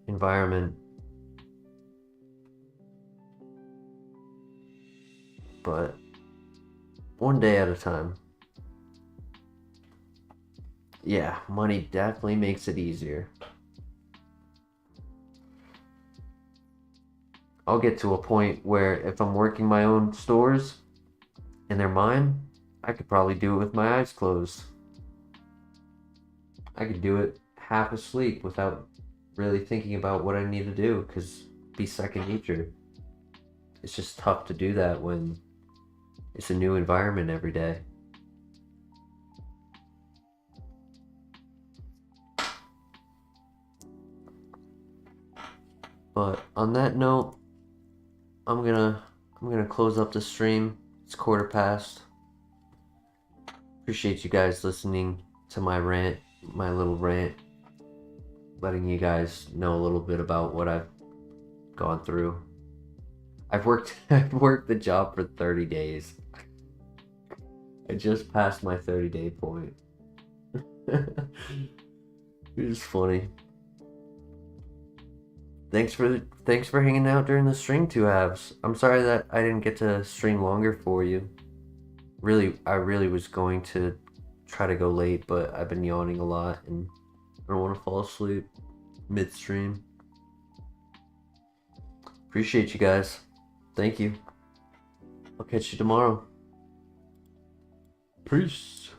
Speaker 1: environment. But one day at a time. Yeah, money definitely makes it easier. I'll get to a point where if I'm working my own stores and they're mine, I could probably do it with my eyes closed. I could do it half asleep without really thinking about what I need to do, because it'd be second nature. It's just tough to do that when it's a new environment every day. But on that note, I'm gonna close up the stream. It's 1:15. Appreciate you guys listening to my rant, my little rant, letting you guys know a little bit about what I've gone through. I've worked the job for 30 days. I just passed my 30-day point. It is funny. Thanks for hanging out during the stream, 2 halves. I'm sorry that I didn't get to stream longer for you. I really was going to try to go late, but I've been yawning a lot and I don't want to fall asleep midstream. Appreciate you guys. Thank you. I'll catch you tomorrow. Peace.